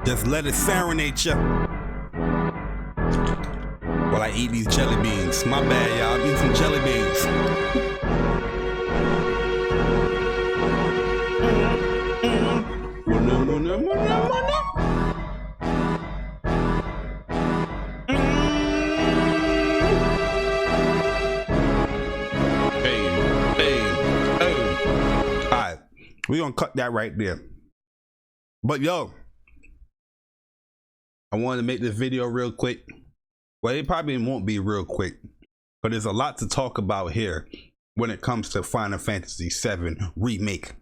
Just let it serenade you while I eat these jelly beans. My bad, y'all. I'm eating some jelly beans. Hey. All right, we're gonna cut that right there. But yo, I wanted to make this video real quick. Well, it probably won't be real quick, but there's a lot to talk about here when it comes to Final Fantasy VII Remake.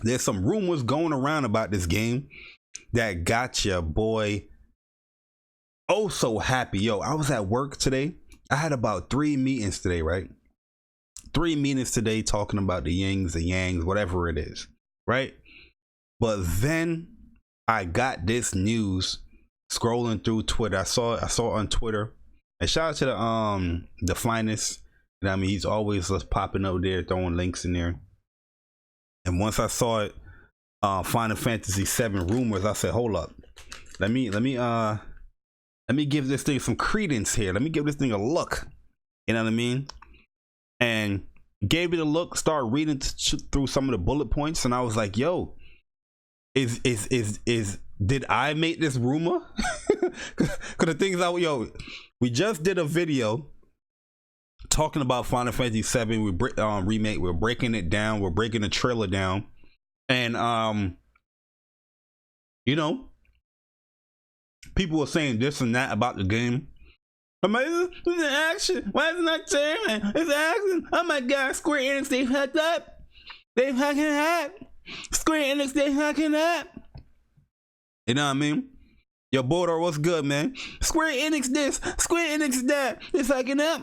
There's some rumors going around about this game that got your boy oh so happy. Yo, I was at work today. I had about 3 meetings today, right? 3 meetings today talking about the yings, the yangs, whatever it is, right? But then I got this news scrolling through Twitter. I saw it on Twitter. And shout out to the finest. You know what I mean? He's always just popping up there, throwing links in there. And once I saw it, Final Fantasy VII rumors, I said, hold up. Let me give this thing some credence here. Let me give this thing a look. You know what I mean? And gave it a look, start reading through some of the bullet points, and I was like, yo, did I make this rumor? Because the thing is, yo, we just did a video talking about Final Fantasy VII Remake. We're breaking it down. We're breaking the trailer down, and you know, people were saying this and that about the game. I'm like, this is action. Why is it not saying it's action? Oh my god, Square Enix, they've hacked up. They've hacking up. Square Enix, they hacking up. You know what I mean? Yo, Border, what's good, man? Square Enix this, Square Enix that. It's hacking up.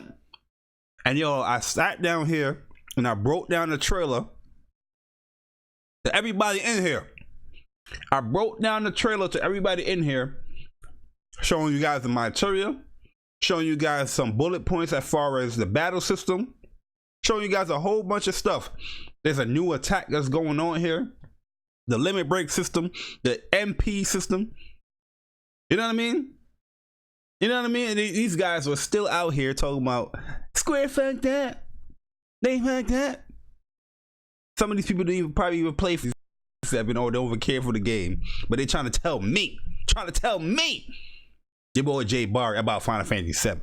And yo, I sat down here and I broke down the trailer to everybody in here. I broke down the trailer to everybody in here, showing you guys the material, showing you guys some bullet points as far as the battle system, showing you guys a whole bunch of stuff. There's a new attack that's going on here, the limit break system, the MP system. You know what I mean? You know what I mean? And these guys were still out here talking about Square fucked that. They fucked that. Some of these people didn't even play for 7 or don't even care for the game, but they trying to tell me, your boy Jay Barr, about Final Fantasy VII.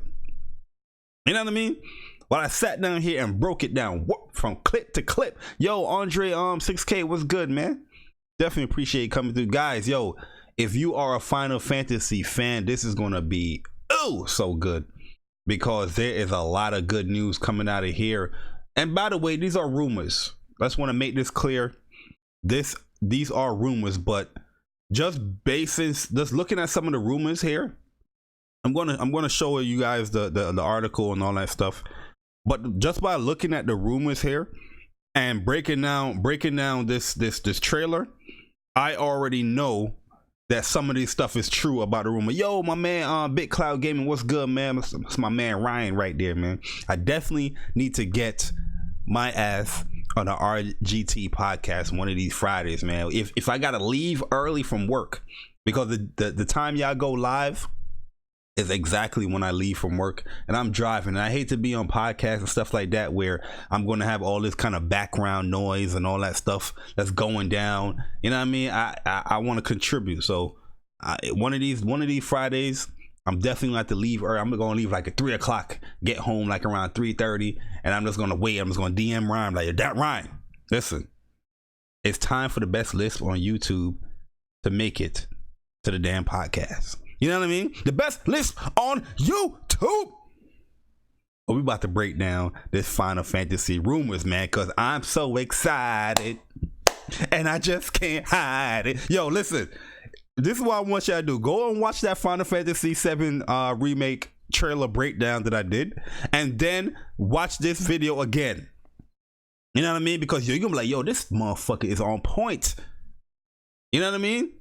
You know what I mean? While I sat down here and broke it down from clip to clip. Yo, Andre 6K, what's good, man? Definitely appreciate you coming through. Guys, yo, if you are a Final Fantasy fan, this is gonna be so good, because there is a lot of good news coming out of here. And by the way, these are rumors. Let's want to make this clear. These are rumors, but just looking at some of the rumors here, I'm gonna show you guys the article and all that stuff. But just by looking at the rumors here and breaking down this trailer, I already know that some of this stuff is true about the rumor. Yo, my man, Big Cloud Gaming, what's good, man? That's my man Ryan right there, man. I definitely need to get my ass on the RGT podcast one of these Fridays, man. If I gotta leave early from work, because the time y'all go live is exactly when I leave from work, and I'm driving, and I hate to be on podcasts and stuff like that where I'm going to have all this kind of background noise and all that stuff that's going down. You know what I mean? I want to contribute. So one of these Fridays, I'm definitely gonna have to leave early. I'm gonna leave like at 3 o'clock, get home like around 3:30, and I'm just gonna wait. I'm just gonna DM Ryan like, that Ryan, listen, it's time for the best list on YouTube to make it to the damn podcast. You know what I mean? The best list on YouTube. Well, we about to break down this Final Fantasy rumors, man, because I'm so excited and I just can't hide it. Yo, listen, this is what I want y'all to do. Go and watch that Final Fantasy VII Remake trailer breakdown that I did, and then watch this video again. You know what I mean? Because you're gonna be like, yo, this motherfucker is on point. You know what I mean?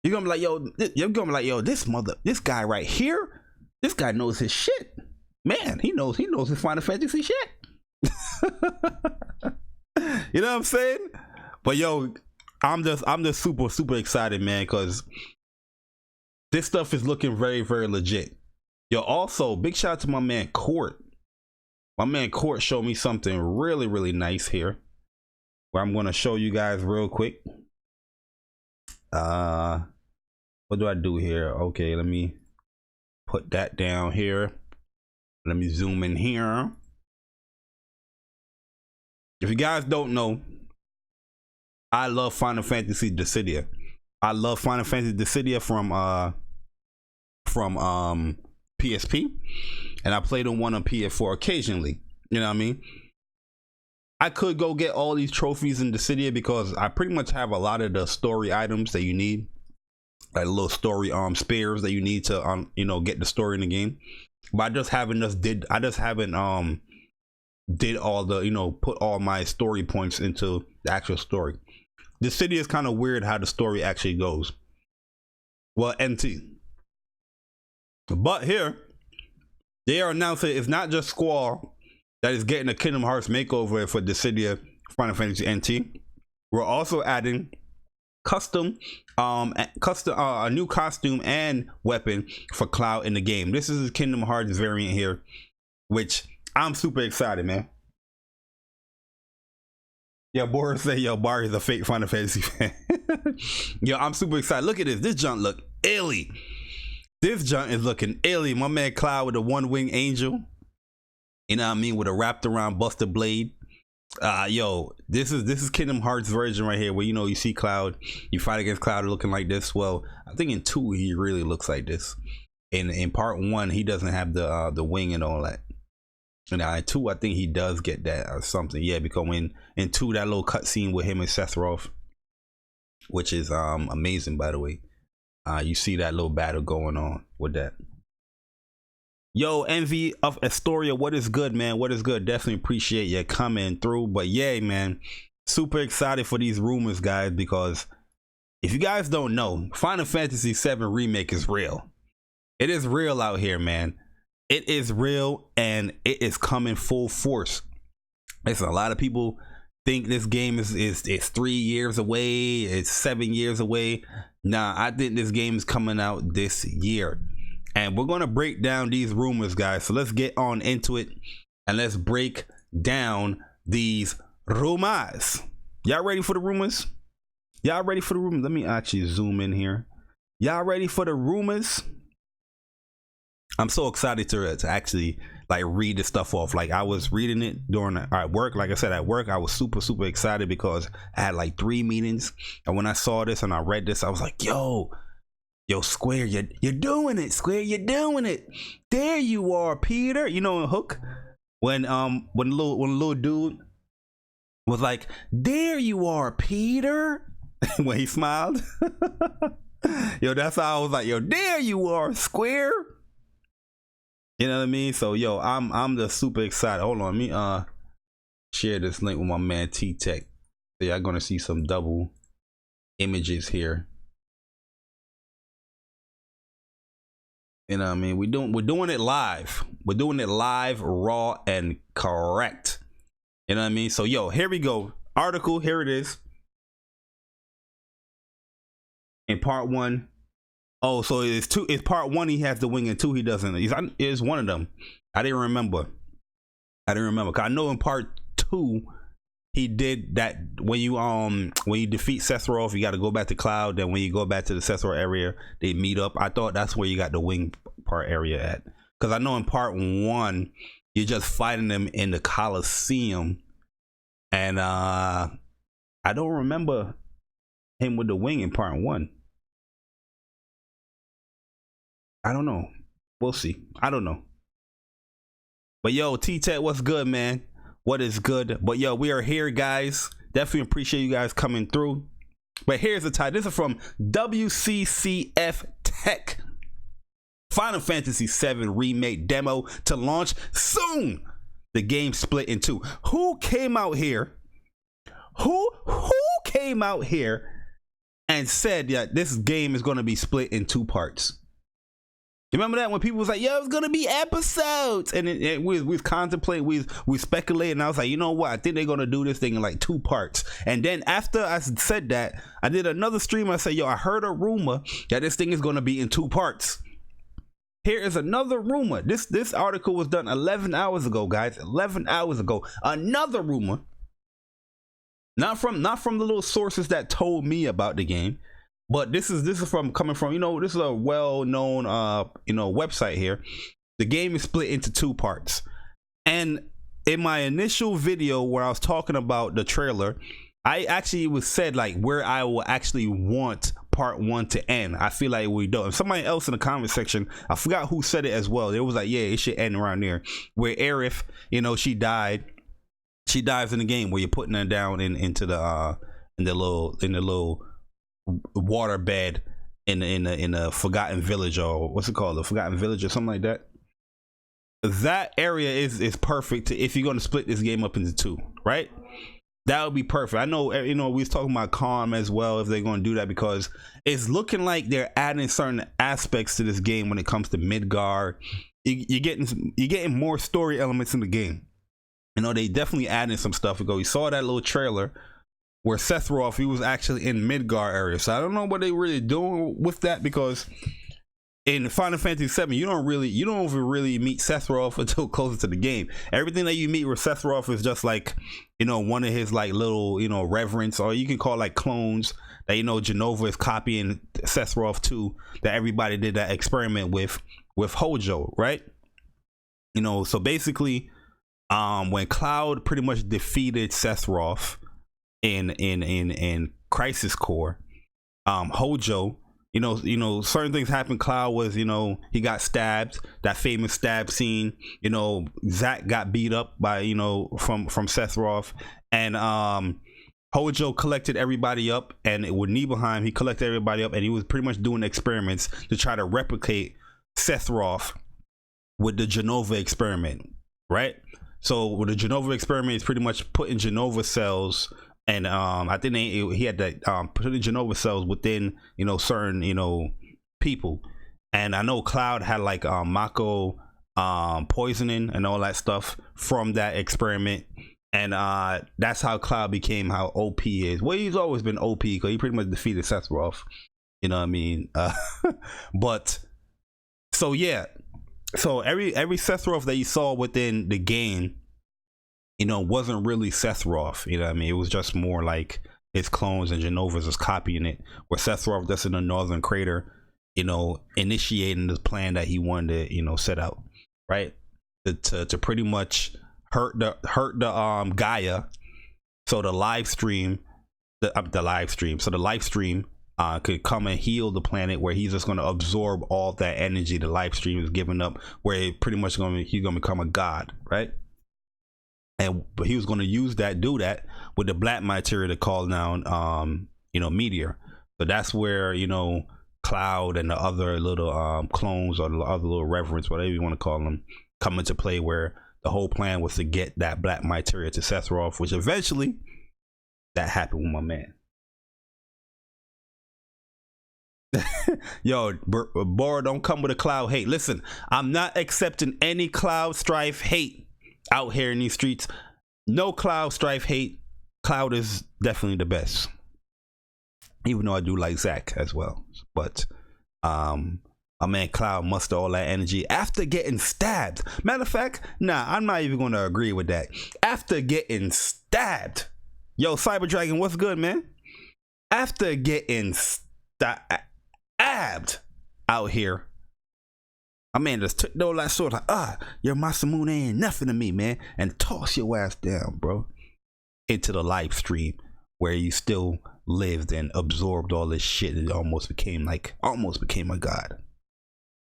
You're gonna be like, yo, this guy right here, this guy knows his shit. Man, he knows his Final Fantasy shit. You know what I'm saying? But yo, I'm just super excited, man, because this stuff is looking very legit. Yo, also big shout out to my man Court. My man Court showed me something really nice here, where I'm gonna show you guys real quick. What do I do here? Okay, let me put that down here. Let me zoom in here. If you guys don't know, I love Final Fantasy Dissidia. I love Final Fantasy Dissidia from PSP, and I played on one on PS4 occasionally. You know what I mean? I could go get all these trophies in Dissidia because I pretty much have a lot of the story items that you need, like little story spares that you need to you know, get the story in the game. But I just haven't did all the, you know, put all my story points into the actual story. Dissidia is kind of weird how the story actually goes. Well, NT. But here they are announcing it's not just Squall that is getting a Kingdom Hearts makeover for Dissidia Final Fantasy NT. We're also adding a new costume and weapon for Cloud in the game. This is a Kingdom Hearts variant here, which I'm super excited, man. Yeah, Boris say, yo, Barry is a fake Final Fantasy fan. Yo, I'm super excited. Look at this. This junk look illy. This junk is looking illy. My man Cloud with a one-wing angel. You know what I mean? With a wrapped around Buster Blade. Yo, this is Kingdom Hearts version right here, where, you know, you see Cloud, you fight against Cloud looking like this. Well, I think in 2 he really looks like this. In part 1 he doesn't have the wing and all that. And in 2 I think he does get that or something. Yeah, because in 2 that little cutscene with him and Sephiroth, which is amazing, by the way. You see that little battle going on with that. Yo, Envy of Astoria, what is good, man? What is good? Definitely appreciate you coming through. But yeah, man, super excited for these rumors, guys, because if you guys don't know, Final Fantasy VII Remake is real. It is real out here, man. It is real, and it is coming full force. Listen, a lot of people think this game is 3 years away, it's 7 years away. Nah, I think this game is coming out this year. And we're going to break down these rumors, guys. So let's get on into it, and let's break down these rumors. Y'all ready for the rumors? Y'all ready for the rumors? Let me actually zoom in here. Y'all ready for the rumors? I'm so excited to actually like read this stuff off. Like, I was reading it during at work. Like I said, at work I was super excited because I had like 3 meetings, and when I saw this and I read this, I was like, yo, Square, you're doing it. Square, you're doing it. There you are, Peter. You know, in Hook, when little dude was like, there you are, Peter, when he smiled. Yo, that's how I was like, yo, there you are, Square. You know what I mean? So yo, I'm just super excited. Hold on, let me share this link with my man T-Tech. So y'all gonna see some double images here. You know what I mean? We're doing it live. We're doing it live, raw, and correct. You know what I mean? So yo, here we go. Article, here it is. In part 1. Oh, so it's 2. It's part 1 he has the wing, and 2 he doesn't. It's one of them. I didn't remember. Cause I know in part 2 he did that when you defeat Sephiroth, you got to go back to Cloud. Then when you go back to the Sephiroth area, they meet up. I thought that's where you got the wing part area at. Cause I know in part 1 you're just fighting them in the Coliseum, and I don't remember him with the wing in part 1. I don't know. We'll see. I don't know. But yo, T-Tech, what's good, man? What is good? But yo, we are here, guys. Definitely appreciate you guys coming through. But here's the title. This is from WCCF Tech. Final Fantasy VII Remake demo to launch soon. The game split in 2. Who came out here? Who came out here and said that this game is going to be split in 2 parts? You remember that when people was like, yo, it's gonna be episodes, and we contemplate, we speculate, and I was like, you know what, I think they're gonna do this thing in like 2 parts. And then after I said that, I did another stream. I said, yo, I heard a rumor that this thing is gonna be in 2 parts. Here is another rumor. This article was done 11 hours ago, guys. 11 hours ago. Another rumor. Not from the little sources that told me about the game. But this is coming from, you know, this is a well-known you know, website here. The game is split into 2 parts. And in my initial video where I was talking about the trailer, I actually was said like where I will actually want part 1 to end. I feel like we don't. And somebody else in the comment section, I forgot who said it as well. It was like, yeah, it should end around there. Where Aerith, you know, she dies in the game where you're putting her down into the little water bed in a forgotten village, or what's it called, the forgotten village or something like that. That area is perfect if you're going to split this game up into 2, right? That would be perfect. I know, you know, we was talking about calm as well, if they're going to do that, because it's looking like they're adding certain aspects to this game when it comes to Midgard. You're getting more story elements in the game. You know, they definitely adding some stuff. We saw that little trailer where Sephiroth, he was actually in Midgard area. So I don't know what they really doing with that, because in Final Fantasy VII, you don't even really meet Sephiroth until closer to the game. Everything that you meet with Sephiroth is just like, you know, one of his like little, you know, reverence, or you can call like clones that, you know, Jenova is copying Sephiroth too, that everybody did that experiment with Hojo, right? You know, so basically, when Cloud pretty much defeated Sephiroth in Crisis Core, Hojo, you know, certain things happened. Cloud was, you know, he got stabbed, that famous stab scene. You know, Zack got beat up by, you know, from Sephiroth, and Hojo collected everybody up, and with Nibelheim, he collected everybody up, and he was pretty much doing experiments to try to replicate Sephiroth with the Jenova experiment, right? So with the Jenova experiment, it's pretty much putting Jenova cells, and I think he had that putting Jenova cells within, you know, certain, you know, people. And I know Cloud had like Mako poisoning and all that stuff from that experiment, and that's how Cloud became how OP is. Well, he's always been OP because he pretty much defeated Sephiroth, you know what I mean? But so yeah, so every Sephiroth that you saw within the game, you know, wasn't really Sephiroth, you know what I mean? It was just more like his clones, and Genova's was copying it, where Sephiroth just in the northern crater, you know, initiating the plan that he wanted to, you know, set out, right? To pretty much hurt the Gaia, so the live stream could come and heal the planet, where he's just going to absorb all that energy the live stream is giving up, where he's gonna become a god, right? But he was going to do that with the black materia to call down you know, meteor. So that's where, you know, Cloud and the other little clones, or the other little reverends, whatever you want to call them, come into play, where the whole plan was to get that black materia to Sephiroth, which eventually that happened with my man. Yo, Bora, don't come with a Cloud hate. Listen, I'm not accepting any Cloud Strife hate out here in these streets. No Cloud Strife hate. Cloud is definitely the best, even though I do like Zack as well. But my man Cloud mustered all that energy after getting stabbed. Matter of fact, nah, I'm not even going to agree with that. After getting stabbed, yo, Cyber Dragon, what's good, man? After getting stabbed out here, my man just took all that sword, like, your Masamune ain't nothing to me, man, and toss your ass down, bro, into the live stream, where you still lived and absorbed all this shit, and almost became a god.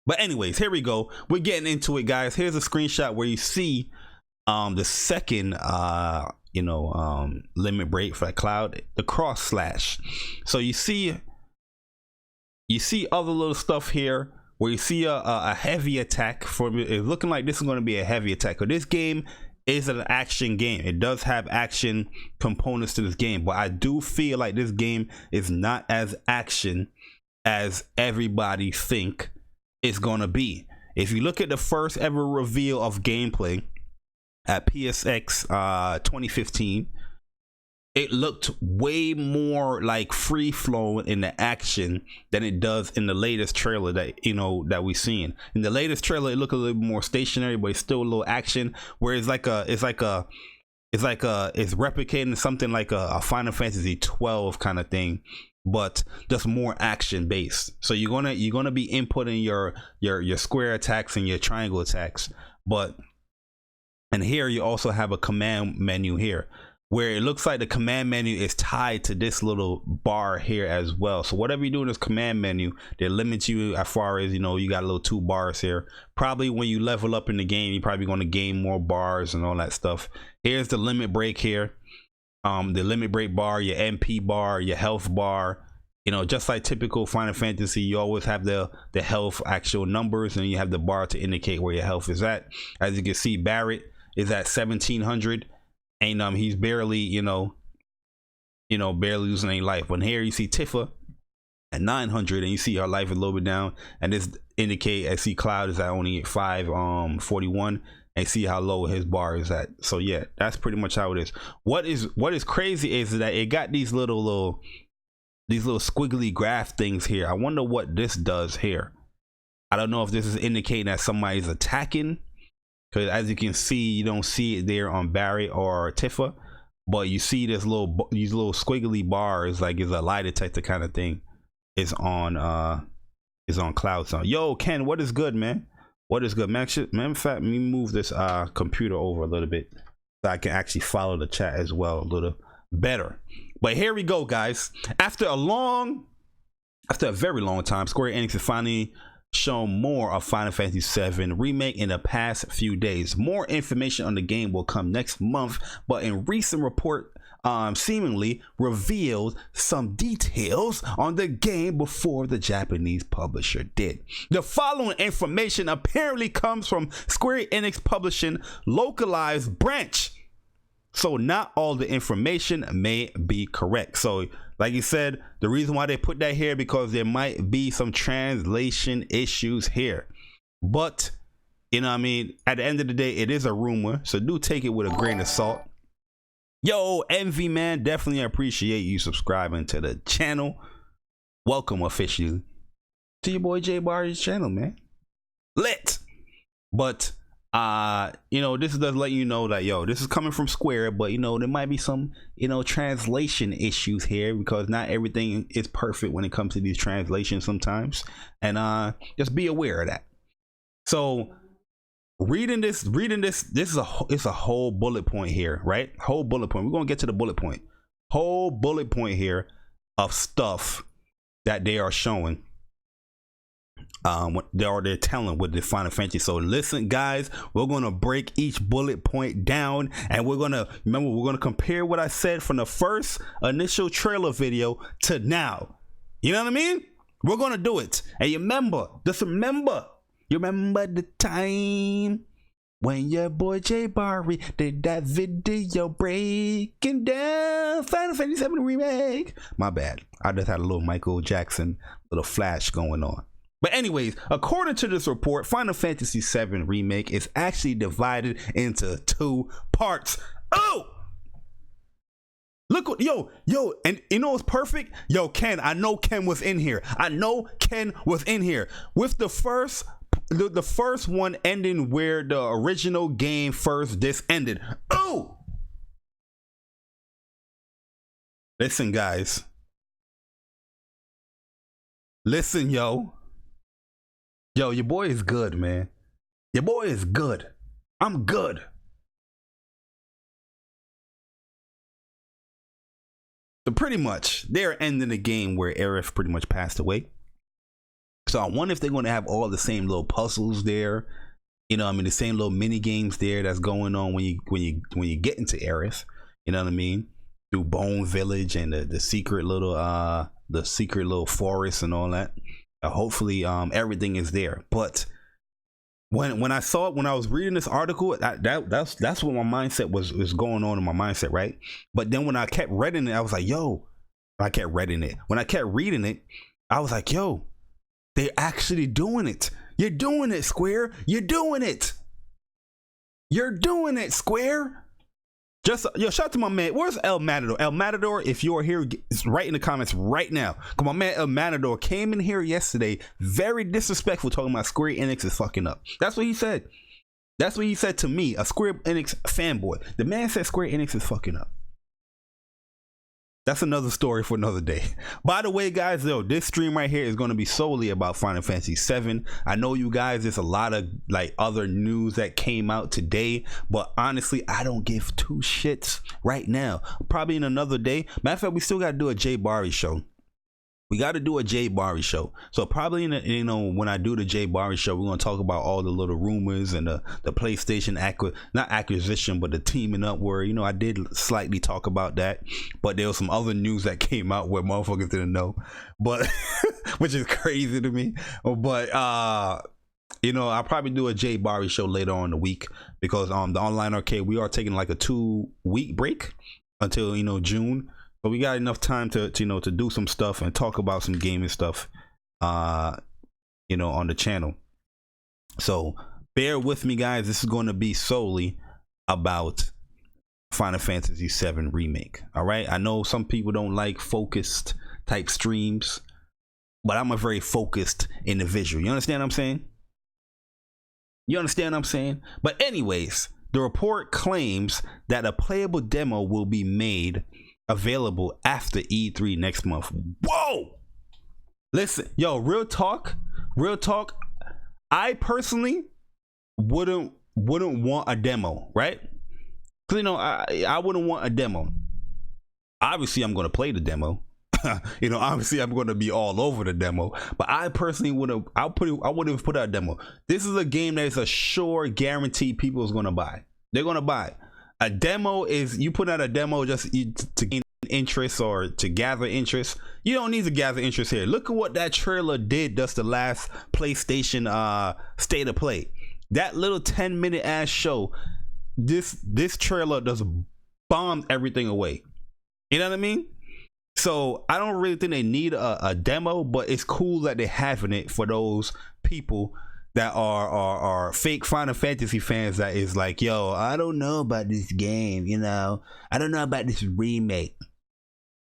But anyways, here we go. We're getting into it, guys. Here's a screenshot where you see the second you know, limit break for that Cloud, the cross slash. So you see other little stuff here, where you see a heavy attack. It's looking like this is going to be a heavy attack. But this game is an action game. It does have action components to this game, but I do feel like this game is not as action as everybody think it's gonna be. If you look at the first ever reveal of gameplay at PSX 2015, it looked way more like free flowing in the action than it does in the latest trailer that that we've seen. In the latest trailer, it looked a little more stationary, but it's still a little action. Where it's replicating something like a Final Fantasy 12 kind of thing, but just more action based. So you're gonna be inputting your square attacks and your triangle attacks, and here you also have a command menu here, where it looks like the command menu is tied to this little bar here as well. So whatever you do in this command menu, they limit you as far as, you got a little 2 bars here. Probably when you level up in the game, you're probably going to gain more bars and all that stuff. Here's the limit break here. The limit break bar, your MP bar, your health bar. Just like typical Final Fantasy, you always have the health actual numbers, and you have the bar to indicate where your health is at. As you can see, Barrett is at 1700. And he's barely, barely losing any life. But here you see Tifa at 900, and you see her life is a little bit down. And this indicate, I see Cloud is at only at 541, and see how low his bar is at. So yeah, that's pretty much how it is. What is crazy is that it got these little squiggly graph things here. I wonder what this does here. I don't know if this is indicating that somebody's attacking. Because as you can see, you don't see it there on Barry or Tifa, but you see these little squiggly bars, like it's a lie detector kind of thing. Is on Cloud Zone. Yo, Ken, what is good, man? What is good, man? In fact, let me move this computer over a little bit so I can actually follow the chat as well a little better. But here we go, guys. After a very long time, Square Enix is finally shown more of Final Fantasy VII Remake in the past few days. More information on the game will come next month, but in recent report seemingly revealed some details on the game before the Japanese publisher did. The following information apparently comes from Square Enix Publishing localized branch, so not all the information may be correct. So like you said, the reason why they put that here because there might be some translation issues here, but at the end of the day, it is a rumor, so do take it with a grain of salt. Yo, Envy, man, definitely appreciate you subscribing to the channel. Welcome officially to your boy J Barry's channel, man. Lit. But this does let you know that this is coming from Square, but there might be some translation issues here because not everything is perfect when it comes to these translations sometimes, and just be aware of that. So reading this is a whole bullet point here, right? Whole bullet point. We're gonna get to the bullet point. Whole bullet point here of stuff that they are showing. They're telling with the Final Fantasy. So listen, guys, we're gonna break each bullet point down, and we're gonna compare what I said from the first initial trailer video to now. You know what I mean? We're gonna do it. And you remember the time when your boy J Barry did that video breaking down Final Fantasy VII Remake. My bad. I just had a little Michael Jackson little flash going on. But anyways, according to this report, Final Fantasy VII Remake is actually divided into 2 parts. Oh! Look what, yo, and you know what's perfect? Yo, Ken, I know Ken was in here. With the first one ending where the original game first disc ended. Oh! Listen, guys. Listen, yo. Yo, your boy is good, man. Your boy is good. I'm good. So pretty much, they're ending the game where Aerith pretty much passed away. So I wonder if they're going to have all the same little puzzles there. The same little mini games there that's going on when you get into Aerith. You know what I mean? Through Bone Village and the secret little forest and all that. Hopefully everything is there. But when I was reading this article, that's what my mindset was going on in my mindset, right? But then when I kept reading it, I was like, yo, when I kept reading it, I was like, yo, they're actually doing it. You're doing it, Square. You're doing it. You're doing it, Square. Just yo, shout out to my man. Where's El Matador? El Matador, if you're here, write in the comments right now. Cause my man El Matador came in here yesterday, very disrespectful, talking about Square Enix is fucking up. That's what he said. That's what he said to me, a Square Enix fanboy. The man said Square Enix is fucking up. That's another story for another day. By the way, guys, though, this stream right here is going to be solely about Final Fantasy VII. I know you guys, there's a lot of like other news that came out today, but honestly, I don't give two shits right now. Probably in another day. Matter of fact, we still got to do a Jay Barry show. We got to do a Jay Barry show. So probably in when I do the Jay Barry show, we're going to talk about all the little rumors and the PlayStation not acquisition, but the teaming up where, I did slightly talk about that, but there was some other news that came out where motherfuckers didn't know, but which is crazy to me. But I'll probably do a Jay Barry show later on in the week because the online arcade, we are taking like a 2-week break until June. But we got enough time to do some stuff and talk about some gaming stuff, on the channel. So bear with me, guys. This is going to be solely about Final Fantasy VII Remake. All right. I know some people don't like focused type streams, but I'm a very focused individual. You understand what I'm saying? You understand what I'm saying? But anyways, the report claims that a playable demo will be made available after E3 next month. Whoa! Listen, yo, real talk. I personally wouldn't want a demo, right? Because I wouldn't want a demo. Obviously, I'm going to play the demo. Obviously, I'm going to be all over the demo. But I personally wouldn't have put out a demo. This is a game that is a sure guarantee people is going to buy. They're going to buy it. A demo is you put out a demo just to gain interest or to gather interest. You don't need to gather interest here. Look at what that trailer did. That's the last PlayStation State of Play. That little 10-minute ass show. This trailer just bombed everything away. You know what I mean? So I don't really think they need a demo, but it's cool that they're having it for those people that are fake Final Fantasy fans that is like, yo, I don't know about this game, I don't know about this remake.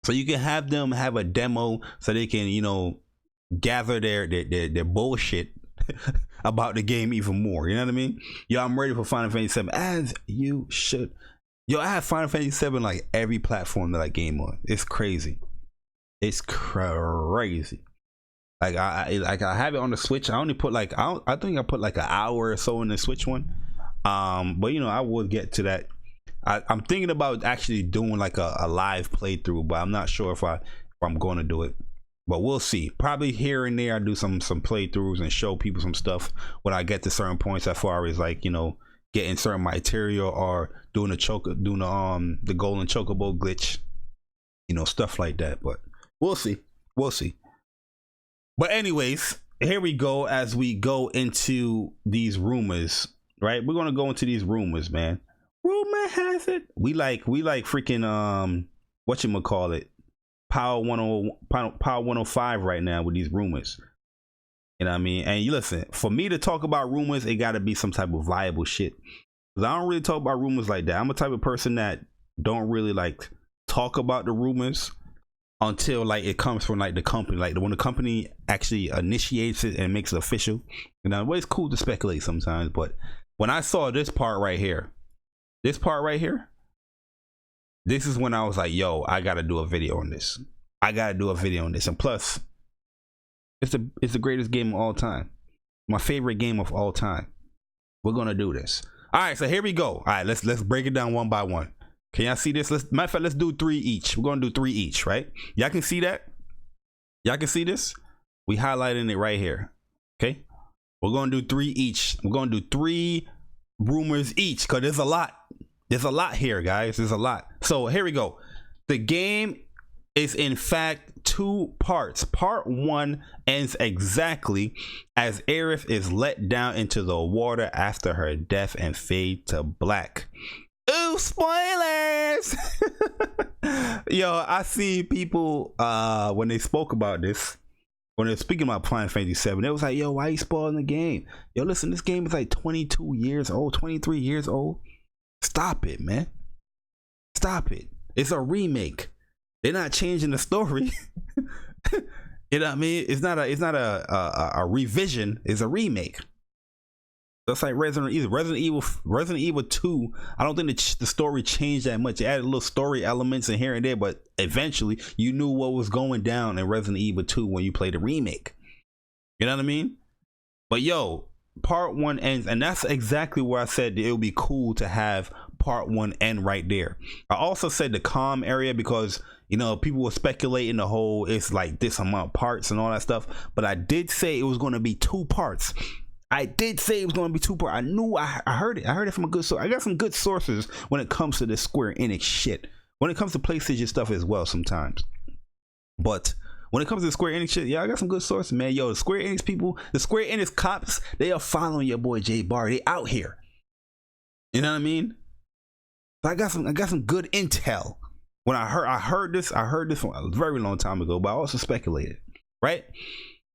So you can have them have a demo so they can, gather their bullshit about the game even more. You know what I mean? Yo, I'm ready for Final Fantasy VII, as you should. Yo, I have Final Fantasy VII like every platform that I game on. It's crazy. It's crazy. Like I have it on the Switch. I only put like I think I put like an hour or so in the Switch one. But I will get to that. I'm thinking about actually doing like a live playthrough, but I'm not sure if I'm going to do it. But we'll see. Probably here and there I do some playthroughs and show people some stuff when I get to certain points as far as like getting certain material or doing the golden chocobo glitch, stuff like that. But we'll see. But anyways, here we go as we go into these rumors, right? We're gonna go into these rumors, man. Rumor has it. We like freaking whatchamacallit, Power 105 right now with these rumors. You know what I mean? And you listen, for me to talk about rumors, it gotta be some type of viable shit. Cause I don't really talk about rumors like that. I'm a type of person that don't really like talk about the rumors until like it comes from like the company, like when the company actually initiates it and makes it official. Well, it's cool to speculate sometimes, but when I saw this part right here, this is when I was like, yo, I gotta do a video on this. And plus, it's the greatest game of all time. My favorite game of all time. We're gonna do this. All right, so here we go. All right, let's break it down one by one. Can y'all see this? Matter of fact, let's do 3 each. We're gonna do 3 each, right? Y'all can see that? Y'all can see this? We highlighting it right here. Okay? We're gonna do 3 each. We're gonna do 3 rumors each, because there's a lot. There's a lot here, guys. There's a lot. So here we go. The game is in fact 2 parts. Part 1 ends exactly as Aerith is let down into the water after her death and fade to black. Ooh, spoilers! Yo, I see people when they spoke about this, when they're speaking about Final Fantasy 7, it was like, yo, why you spoiling the game? Yo, listen, this game is like 22 years old, 23 years old. Stop it, man. Stop it. It's a remake. They're not changing the story. You know what I mean? It's not a revision. It's a remake. Just like Resident Evil 2. I don't think the story changed that much. It added little story elements in here and there, but eventually you knew what was going down in Resident Evil 2 when you played the remake. You know what I mean? But yo, part 1 ends, and that's exactly where I said it would be cool to have part 1 end right there. I also said the calm area because, you know, people were speculating the whole it's like this amount parts and all that stuff, but I did say it was going to be 2 parts. I did say it was going to be 2 parts. I knew I heard it. I heard it from a good source. I got some good sources when it comes to this Square Enix shit. When it comes to PlayStation stuff as well sometimes. But when it comes to the Square Enix shit, yeah, I got some good sources, man. Yo, the Square Enix people, the Square Enix cops, they are following your boy Jay Barr. They out here. You know what I mean? So I got some good intel. When I heard this from a very long time ago, but I also speculated, right?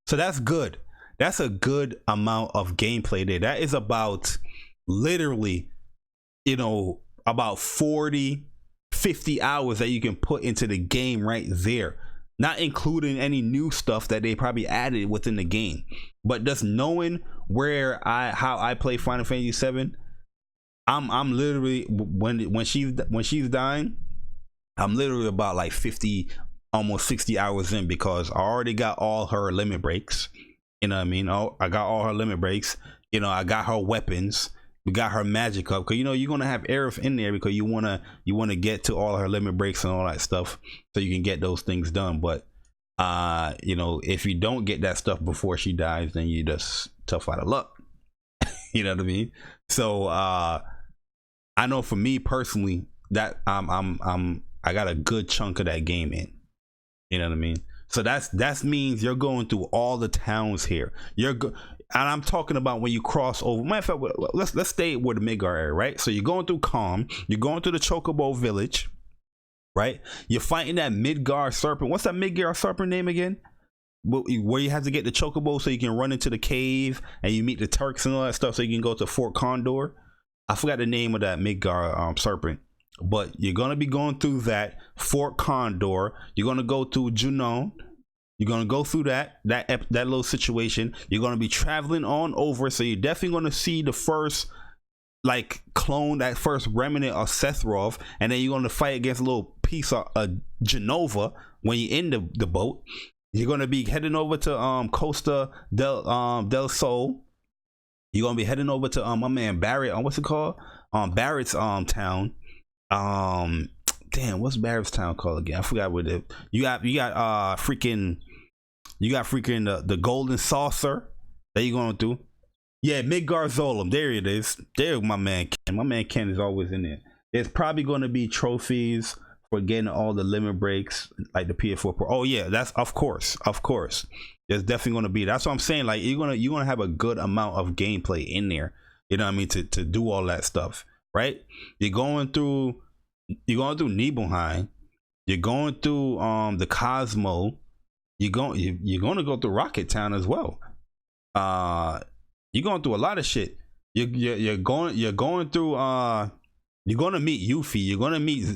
So that's good. That's a good amount of gameplay there. That is about literally, you know, about 40, 50 hours that you can put into the game right there. Not including any new stuff that they probably added within the game. But just knowing how I play Final Fantasy 7, I'm literally when she's dying, I'm literally about like 50, almost 60 hours in because I already got all her limit breaks. You know what I mean? Oh, I got all her limit breaks. You know, I got her weapons. We got her magic up because, you know, you're gonna have Aerith in there because you wanna get to all her limit breaks and all that stuff so you can get those things done. But you know, if you don't get that stuff before she dies, then you just tough out of luck. You know what I mean? So I know for me personally that I got a good chunk of that game in. You know what I mean? So that means you're going through all the towns here. And I'm talking about when you cross over. Matter of fact, let's stay with the Midgar area, right? So you're going through Calm, you're going through the Chocobo village, right? You're fighting that Midgar serpent. What's that Midgar serpent name again? Where you have to get the Chocobo so you can run into the cave and you meet the Turks and all that stuff so you can go to Fort Condor. I forgot the name of that Midgar serpent. But you're going to be going through that Fort Condor. You're going to go through Junon. You're going to go through that little situation. You're going to be traveling on over. So you're definitely going to see the first like clone, that first remnant of Sephiroth. And then you're going to fight against a little piece of Genova when you're in the boat. You're going to be heading over to Costa del Sol. You're going to be heading over to my man Barrett. What's it called? Barrett's town. Damn, what's Barrett's town called again? I forgot what it. You got freaking the golden saucer that you going through. Yeah, Midgar Zolom. There it is. There, my man Ken. My man Ken is always in there. There's probably going to be trophies for getting all the limit breaks, like the PS4 Pro. Oh yeah, that's of course. There's definitely going to be. That's what I'm saying. Like you're gonna have a good amount of gameplay in there. You know what I mean? To do all that stuff, right? You're going through Nibelheim. You're going through the Cosmo. You're going to go through Rocket Town as well. You're going through a lot of shit. You're going through you're going to meet Yuffie. You're going to meet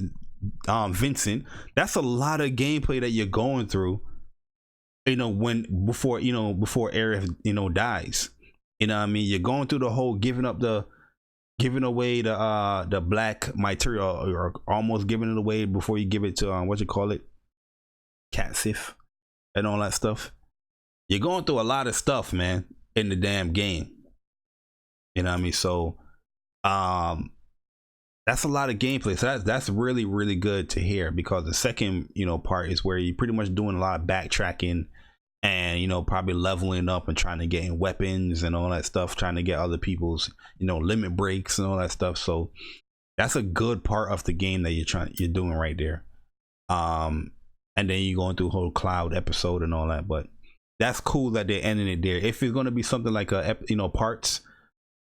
Vincent. That's a lot of gameplay that you're going through. You know, before Aerith dies. You know what I mean? You're going through the whole giving away the black material, or almost giving it away before you give it to what you call it, Catsif and all that stuff. You're going through a lot of stuff, man, in the damn game. You know what I mean? So that's a lot of gameplay. So that's really, really good to hear, because the second part is where you're pretty much doing a lot of backtracking and probably leveling up and trying to get weapons and all that stuff, trying to get other people's limit breaks and all that stuff. So that's a good part of the game that you're doing right there. And then you're going through a whole Cloud episode and all that. But that's cool that they're ending it there. If it's going to be something like parts,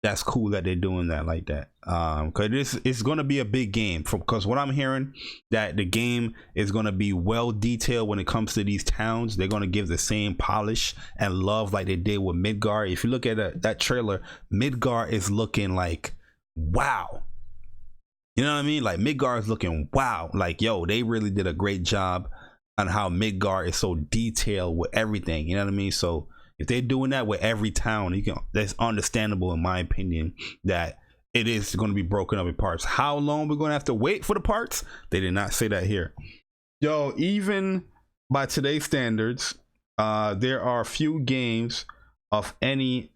that's cool that they're doing that like that. Because it's going to be a big game. Because what I'm hearing, that the game is going to be well detailed when it comes to these towns. They're going to give the same polish and love like they did with Midgard. If you look at that trailer, Midgard is looking like wow. You know what I mean? Like Midgard is looking wow. Like, yo, they really did a great job on how Midgard is so detailed with everything. You know what I mean? So if they're doing that with every town, that's understandable in my opinion that it is going to be broken up in parts. How long we're going to have to wait for the parts? They did not say that here. Yo, even by today's standards, there are few games of any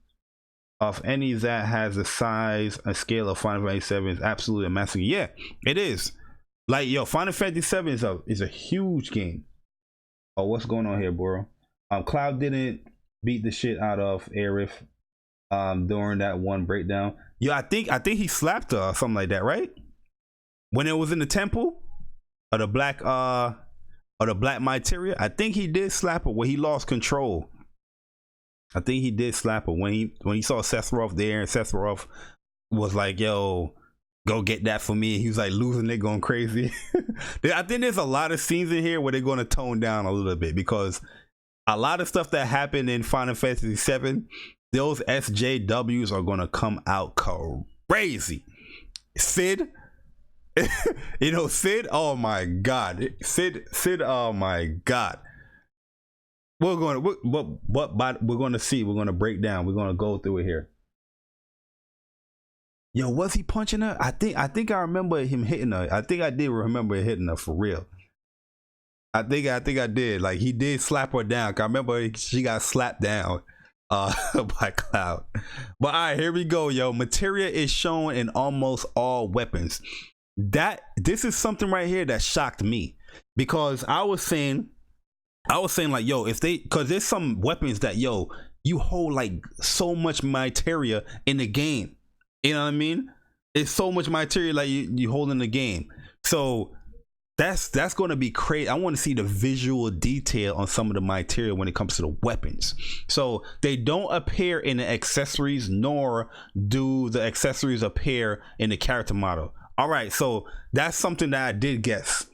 that has the size and scale of Final Fantasy 7 is absolutely a massive. Yeah, it is. Like, yo, Final Fantasy 7 is a huge game. Oh, what's going on here, bro? Cloud didn't beat the shit out of Aerith during that one breakdown. Yo, I think he slapped her or something like that, right? When it was in the temple of the black Materia, I think he did slap her when he lost control. I think he did slap her when he saw Sephiroth there, and Sephiroth was like, yo, go get that for me. He was like losing it, going crazy. I think there's a lot of scenes in here where they're going to tone down a little bit, because a lot of stuff that happened in Final Fantasy 7, those SJWs are going to come out crazy. Sid, you know, Sid, oh my God. Sid, oh my God. We're going to see. We're going to break down. We're going to go through it here. Yo, was he punching her? I think I remember him hitting her. I think I did remember hitting her for real. I think I did. Like, he did slap her down. I remember she got slapped down by Cloud. But all right, here we go, yo. Materia is shown in almost all weapons. This is something right here that shocked me, because I was saying like, yo, because there's some weapons that, yo, you hold like so much materia in the game. You know what I mean? It's so much materia like you hold in the game. So that's going to be crazy. I want to see the visual detail on some of the materia when it comes to the weapons. So they don't appear in the accessories, nor do the accessories appear in the character model. All right, so that's something that I did guess.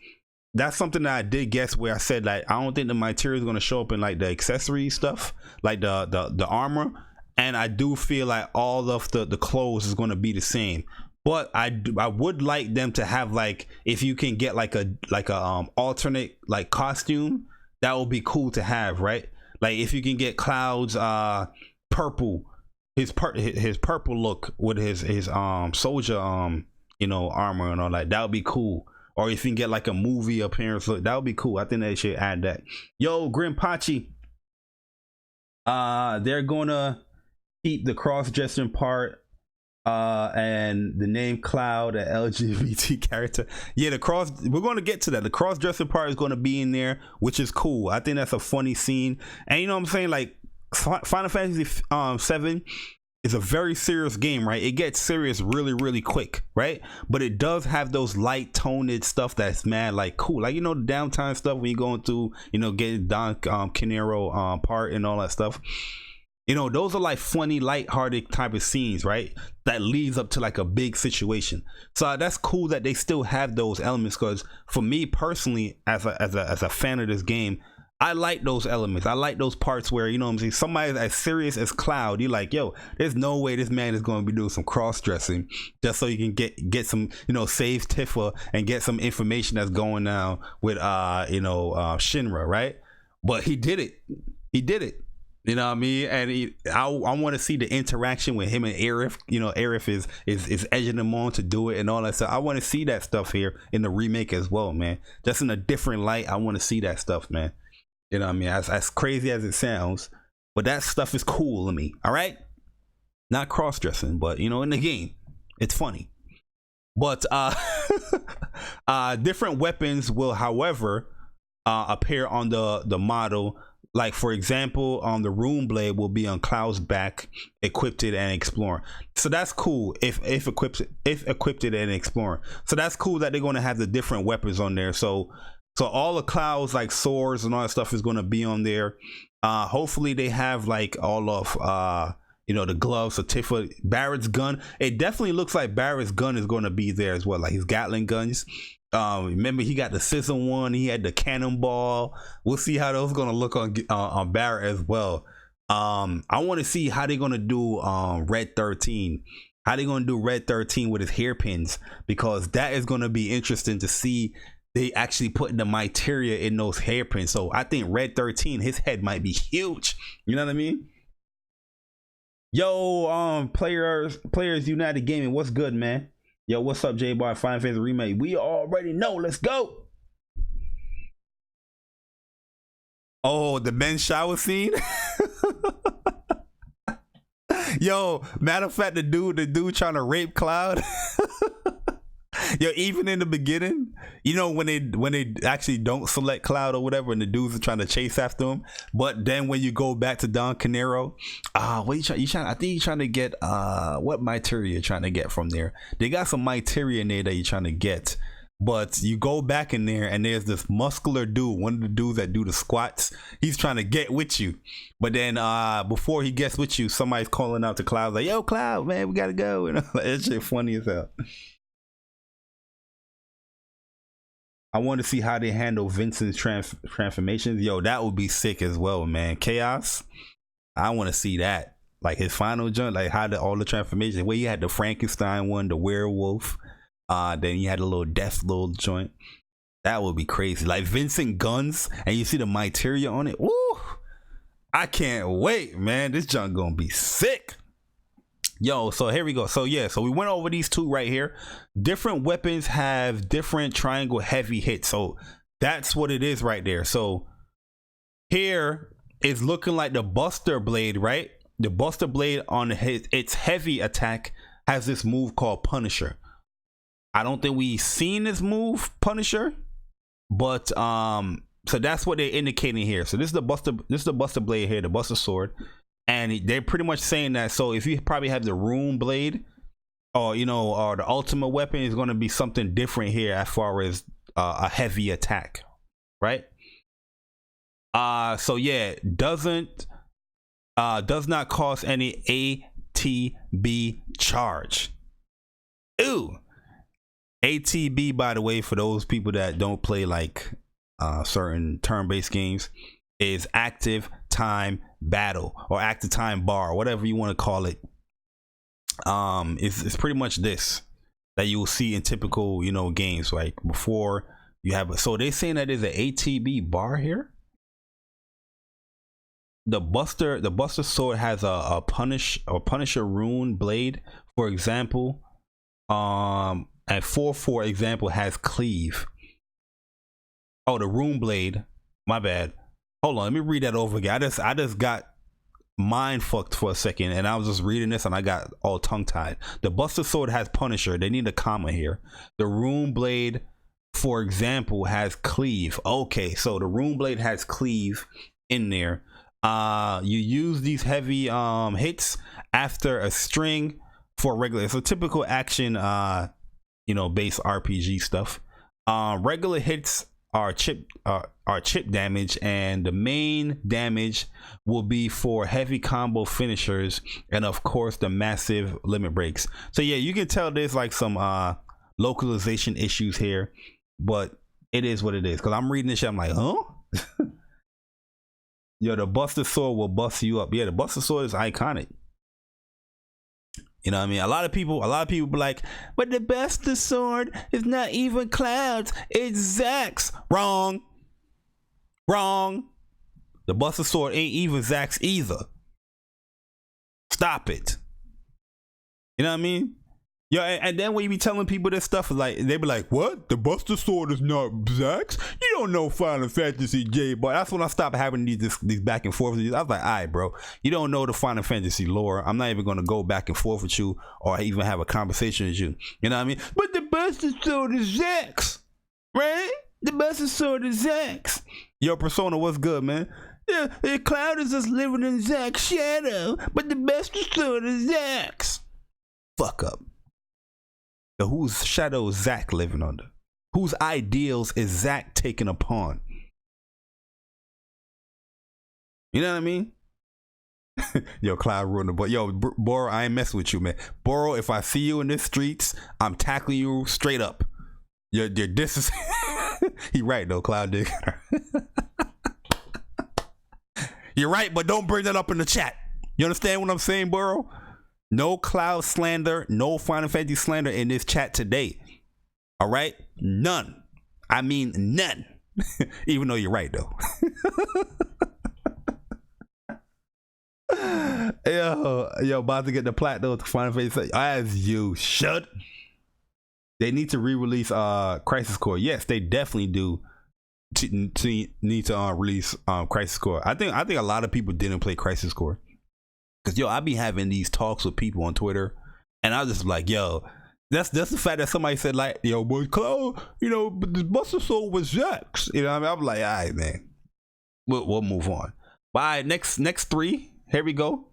Where I said, like, I don't think the materia is going to show up in like the accessory stuff, like the armor. And I do feel like all of the clothes is going to be the same. But I would like them to have, like, if you can get like a alternate like costume, that would be cool to have, right? Like if you can get Cloud's purple, his purple look with his soldier armor and all that would be cool. Or if you can get like a movie appearance look, that would be cool. I think they should add that. Yo, Grimpachi, they're gonna keep the cross-dressing part and the name Cloud, an LGBT character. Yeah, we're going to get to that. The cross-dressing part is going to be in there, which is cool. I think that's a funny scene. And you know what I'm saying? Like, Final Fantasy 7 is a very serious game, right? It gets serious really, really quick, right? But it does have those light-toned stuff that's mad, like, cool. Like, you know, the downtime stuff when you're going through, you know, getting Don Canero part and all that stuff. You know, those are like funny, light-hearted type of scenes, right? That leads up to like a big situation. So that's cool that they still have those elements, because for me personally, as a fan of this game, I like those elements. I like those parts where, you know what I'm saying, somebody as serious as Cloud, you're like, yo, there's no way this man is going to be doing some cross-dressing just so you can get some, you know, save Tifa and get some information that's going on with Shinra, right? But he did it. You know what I mean? And I want to see the interaction with him and Aerith. You know, Aerith is edging him on to do it and all that stuff. I want to see that stuff here in the remake as well, man. Just in a different light, I want to see that stuff, man. You know what I mean? As crazy as it sounds, but that stuff is cool to me. All right? Not cross-dressing, but, you know, in the game, it's funny. But different weapons will, however, appear on the model. Like, for example, the Rune Blade will be on Cloud's back, equipped it and exploring. So that's cool if equipped it and exploring. So that's cool that they're going to have the different weapons on there. So all of Cloud's like swords and all that stuff is going to be on there. Hopefully they have like all of you know, the gloves, so Tifa, Barrett's gun. It definitely looks like Barrett's gun is going to be there as well, like his Gatling guns. Remember, he got the scissor one. He had the cannonball. We'll see how those going to look on Barrett as well. I want to see how they're going to do Red 13. How they going to do Red 13 with his hairpins, because that is going to be interesting to see. They actually putting the materia in those hairpins. So I think Red 13, his head might be huge. You know what I mean? Yo, players United Gaming, what's good, man? Yo, what's up, J Bar? Final Fantasy Remake. We already know. Let's go. Oh, the men's shower scene. Yo, matter of fact, the dude trying to rape Cloud. Yo, even in the beginning, you know, when they actually don't select Cloud or whatever, and the dudes are trying to chase after him, but then when you go back to Don Canero, what you trying? I think you're trying to get what materia you're trying to get from there. They got some materia in there that you're trying to get, but you go back in there and there's this muscular dude, one of the dudes that do the squats. He's trying to get with you, but then before he gets with you, somebody's calling out to Cloud like, "Yo, Cloud, man, we gotta go." You know, like, that shit funny as hell. I want to see how they handle Vincent's transformations. Yo, that would be sick as well, man. Chaos. I want to see that. Like his final joint, like how all the transformations. Where you had the Frankenstein one, the werewolf. Then you had a little death little joint. That would be crazy. Like Vincent guns, and you see the materia on it. Woo! I can't wait, man. This junk gonna be sick. Yo, so here we go. So yeah, so we went over these two right here. Different weapons have different triangle heavy hits. So that's what it is right there. So here is looking like the Buster Blade, right? The Buster Blade on its heavy attack has this move called Punisher. I don't think we've seen this move, Punisher, but so that's what they're indicating here. So this is the Buster Blade here, the Buster Sword. And they're pretty much saying that, so if you probably have the Rune Blade, or you know, or the ultimate weapon, is going to be something different here as far as a heavy attack, right? So yeah, does not cost any ATB charge. Ooh, ATB, by the way, for those people that don't play like certain turn-based games, is active time battle or active time bar, or whatever you want to call it. It's pretty much this that you will see in typical, you know, games, like before you have a, so they're saying that there's an ATB bar here. The Buster Sword has a Punisher Rune Blade, for example. And 4 for example has cleave. Oh, the Rune Blade, my bad. Hold on, let me read that over again. I just got mind fucked for a second, and I was just reading this and I got all tongue tied. The Buster Sword has Punisher. They need a comma here. The Rune Blade, for example, has cleave. Okay, so the Rune Blade has cleave in there. You use these heavy hits after a string for regular. It's a typical action, you know, base RPG stuff. Regular hits are chip damage, and the main damage will be for heavy combo finishers, and of course the massive limit breaks. So yeah, you can tell there's like some localization issues here, but it is what it is. Because I'm reading this shit, I'm like, huh? Yo, the Buster Sword will bust you up. Yeah, the Buster Sword is iconic. You know what I mean? A lot of people be like, but the Buster Sword is not even Cloud's, it's Zack's. Wrong. The Buster Sword ain't even Zack's either. Stop it. You know what I mean? Yo, and then when you be telling people this stuff, like they be like, what? The Buster Sword is not Zack's? You don't know Final Fantasy, J, but that's when I stopped having these back and forth. I was like, all right, bro, you don't know the Final Fantasy lore. I'm not even gonna go back and forth with you or even have a conversation with you. You know what I mean? But the Buster Sword is Zack's, right? The Buster Sword is Zack's. Yo, Persona, what's good, man? Yeah, Cloud is just living in Zack's shadow, but the Buster Sword is Zack's. Fuck up. So whose shadow is Zack living under? Whose ideals is Zack taking upon? You know what I mean? Yo, Cloud ruined the boy. Yo, Boro, I ain't messing with you, man. Boro, if I see you in the streets, I'm tackling you straight up. Your this is he right though, Cloud did. You're right, but don't bring that up in the chat. You understand what I'm saying, Boro? No Cloud slander, no Final Fantasy slander in this chat today. All right? None. I mean none. Even though you're right though. yo, about to get the platinum to Final Fantasy as you should. They need to re-release Crisis Core. Yes, they definitely do. Need to release Crisis Core. I think a lot of people didn't play Crisis Core because I be having these talks with people on Twitter, and I was just like, yo, that's the fact that somebody said like, yo, boy, Cloud, but the Buster Soul was Jax. You know what I mean? I'm like, all right, man, we'll move on. Bye. Next 3. Here we go.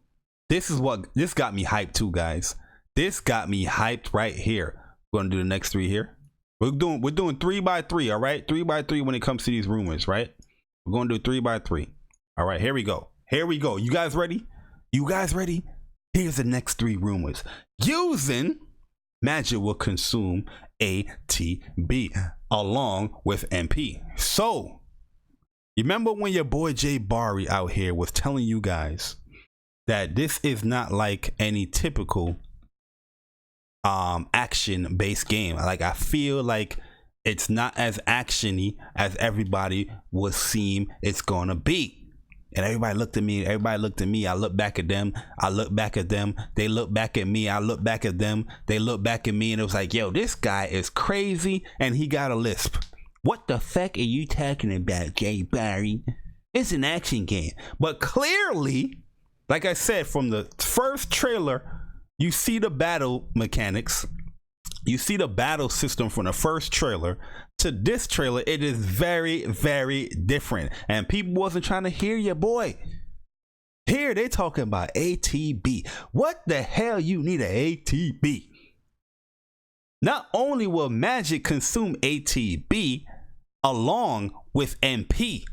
This got me hyped too, guys. This got me hyped right here. We're gonna do the next 3 here. We're doing 3 by 3, all right? 3 by 3 when it comes to these rumors, right? We're gonna do 3 by 3. All right, here we go. You guys ready? Here's the next 3 rumors. Using Magic will consume ATB along with MP. So, you remember when your boy Jay Barry out here was telling you guys that this is not like any typical action based game. Like, I feel like it's not as actiony as everybody would seem it's gonna be. And everybody looked at me, I look back at them, they look back at me, I look back at them, they look back at me, and it was like, yo, this guy is crazy and he got a lisp. What the fuck are you talking about, Jay Barry? It's an action game. But clearly, like I said, from the first trailer, you see the battle mechanics, you see the battle system from the first trailer to this trailer. It is very, very different. And people wasn't trying to hear your boy. Here they talking about ATB. What the hell you need an ATB? Not only will Magic consume ATB along with MP.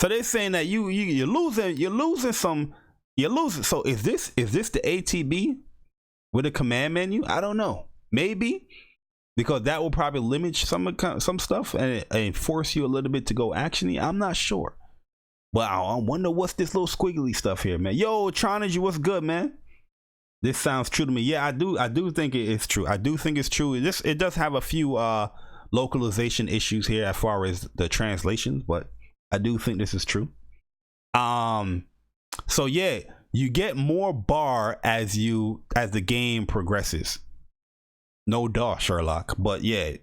So they're saying that you're losing some. So is this the ATB with a command menu? I don't know. Maybe, because that will probably limit some stuff and force you a little bit to go actiony. I'm not sure, but I wonder what's this little squiggly stuff here, man. Yo, Tronergy, what's good, man? This sounds true to me. Yeah, I do think it is true. I do think it's true. It does have a few localization issues here as far as the translations, but I do think this is true. So yeah, you get more bar as the game progresses. No duh, Sherlock. But yeah,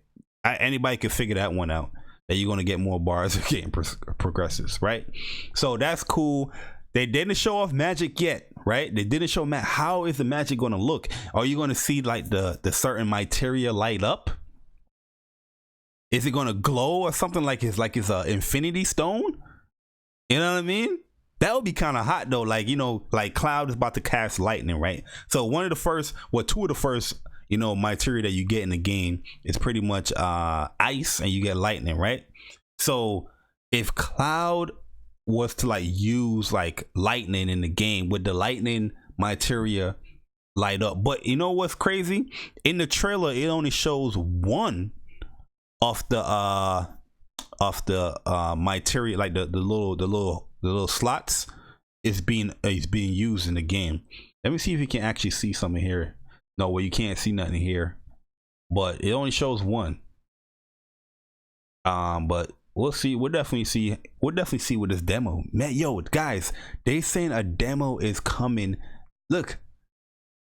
anybody can figure that one out, that you're going to get more bars as the game progresses, right? So that's cool. They didn't show off Magic yet, right? They didn't show how is the Magic going to look? Are you going to see like the certain materia light up? Is it going to glow or something like it's a infinity stone? You know what I mean? That would be kind of hot though. Like, like Cloud is about to cast lightning, right? So two of the first materia that you get in the game is pretty much ice, and you get lightning, right? So if Cloud was to like use like lightning in the game, would the lightning materia light up? But you know what's crazy? In the trailer, it only shows one of the materia, like the little slots is being used in the game. Let me see if you can actually see something here. No, well, you can't see nothing here, but it only shows one. But we'll see. We'll definitely see with this demo, man. Yo, guys, they saying a demo is coming. Look,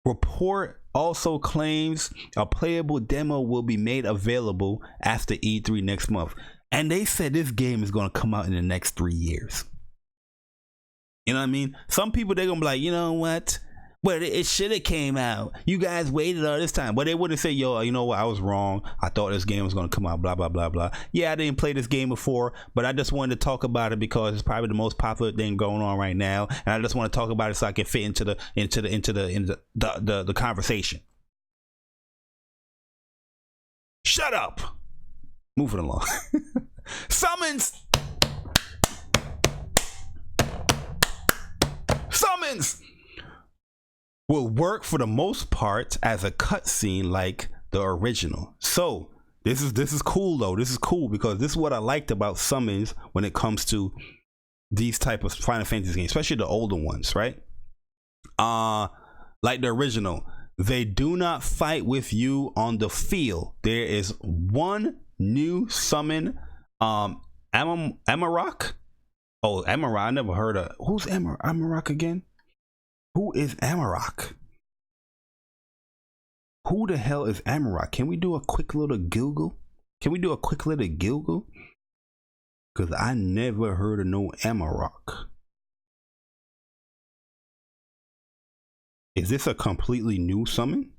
report also claims a playable demo will be made available after E3 next month, and they said this game is going to come out in the next 3 years. You know what I mean? Some people, they're gonna be like, you know what? Well, it should have came out. You guys waited all this time. But they wouldn't say, yo, you know what? I was wrong. I thought this game was going to come out, blah, blah, blah, blah. Yeah, I didn't play this game before, but I just wanted to talk about it because it's probably the most popular thing going on right now. And I just want to talk about it so I can fit into the conversation. Shut up. Moving along. Summons. summons will work for the most part as a cutscene like the original. So this is cool though. This is cool because this is what I liked about summons when it comes to these type of Final Fantasy games, especially the older ones, right? Like the original, they do not fight with you on the field. There is one new summon, Amarok. Oh, Amarok. I never heard of. Who's Amarok again? Who is Amarok? Who the hell is Amarok? Can we do a quick little Google? Because I never heard of no Amarok. Is this a completely new summon?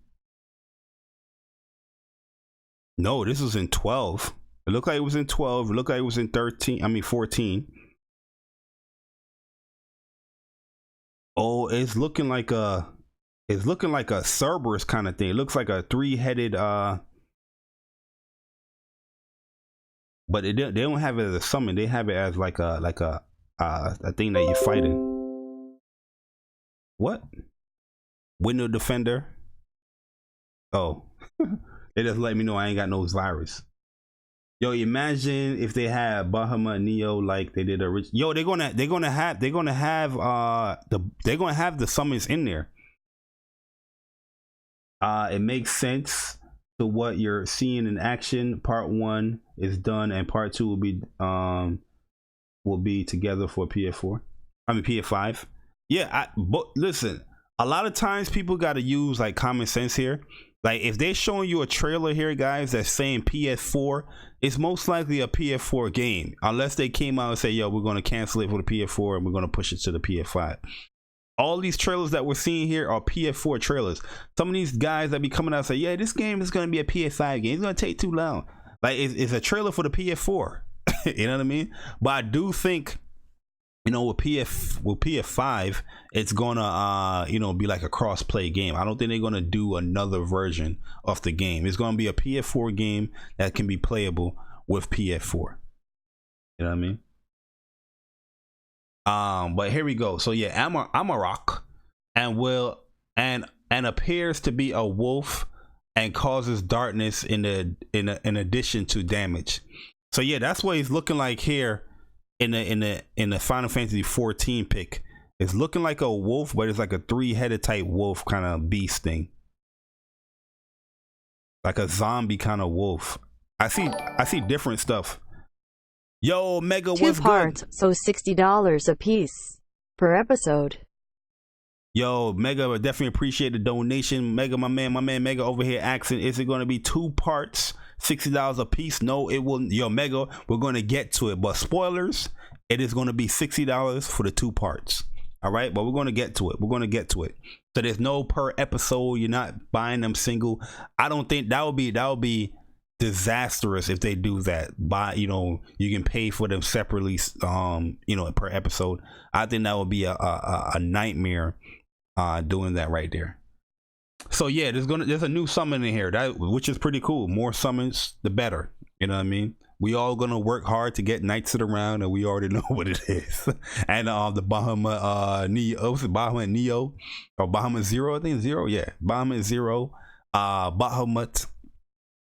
No, this was in 12. It looked like it was in 12. It looked like it was in 14. Oh, it's looking like a Cerberus kind of thing. It looks like a three-headed but they don't have it as a summon. They have it as like a thing that you're fighting. What? Window defender. Oh. They just let me know I ain't got no virus. Yo, imagine if they had Bahamut Neo like they did original. Yo, they're gonna have the summons in there. It makes sense to what you're seeing in action. Part 1 is done, and part 2 will be together for PS4. I mean PS5. Yeah, but listen, a lot of times people got to use like common sense here. Like if they're showing you a trailer here, guys, that's saying PS4, it's most likely a PS4 game, unless they came out and say, yo, we're going to cancel it for the PS4 and we're going to push it to the PS5. All these trailers that we're seeing here are PS4 trailers. Some of these guys that be coming out and say, yeah, this game is going to be a PS5 game. It's going to take too long. Like it's a trailer for the PS4. You know what I mean? But I do think, you know, with PS5, it's gonna be like a cross-play game. I don't think they're gonna do another version of the game. It's gonna be a PS4 game that can be playable with PS4. You know what I mean? But here we go. So yeah, Amarok and appears to be a wolf and causes darkness in addition to damage. So yeah, that's what he's looking like here. In the Final Fantasy 14 pick, it's looking like a wolf, but it's like a three-headed type wolf kind of beast thing, like a zombie kind of wolf. I see different stuff. Yo, Mega, what's good? 2 parts, so $60 a piece per episode. Yo, Mega, I definitely appreciate the donation. Mega, my man Mega over here asking, is it going to be 2 parts? $60 a piece? No, it will. Yo, Mega, we're going to get to it, but spoilers, it is going to be $60 for the 2 parts. All right, but we're going to get to it. So there's no per episode. You're not buying them single. I don't think that would be disastrous if they do that. You can pay for them separately, per episode. I think that would be a nightmare doing that right there. So yeah, there's a new summon in here, which is pretty cool. More summons, the better. You know what I mean? We all gonna work hard to get Knights of the Round, and we already know what it is. And the Bahamut Neo, Bahamut Neo or Bahamut Zero? I think Zero. Yeah, Bahamut Zero. Bahamut.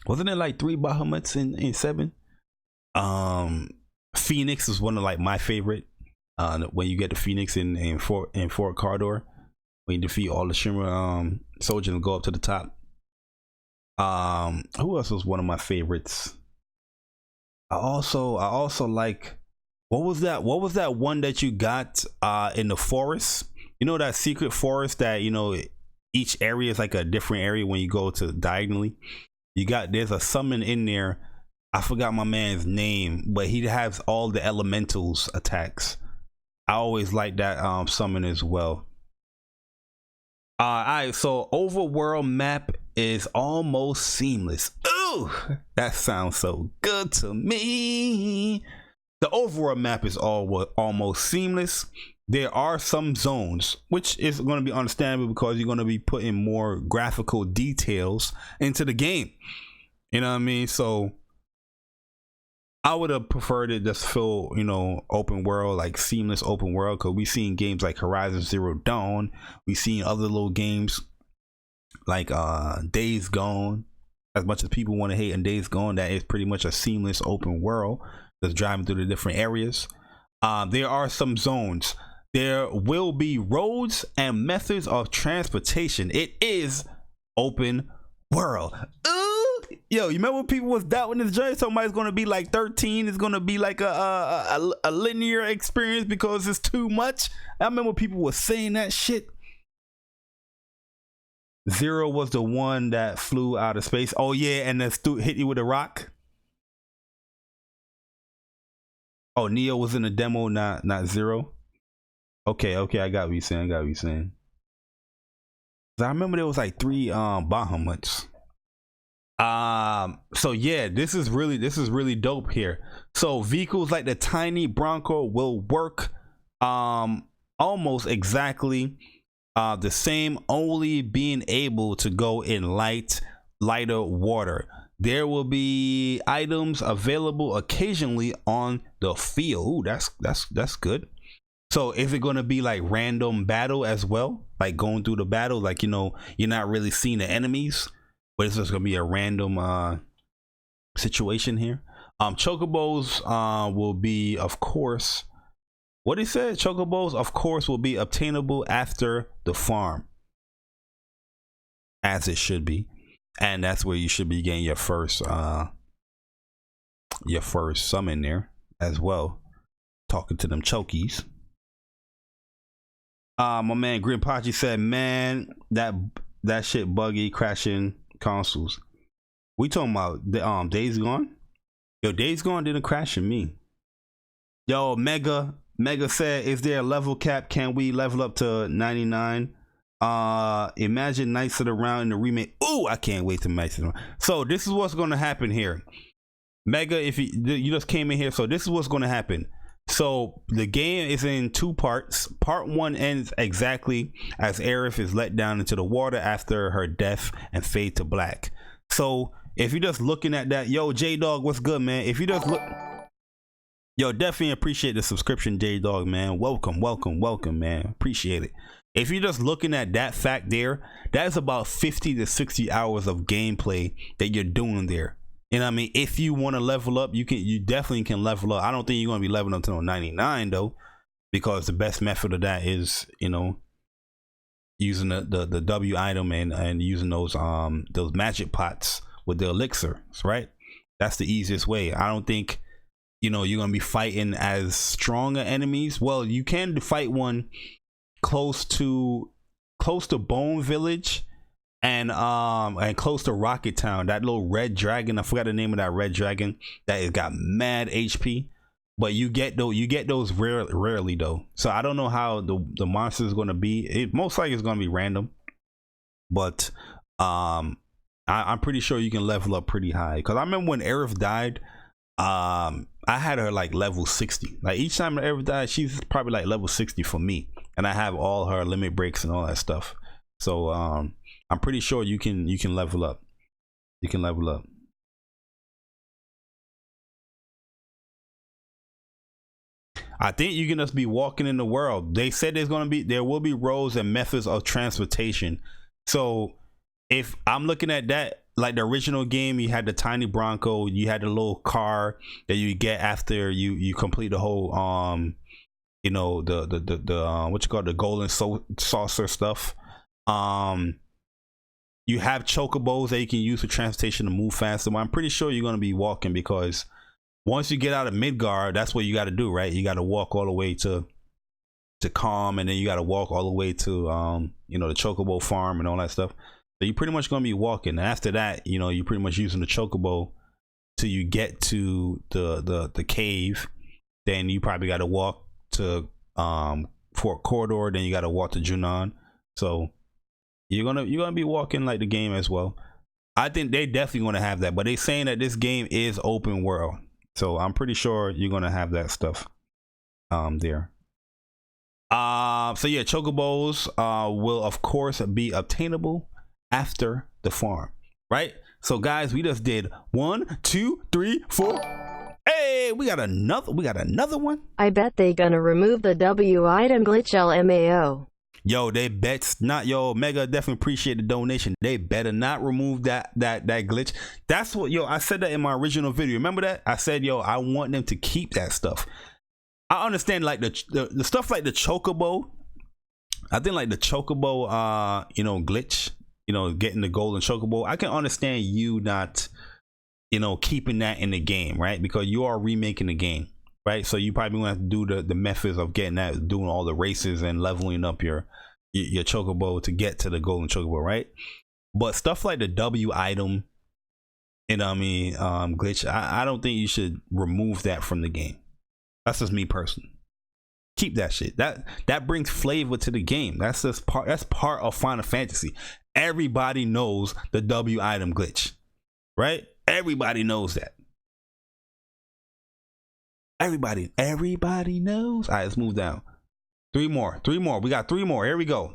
Wasn't it like 3 Bahamuts in 7? Phoenix is one of like my favorite. When you get the Phoenix in Fort Cardor, when you defeat all the Shimmer soldiers and go up to the top. Who else was one of my favorites? I also like, what was that one that you got in the forest? You know, that secret forest that, each area is like a different area when you go to diagonally. There's a summon in there. I forgot my man's name, but he has all the elementals attacks. I always like that summon as well. All right, so overworld map is almost seamless. Ooh, that sounds so good to me. The overworld map is almost seamless. There are some zones, which is going to be understandable because you're going to be putting more graphical details into the game. You know what I mean? So I would have preferred it just feel, you know, open world, like seamless open world, because we seen games like Horizon Zero Dawn, we seen other little games like Days Gone. As much as people want to hate on Days Gone, that is pretty much a seamless open world that's driving through the different areas. There are some zones. There will be roads and methods of transportation. It is open world. Ooh, yo, you remember when people was doubting this journey? Somebody's gonna be like 13. It's gonna be like a linear experience because it's too much. I remember people were saying that shit. Zero was the one that flew out of space. Oh yeah, and then hit you with a rock. Oh, Neo was in the demo, not Zero. Okay, I got what you saying. I remember there was like 3 Bahamut's. So yeah, this is really dope here. So vehicles like the tiny Bronco will work almost exactly the same, only being able to go in lighter water. There will be items available occasionally on the field. Ooh, that's good. So is it going to be like random battle as well, like going through the battle, like, you know, you're not really seeing the enemies, but it's just going to be a random situation here. Chocobos will be, of course, what he said, chocobos of course will be obtainable after the farm, as it should be, and that's where you should be getting your first summon there as well, talking to them chokies. My man Green Pachi said, man, that shit buggy, crashing consoles. We talking about the Days Gone? Yo, Days Gone didn't crash in me. Yo, Mega said, is there a level cap? Can we level up to 99? Imagine Knights of the Round in the remake. Ooh, I can't wait to match them. So this is what's going to happen here. Mega, if you just came in here, so this is what's going to happen. So the game is in 2 parts. Part 1 ends exactly as Aerith is let down into the water after her death and fade to black. So if you're just looking at that, yo, J-Dog, what's good, man? If you just look, yo, definitely appreciate the subscription, J-Dog, man. Welcome, man. Appreciate it. If you're just looking at that fact there, that's about 50 to 60 hours of gameplay that you're doing there. You know what I mean? If you want to level up, you definitely can level up. I don't think you're going to be leveling up to 99 though, because the best method of that is, you know, using the W item and using those magic pots with the elixirs, right? That's the easiest way. I don't think, you know, you're going to be fighting as stronger enemies. Well, you can fight one close to Bone Village and close to Rocket Town, that little red dragon. I forgot the name of that red dragon that has got mad HP, but you get those rarely though. So I don't know how the monster is going to be. It most likely is going to be random, but I'm pretty sure you can level up pretty high, because I remember when Aerith died, I had her like level 60. Like each time Aerith died, she's probably like level 60 for me, and I have all her limit breaks and all that stuff. So I'm pretty sure you can level up. You can level up. I think you can just be walking in the world. They said there will be roads and methods of transportation. So if I'm looking at that, like the original game, you had the tiny Bronco, you had the little car that you get after you complete the whole you know, the what you call it, the golden saucer stuff. You have chocobos that you can use for transportation to move faster. But I'm pretty sure you're going to be walking, because once you get out of Midgard, that's what you got to do, right? You got to walk all the way to Calm, and then you got to walk all the way to you know, the chocobo farm and all that stuff. So you're pretty much going to be walking. And after that, you know, you're pretty much using the chocobo till you get to the cave. Then you probably got to walk to Fort Corridor. Then you got to walk to Junon. So you're gonna be walking like the game as well. I think they definitely gonna have that, but they saying that this game is open world, so I'm pretty sure you're gonna have that stuff there. So yeah, chocobos will of course be obtainable after the farm, right? So guys, we just did 1, 2, 3, 4. Hey, Hey, we got another one. I bet they gonna remove the W item glitch LMAO. Yo, they bets not. Yo, Mega, definitely appreciate the donation. They better not remove that glitch. That's what, yo, I said that in my original video. Remember that? I said, yo, I want them to keep that stuff. I understand like the stuff like the chocobo. I think like the chocobo you know, glitch, you know, getting the golden chocobo. I can understand you not, you know, keeping that in the game, right? Because you are remaking the game. Right, so you probably want to do the methods of getting that, doing all the races and leveling up your chocobo to get to the golden chocobo, right? But stuff like the W item, you know what I mean, glitch, I don't think you should remove that from the game. That's just me personally. Keep that shit. That brings flavor to the game. That's part of Final Fantasy. Everybody knows the W item glitch, right? Everybody knows that. Everybody knows. All right, let's move down. Three more. We got 3 more. Here we go.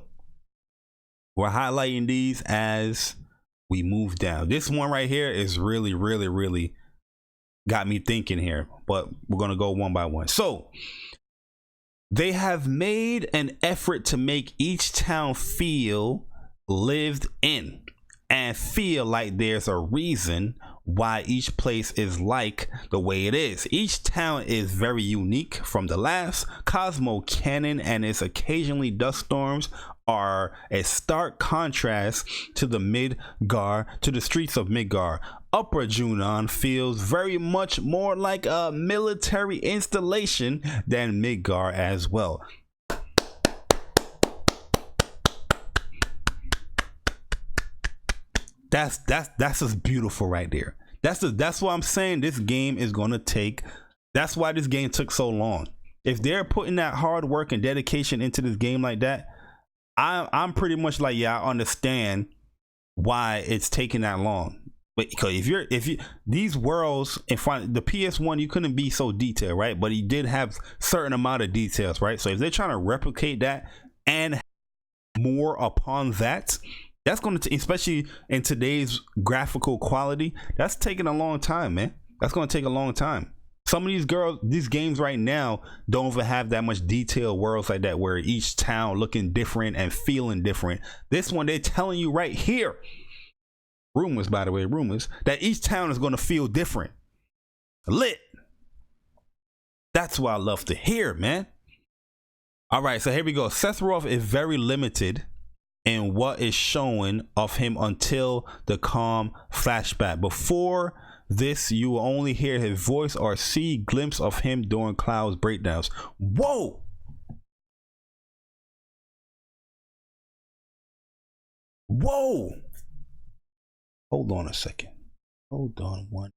We're highlighting these as we move down. This one right here is really got me thinking here, but we're gonna go one by one. So they have made an effort to make each town feel lived in and feel like there's a reason why each place is like the way it is. Each town is very unique from the last. Cosmo Canyon and its occasionally dust storms are a stark contrast to the streets of Midgar. Upper Junon feels very much more like a military installation than Midgar as well. That's just beautiful right there. That's why I'm saying this game is gonna take. That's why this game took so long. If they're putting that hard work and dedication into this game like that, I'm pretty much like, yeah, I understand why it's taking that long. But because if you these worlds in front, the PS1, you couldn't be so detailed, right? But he did have certain amount of details, right? So if they're trying to replicate that and more upon that, that's going to, especially in today's graphical quality, that's taking a long time, man. That's going to take a long time. Some of these games right now don't even have that much detailed worlds like that, where each town looking different and feeling different. This one, they're telling you right here, rumors, by the way, that each town is going to feel different. Lit. That's what I love to hear, man. All right, so here we go. Sephiroth is very limited in what is showing of him until the calm flashback. Before this, you will only hear his voice or see a glimpse of him during Cloud's breakdowns. Whoa! Whoa! Hold on a second. Hold on one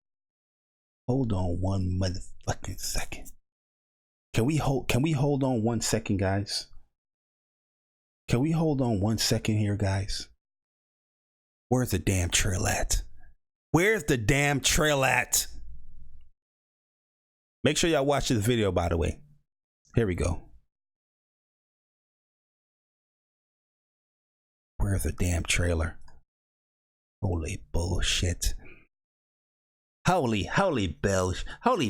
motherfucking second. Can we hold on 1 second, guys? Can we hold on 1 second here, guys? Where's the damn trail at? Where's the damn trail at? Make sure y'all watch this video, by the way. Here we go. Where's the damn trailer? Holy bullshit. Holy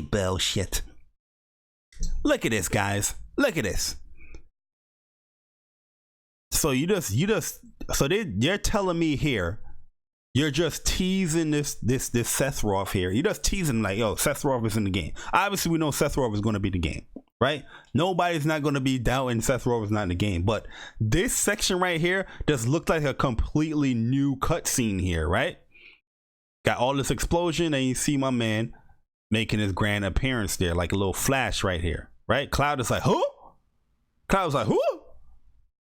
bullshit. Look at this, guys. Look at this. So they're telling me here, you're just teasing this Sephiroth here. You're just teasing like, yo, Sephiroth is in the game. Obviously, we know Sephiroth is going to be the game, right? Nobody's not going to be doubting Sephiroth is not in the game. But this section right here just looked like a completely new cutscene here, right? Got all this explosion, and you see my man making his grand appearance there, like a little flash right here, right? Cloud is like, who? Cloud was like, who?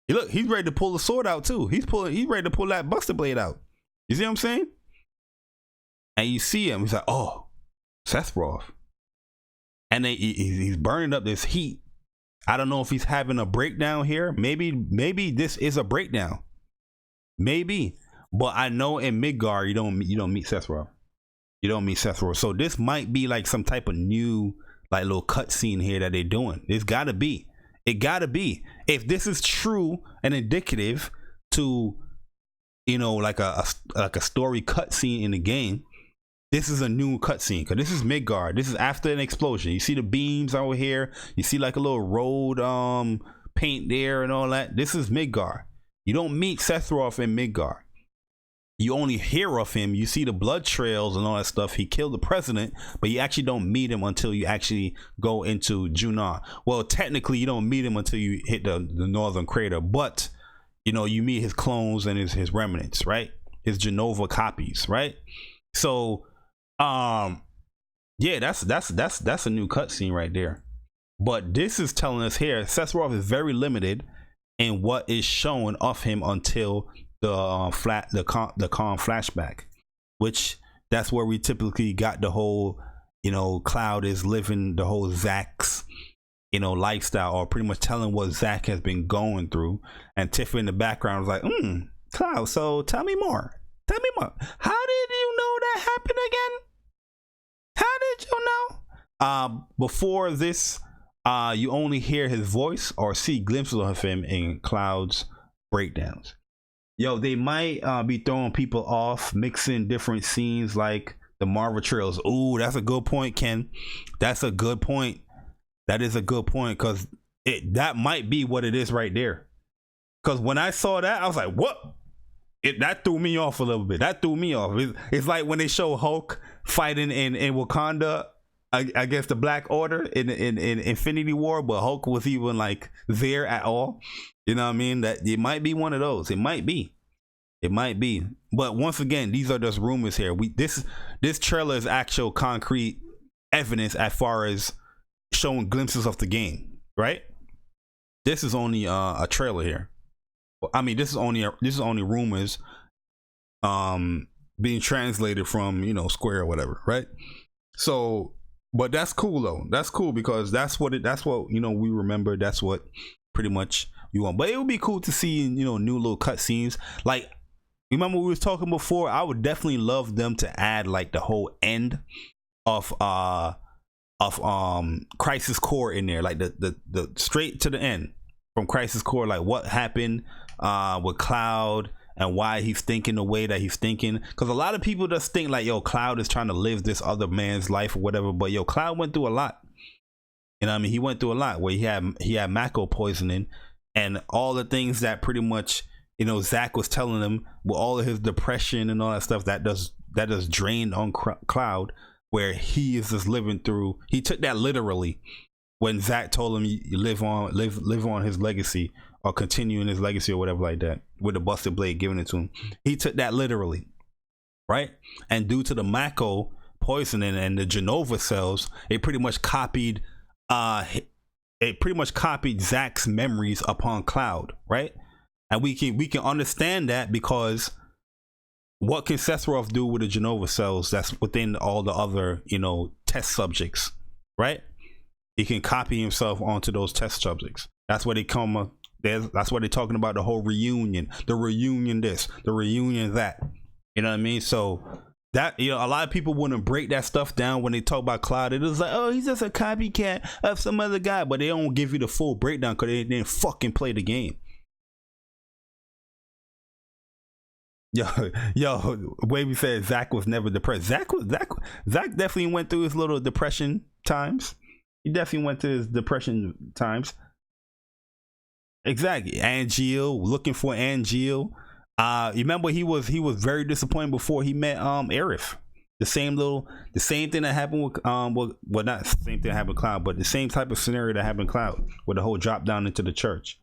Look, he's ready to pull the sword out too. He's ready to pull that Buster Blade out. You see what I'm saying? And you see him. He's like, oh, Sephiroth. And he's burning up this heat. I don't know if he's having a breakdown here. Maybe this is a breakdown. Maybe. But I know in Midgar you don't meet Sephiroth. You don't meet Sephiroth. So this might be like some type of new like little cutscene here that they're doing. It's gotta be. It gotta be. If this is true and indicative to, you know, like a story cutscene in the game, this is a new cutscene because this is Midgard. This is after an explosion. You see the beams over here. You see like a little road paint there and all that. This is Midgard. You don't meet Sephiroth in Midgard. You only hear of him. You see the blood trails and all that stuff. He killed the president, but you actually don't meet him until you actually go into Junon. Well, technically, you don't meet him until you hit the northern crater, but you know, you meet his clones and his remnants, right? His Genova copies, right? So, yeah, that's a new cutscene right there. But this is telling us here, Sephiroth is very limited in what is shown of him until the Khan flashback, which that's where we typically got the whole, you know, Cloud is living the whole Zack's, you know, lifestyle, or pretty much telling what Zack has been going through. And Tifa in the background was like, Cloud, so tell me more. Tell me more. How did you know that happened again? How did you know? Before this, you only hear his voice or see glimpses of him in Cloud's breakdowns. Yo, they might be throwing people off, mixing different scenes like the Marvel trailers. Ooh, that's a good point, Ken. That's a good point. That is a good point, because that might be what it is right there. Because when I saw that, I was like, what? That threw me off a little bit. That threw me off. It's like when they show Hulk fighting in Wakanda against the Black Order in Infinity War, but Hulk was even like there at all. You know what I mean? That it might be one of those. It might be. But once again, these are just rumors here. This trailer is actual concrete evidence as far as showing glimpses of the game, right? This is only a trailer here. I mean, this is only rumors being translated from, you know, Square or whatever, right? So, but that's cool though. That's cool because that's what you know, we remember. That's what pretty much you want. But it would be cool to see, you know, new little cutscenes. Like, remember we was talking before, I would definitely love them to add like the whole end of Crisis Core in there, like the straight to the end from Crisis Core, like what happened with Cloud and why he's thinking the way that he's thinking. Because a lot of people just think like, yo, Cloud is trying to live this other man's life or whatever, but yo, Cloud went through a lot. You know what I mean? He went through a lot where he had Mako poisoning and all the things that pretty much, you know, Zack was telling him with all of his depression and all that stuff that does drained on Cloud, where he is just living through. He took that literally when Zack told him you live on his legacy or continue in his legacy or whatever like that, with the busted blade giving it to him. He took that literally, right? And due to the Mako poisoning and the Genova cells, it pretty much copied Zack's memories upon Cloud, right? And we can understand that because what can Sephiroth do with the Genova cells that's within all the other, you know, test subjects, right? He can copy himself onto those test subjects. That's what that's what they're talking about, the whole reunion, the reunion this, the reunion that. You know what I mean? So that, you know, a lot of people wouldn't break that stuff down when they talk about Cloud. It is like, oh, he's just a copycat of some other guy, but they don't give you the full breakdown because they didn't fucking play the game. Yo, Wavy said Zack was never depressed. Zack definitely went through his little depression times. He definitely went through his depression times. Exactly. Angeal, looking for Angeal. You remember he was very disappointed before he met Aerith. The same thing that happened with well, not the same thing that happened with Cloud, but the same type of scenario that happened with Cloud, with the whole drop down into the church.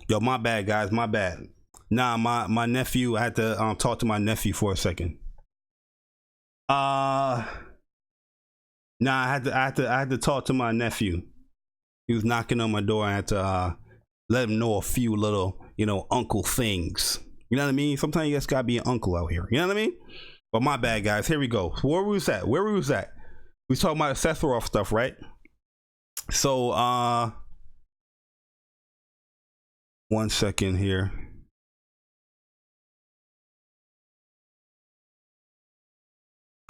Yo, my bad, guys. My bad. Nah, my nephew. I had to talk to my nephew for a second. Nah, I had to talk to my nephew. He was knocking on my door. I had to let him know a few little, uncle things. You know what I mean? Sometimes you just gotta be an uncle out here. You know what I mean? But my bad, guys. Here we go. Where we was at? We was talking about the Sephiroth stuff, right? So, 1 second here.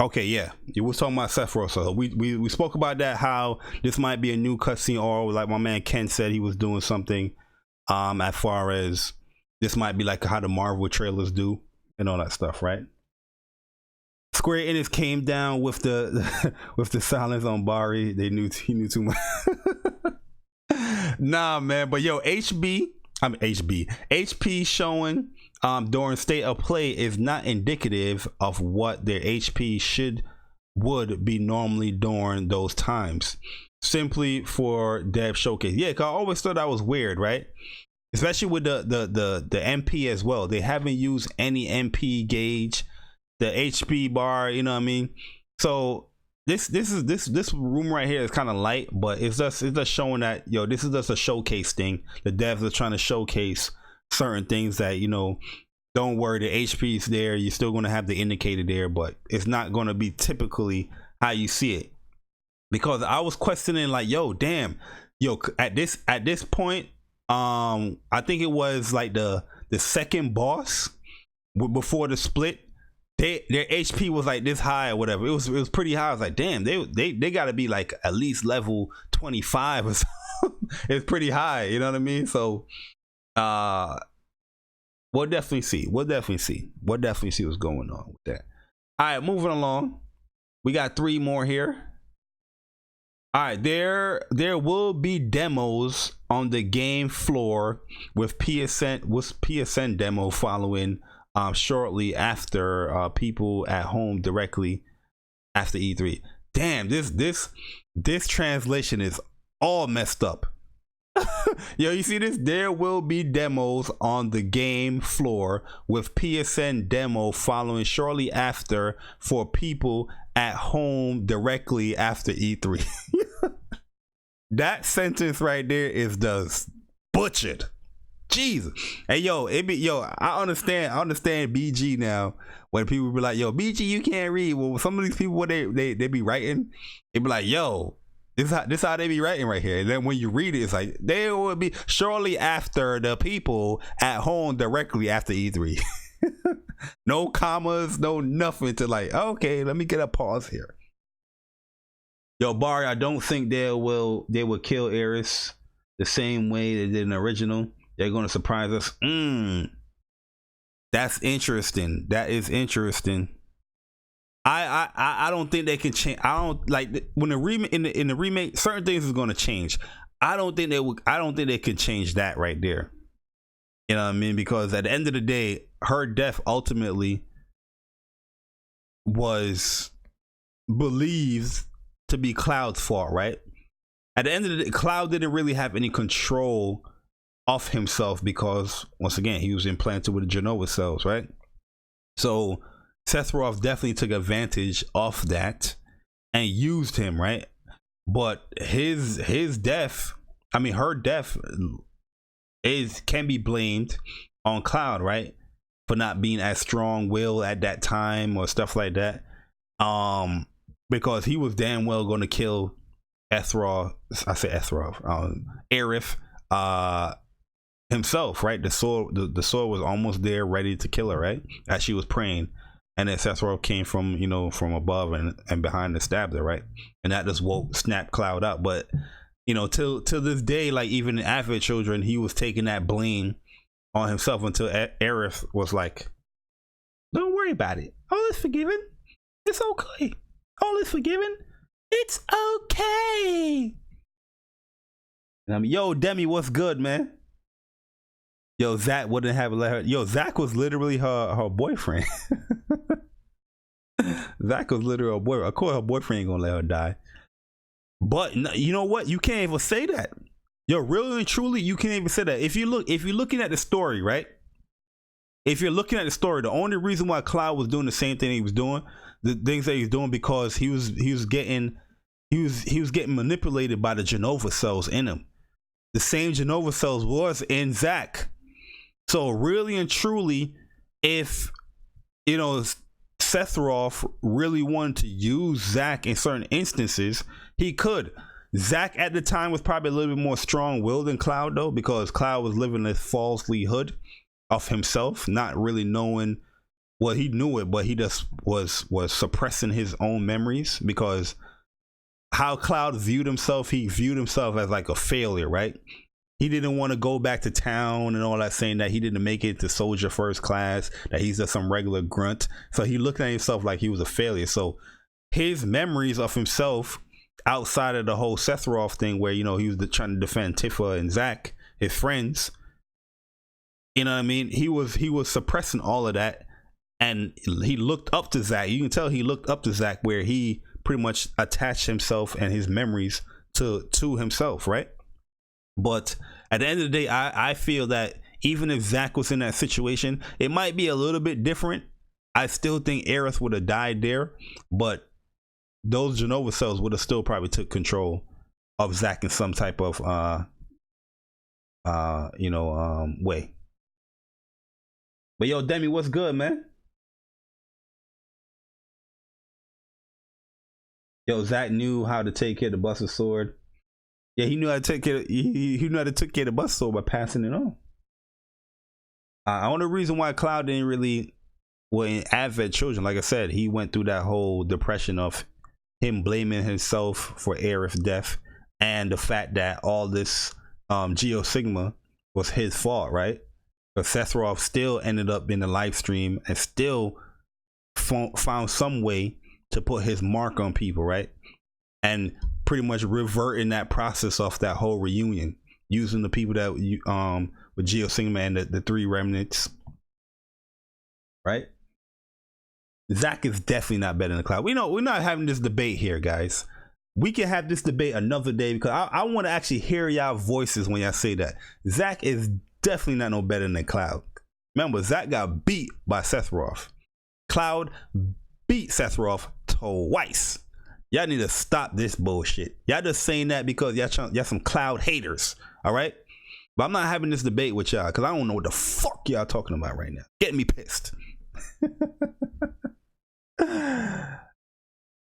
Okay, yeah, you was talking about Sephiroth. So we spoke about that, how this might be a new cutscene, or like my man Ken said, he was doing something as far as this might be like how the Marvel trailers do and all that stuff, right? Square Enix came down with the with the silence on Bari. He knew too much. Nah, man, but yo, HP showing during state of play is not indicative of what their HP would be normally during those times, simply for dev showcase. Yeah, 'cause I always thought that was weird, right? Especially with the MP as well. They haven't used any MP gauge, the HP bar, you know what I mean? So this room right here is kind of light, but it's just showing that, yo, this is just a showcase thing. The devs are trying to showcase certain things that, don't worry, the HP is there. You're still going to have the indicator there, but it's not going to be typically how you see it. Because I was questioning, like, yo, damn, yo, at this point, I think it was like the second boss before the split. Their HP was like this high or whatever. It was pretty high. I was like, damn, they got to be like at least level 25 or something. It's pretty high, you know what I mean? So we'll definitely see what's going on with that. All right, moving along, we got 3 more here. All right, there will be demos on the game floor with PSN demo following shortly after people at home directly after E3. Damn, this translation is all messed up. Yo, you see this? There will be demos on the game floor with PSN demo following shortly after for people at home directly after E3. That sentence right there is just butchered. Jesus. Hey, yo, I understand BG now. When people be like, yo, BG, you can't read. Well, some of these people, what they be writing, they be like, yo, this how they be writing right here. And then when you read it, it's like, they will be shortly after the people at home directly after E3. No commas, no nothing to like, okay, let me get a pause here. Yo, Barry, I don't think they will kill Eris the same way they did in the original. They're going to surprise us. That's interesting. That is interesting. I don't think they can change. I don't like when the remake in the remake, certain things is going to change. I don't think they can change that right there. You know what I mean? Because at the end of the day, her death ultimately was believed to be Cloud's fault, right? At the end of the day, Cloud didn't really have any control of himself because, once again, he was implanted with the Genova cells, right? So Sephiroth definitely took advantage of that and used him, right? But his death, I mean, her death can be blamed on Cloud, right? For not being as strong-willed at that time or stuff like that. Because he was damn well going to kill Aerith himself, right? The sword was almost there, ready to kill her, right? As she was praying, and then Sephiroth came from above and behind and stabbed her, right? And that just snapped Cloud up. But till this day, like even in Advent Children, he was taking that blame on himself until Aerith was like, "Don't worry about it. All is forgiven. It's okay. All is forgiven. It's okay." And I mean, yo, Demi, what's good, man? Yo, Zach wouldn't have let her. Yo, Zach was literally her boyfriend. Zach was literally her boyfriend. Of course, her boyfriend ain't gonna let her die. But you know what? You can't even say that. Yo, really and truly, you can't even say that. If you're looking at the story, right? If you're looking at the story, the only reason why Cloud was doing the same thing he was doing, the things that he was doing, because he was getting manipulated by the Genova cells in him. The same Genova cells was in Zack. So really and truly, if you know Sephiroth really wanted to use Zack in certain instances, he could. Zack at the time was probably a little bit more strong-willed than Cloud, though, because Cloud was living this falselyhood of himself, not really knowing. Well, he knew it, but he just was suppressing his own memories, because how Cloud viewed himself, he viewed himself as like a failure, right? He didn't want to go back to town and all that, saying that he didn't make it to soldier first class, that he's just some regular grunt. So he looked at himself like he was a failure. So his memories of himself outside of the whole Sephiroth thing, where, you know, he was trying to defend Tifa and Zack, his friends, you know what I mean, he was suppressing all of that, and he looked up to Zack. You can tell he looked up to Zack, where he pretty much attached himself and his memories to himself, right? But at the end of the day, I feel that even if Zack was in that situation, it might be a little bit different. I still think Aerith would have died there, but those Genova cells would have still probably took control of Zack in some type of way. But yo, Demi, what's good, man? Yo, Zack knew how to take care of the Buster Sword. Yeah, he knew how to take care. He knew how to take care of the Buster Sword by passing it on. Only reason why Cloud didn't really, well, in Advent Children, like I said, he went through that whole depression of him blaming himself for Aerith's death, and the fact that all this Geo Sigma was his fault, right? But Sephiroth still ended up in the live stream and still found some way to put his mark on people, right? And pretty much reverting that process off that whole reunion, using the people that with Geo Sigma and the three remnants, right? Zack is definitely not better than Cloud. We're not having this debate here, guys. We can have this debate another day, because I want to actually hear y'all voices when y'all say that. Zack is definitely not no better than Cloud. Remember, Zack got beat by Sephiroth. Cloud beat Sephiroth twice. Y'all need to stop this bullshit. Y'all just saying that because y'all some Cloud haters, all right? But I'm not having this debate with y'all, because I don't know what the fuck y'all talking about right now. Getting me pissed.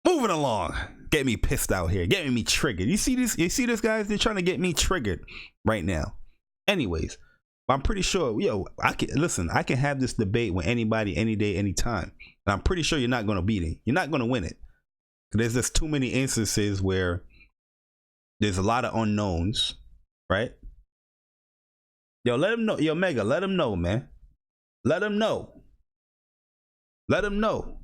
Moving along, get me pissed out here, getting me triggered. You see this, guys? They're trying to get me triggered right now. Anyways, I'm pretty sure, I can have this debate with anybody, any day, anytime, and I'm pretty sure you're not going to beat it. You're not going to win it. There's just too many instances where there's a lot of unknowns, right? Yo, let him know. Yo, Mega, let him know, man. Let him know. Let him know.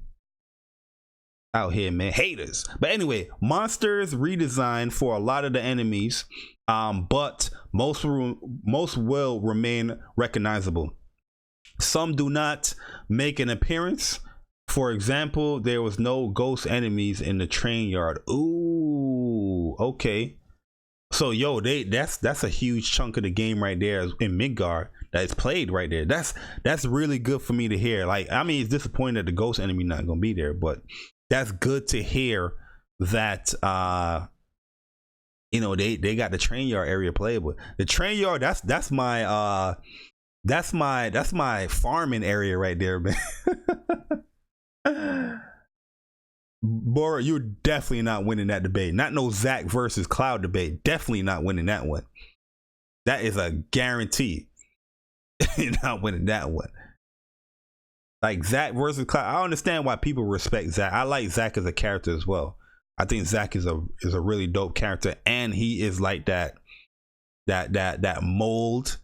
Out here, man, haters. But anyway, monsters redesigned for a lot of the enemies, but most will remain recognizable. Some do not make an appearance. For example, there was no ghost enemies in the train yard. Ooh, okay. So yo, that's a huge chunk of the game right there in Midgard that is played right there. That's really good for me to hear. Like, I mean, it's disappointing that the ghost enemy not gonna be there, but that's good to hear that they got the train yard area playable. The train yard, that's my farming area right there, man. Bora, you're definitely not winning that debate. Not no Zack versus Cloud debate. Definitely not winning that one. That is a guarantee. You're not winning that one. Like Zack versus Cloud. I understand why people respect Zack. I like Zack as a character as well. I think Zack is a really dope character, and he is like that mold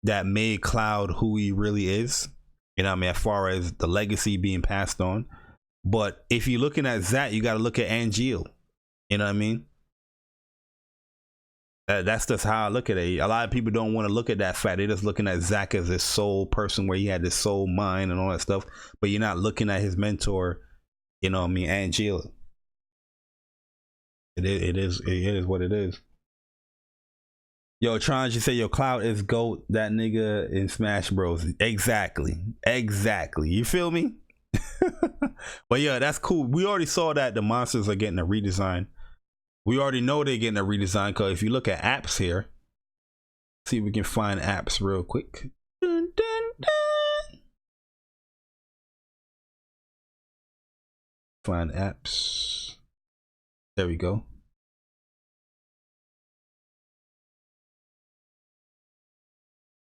that made Cloud who he really is. You know what I mean? As far as the legacy being passed on. But if you're looking at Zack, you got to look at Angeal. You know what I mean? That's just how I look at it. A lot of people don't want to look at that fact. They're just looking at Zack as this soul person where he had this soul mind and all that stuff. But you're not looking at his mentor, you know what I mean, Angeal. It is what it is. Yo, trying to say your Cloud is GOAT, that nigga in Smash Bros. Exactly. You feel me? But yeah, that's cool. We already saw that the monsters are getting a redesign. We already know they're getting a redesign because if you look at apps here, see if we can find apps real quick. Dun, dun, dun. Find apps. There we go.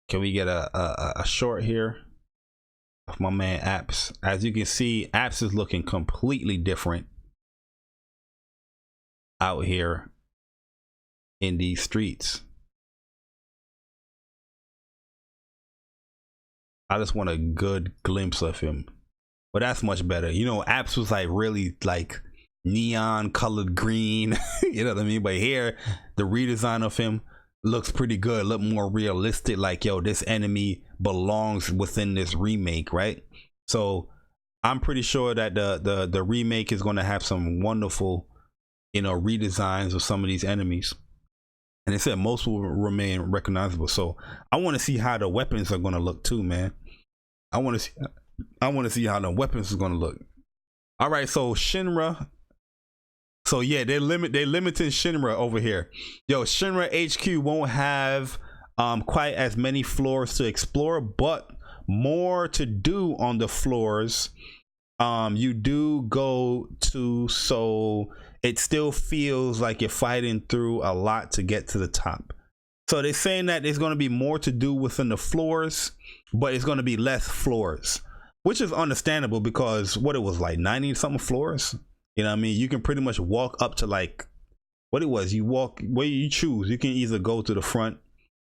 Can we get a short here of my man apps? As you can see, apps is looking completely different out here in these streets. I just want a good glimpse of him, but that's much better. You know, apps was like really like neon colored green. You know what I mean? But here, the redesign of him looks pretty good, look more realistic. Like, yo, this enemy belongs within this remake, right? So I'm pretty sure that the remake is going to have some wonderful, you know, redesigns of some of these enemies. And they said most will remain recognizable. So I want to see how the weapons are going to look too, man. I want to see how the weapons is going to look. All right, so Shinra. So yeah, they're limiting Shinra over here. Yo, Shinra HQ won't have quite as many floors to explore, but more to do on the floors. You do go to, so it still feels like you're fighting through a lot to get to the top. So they're saying that there's going to be more to do within the floors, but it's going to be less floors, which is understandable because what it was like 90 something floors. You know what I mean? You can pretty much walk up to like what it was. You walk where you choose. You can either go to the front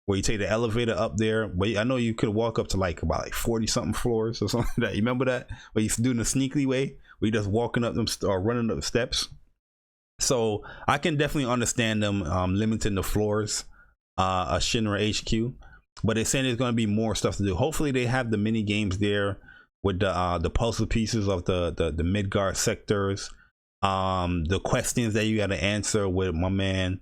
where you take the elevator up there. But I know you could walk up to like about like 40 something floors or something like that. You remember that? Where you doing the sneaky way, where you just walking up them or running up the steps. So I can definitely understand them limiting the floors, a Shinra HQ. But they're saying there's going to be more stuff to do. Hopefully they have the mini games there with the puzzle pieces of the Midgard sectors. The questions that you got to answer with my man,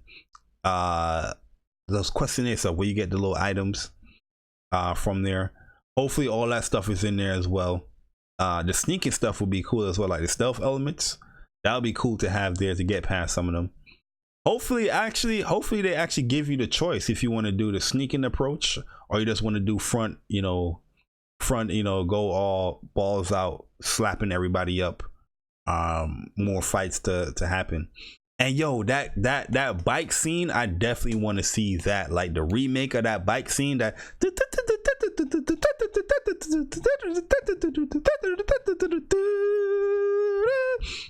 those questionnaires stuff where you get the little items from there. Hopefully all that stuff is in there as well. The sneaking stuff would be cool as well, like the stealth elements. That would be cool to have there to get past some of them. Hopefully they actually give you the choice if you want to do the sneaking approach or you just want to do front, go all balls out, slapping everybody up. More fights to happen. And yo, that bike scene, I definitely want to see that, like the remake of that bike scene, that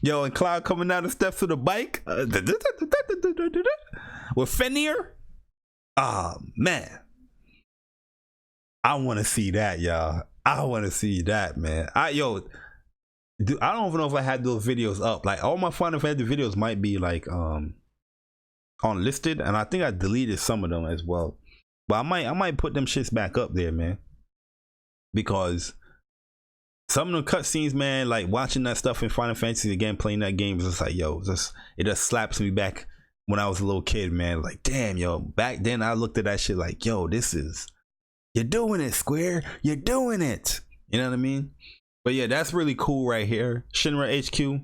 yo, and Cloud coming down the steps of the bike with Fenrir. Oh man, I want to see that, y'all. I want to see that, man. Dude, I don't even know if I had those videos up. Like all my Final Fantasy videos might be like unlisted, and I think I deleted some of them as well. But I might put them shits back up there, man, because some of the cutscenes, man, like watching that stuff in Final Fantasy again, playing that game, is just like, yo, it just slaps me back when I was a little kid, man. Like, damn, yo, back then I looked at that shit like, yo, you're doing it, Square, you're doing it. You know what I mean? But yeah, that's really cool right here. Shinra HQ.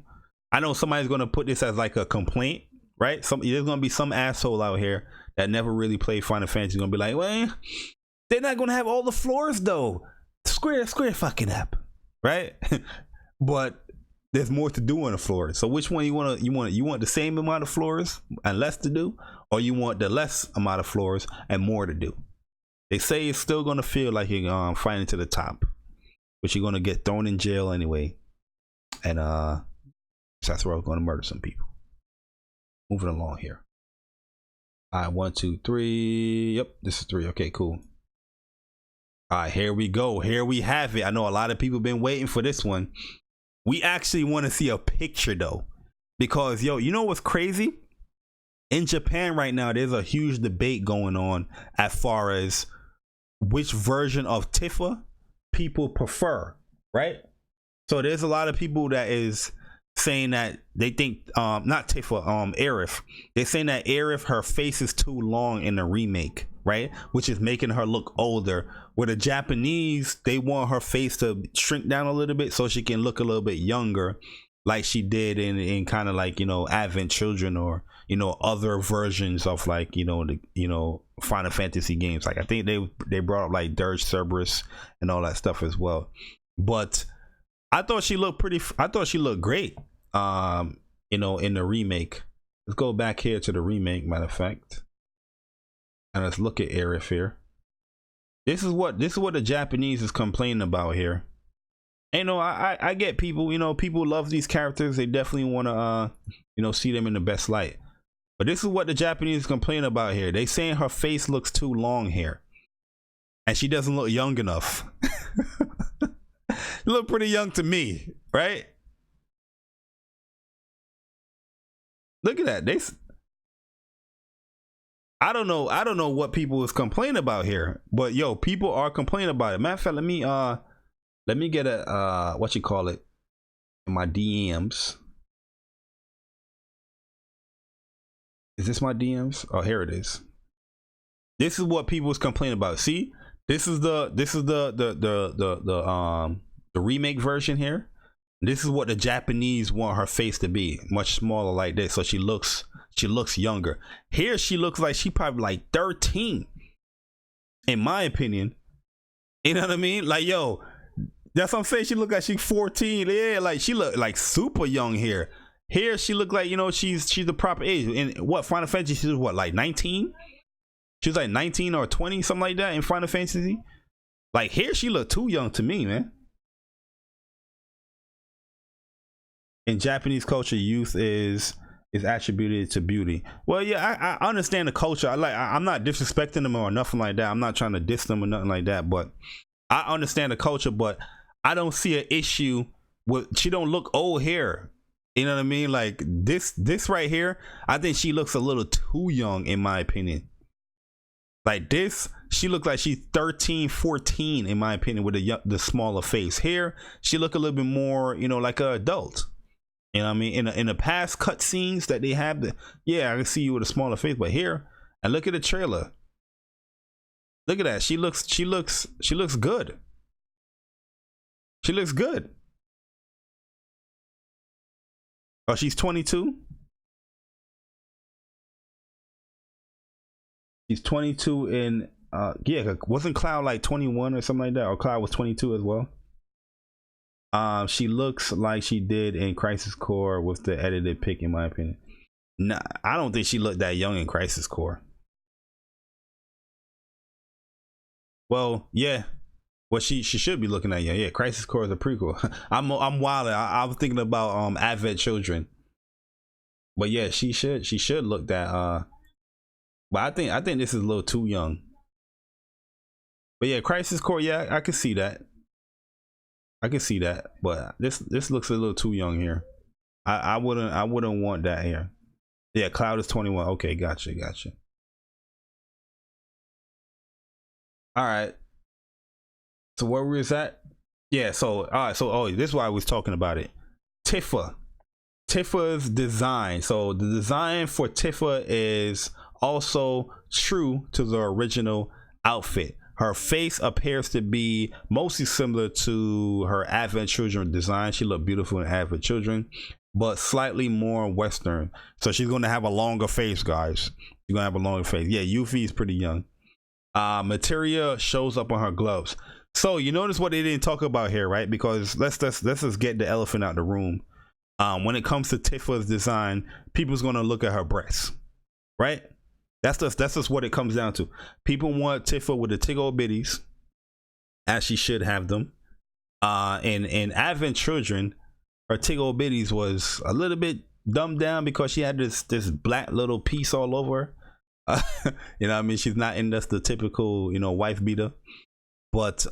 I know somebody's gonna put this as like a complaint, right? There's gonna be some asshole out here that never really played Final Fantasy gonna be like, well, they're not gonna have all the floors though. Square fucking up, right? But there's more to do on the floors. So which one you want the same amount of floors and less to do, or you want the less amount of floors and more to do? They say it's still gonna feel like you're fighting to the top, but you're gonna get thrown in jail anyway, and that's where I'm gonna murder some people. Moving along here. All right, 1, 2, 3. Yep, this is 3. Okay, cool. All right, here we go. Here we have it. I know a lot of people been waiting for this one. We actually want to see a picture though, because yo, you know what's crazy? In Japan right now, there's a huge debate going on as far as which version of Tifa people prefer, right? So there's a lot of people that is saying that they think not Tifa, Aerith. They're saying that Aerith, her face is too long in the remake, right? Which is making her look older. Where the Japanese, they want her face to shrink down a little bit so she can look a little bit younger, like she did in kind of like, you know, Advent Children, or, you know, other versions of like, you know, the, you know, Final Fantasy games. Like I think they brought up like Dirge Cerberus and all that stuff as well. But I thought she looked great, you know, in the remake. Let's go back here to the remake, matter of fact, and let's look at Aerith here. This is what the Japanese is complaining about here. And, you know, I get people, you know, people love these characters. They definitely want to, you know, see them in the best light. But this is what the Japanese complain about here. They saying her face looks too long here, and she doesn't look young enough. Look pretty young to me, right? Look at that. I don't know what people is complaining about here, but yo, people are complaining about it. Matter of fact, let me get a what you call it in my DMs. Is this my DMs? Oh, here it is. This is what people is complaining about. See, this is the remake version here. This is what the Japanese want her face to be, much smaller like this, so she looks younger. Here she looks like she probably like 13, in my opinion. You know what I mean? Like, yo, that's what I'm saying. She look like she's 14. Yeah, like she look like super young here. Here she look like, you know, she's the proper age. In what Final Fantasy, she was what, like 19? She was like 19 or 20, something like that in Final Fantasy. Like here she looked too young to me, man. In Japanese culture, youth is attributed to beauty. Well, yeah, I understand the culture. I'm not disrespecting them or nothing like that. I'm not trying to diss them or nothing like that. But I understand the culture. But I don't see an issue with, she don't look old here. You know what I mean? Like this right here, I think she looks a little too young in my opinion. Like this, she looked like she's 13, 14 in my opinion, with the smaller face. Here, she look a little bit more, you know, like an adult. You know what I mean? In the past cutscenes that they have, yeah, I can see you with a smaller face, but here, and look at the trailer. Look at that. She looks good. She looks good. Oh, she's 22. She's 22 in yeah, wasn't Cloud like 21 or something like that? Or Cloud was 22 as well? She looks like she did in Crisis Core with the edited pic, in my opinion. Nah, I don't think she looked that young in Crisis Core. Well, yeah. Well, she should be looking that young. Yeah, Crisis Core is a prequel. I'm wild. I was thinking about Advent Children. But yeah, she should look that but I think this is a little too young. But yeah, Crisis Core, yeah, I can see that. I can see that, but this looks a little too young here. I wouldn't want that here. Yeah, Cloud is 21. Okay, gotcha. All right. So where we was at? Yeah. So all right. So this is why I was talking about it. Tifa's design. So the design for Tifa is also true to the original outfit. Her face appears to be mostly similar to her Advent Children design. She looked beautiful in Advent Children, but slightly more Western. So she's going to have a longer face, guys. She's going to have a longer face. Yeah, Yuffie is pretty young. Materia shows up on her gloves. So you notice what they didn't talk about here, right? Because let's just get the elephant out the room. When it comes to Tifa's design, people's going to look at her breasts, right? That's just what it comes down to. People want Tifa with the tickle bitties, as she should have them. In Advent Children, her tickle bitties was a little bit dumbed down because she had this black little piece all over her. You know what I mean? She's not in the typical, you know, wife beater. But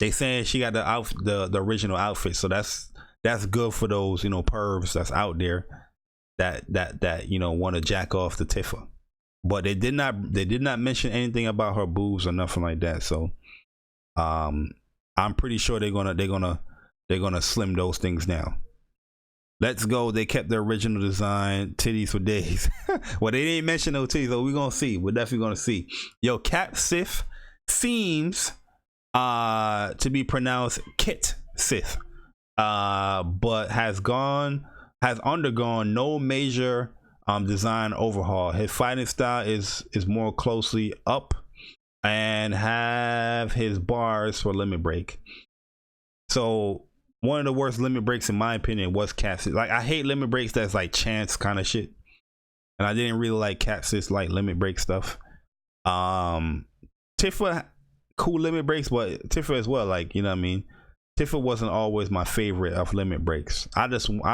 they saying she got the original outfit, so that's good for those, you know, pervs that's out there that you know want to jack off the Tifa. But they did not mention anything about her boobs or nothing like that. So I'm pretty sure they're gonna slim those things down. Let's Go, they kept their original design, titties for days. Well, they didn't mention no titties, so we're gonna see. We're definitely gonna see. Yo, Cat Sith seems to be pronounced Kit Sith, but has undergone no major design overhaul. His fighting style is more closely up and have his bars for limit break. So one of the worst limit breaks in my opinion was Cat Sith. Like, I hate limit breaks that's like chance kind of shit, and I didn't really like Cat Sith's like limit break stuff. Tifa, cool limit breaks, but Tifa as well, like, you know what I mean, Tifa wasn't always my favorite of limit breaks. I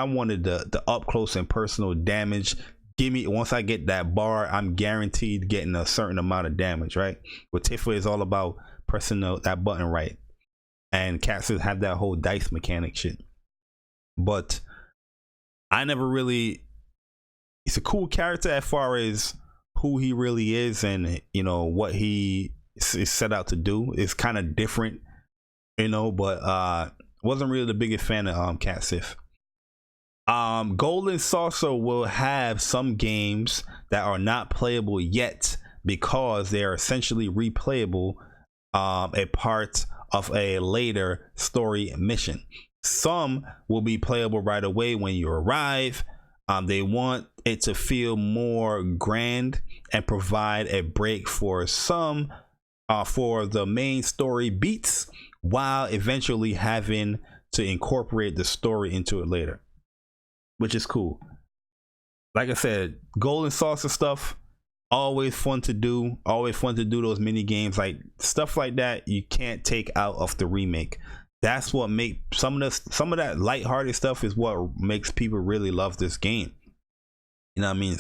wanted the up close and personal damage. Give me, once I get that bar, I'm guaranteed getting a certain amount of damage, right? But Tifa is all about pressing that button right, and Cat Sith have that whole dice mechanic shit. But I never really, it's a cool character as far as who he really is, and you know what he is set out to do. It's kind of different, you know, but wasn't really the biggest fan of Cat Sith. Golden Saucer will have some games that are not playable yet because they are essentially replayable, a part of a later story mission. Some will be playable right away when you arrive. They want it to feel more grand and provide a break for some for the main story beats, while eventually having to incorporate the story into it later, which is cool. Like I said, Golden Saucer stuff, always fun to do. Always fun to do those mini games, like stuff like that. You can't take out of the remake. That's what make some of that lighthearted stuff is what makes people really love this game. You know what I mean?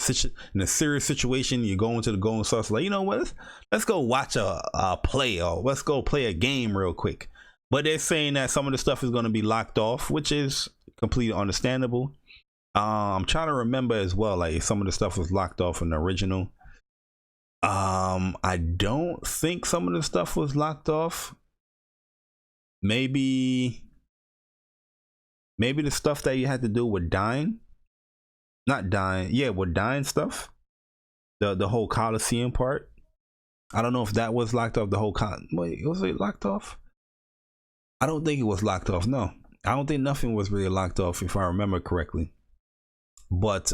In a serious situation, you go into the Golden Saucer, like, you know what? Let's go watch a play, or let's go play a game real quick. But they're saying that some of the stuff is going to be locked off, which is completely understandable. I'm trying to remember as well, like, if some of the stuff was locked off in the original. I don't think some of the stuff was locked off. Maybe the stuff that you had to do with dying, not dying, yeah, with dying stuff, the whole Coliseum part. I don't know if that was locked off. The whole wait, was it locked off? I don't think it was locked off. No, I don't think nothing was really locked off, if I remember correctly. But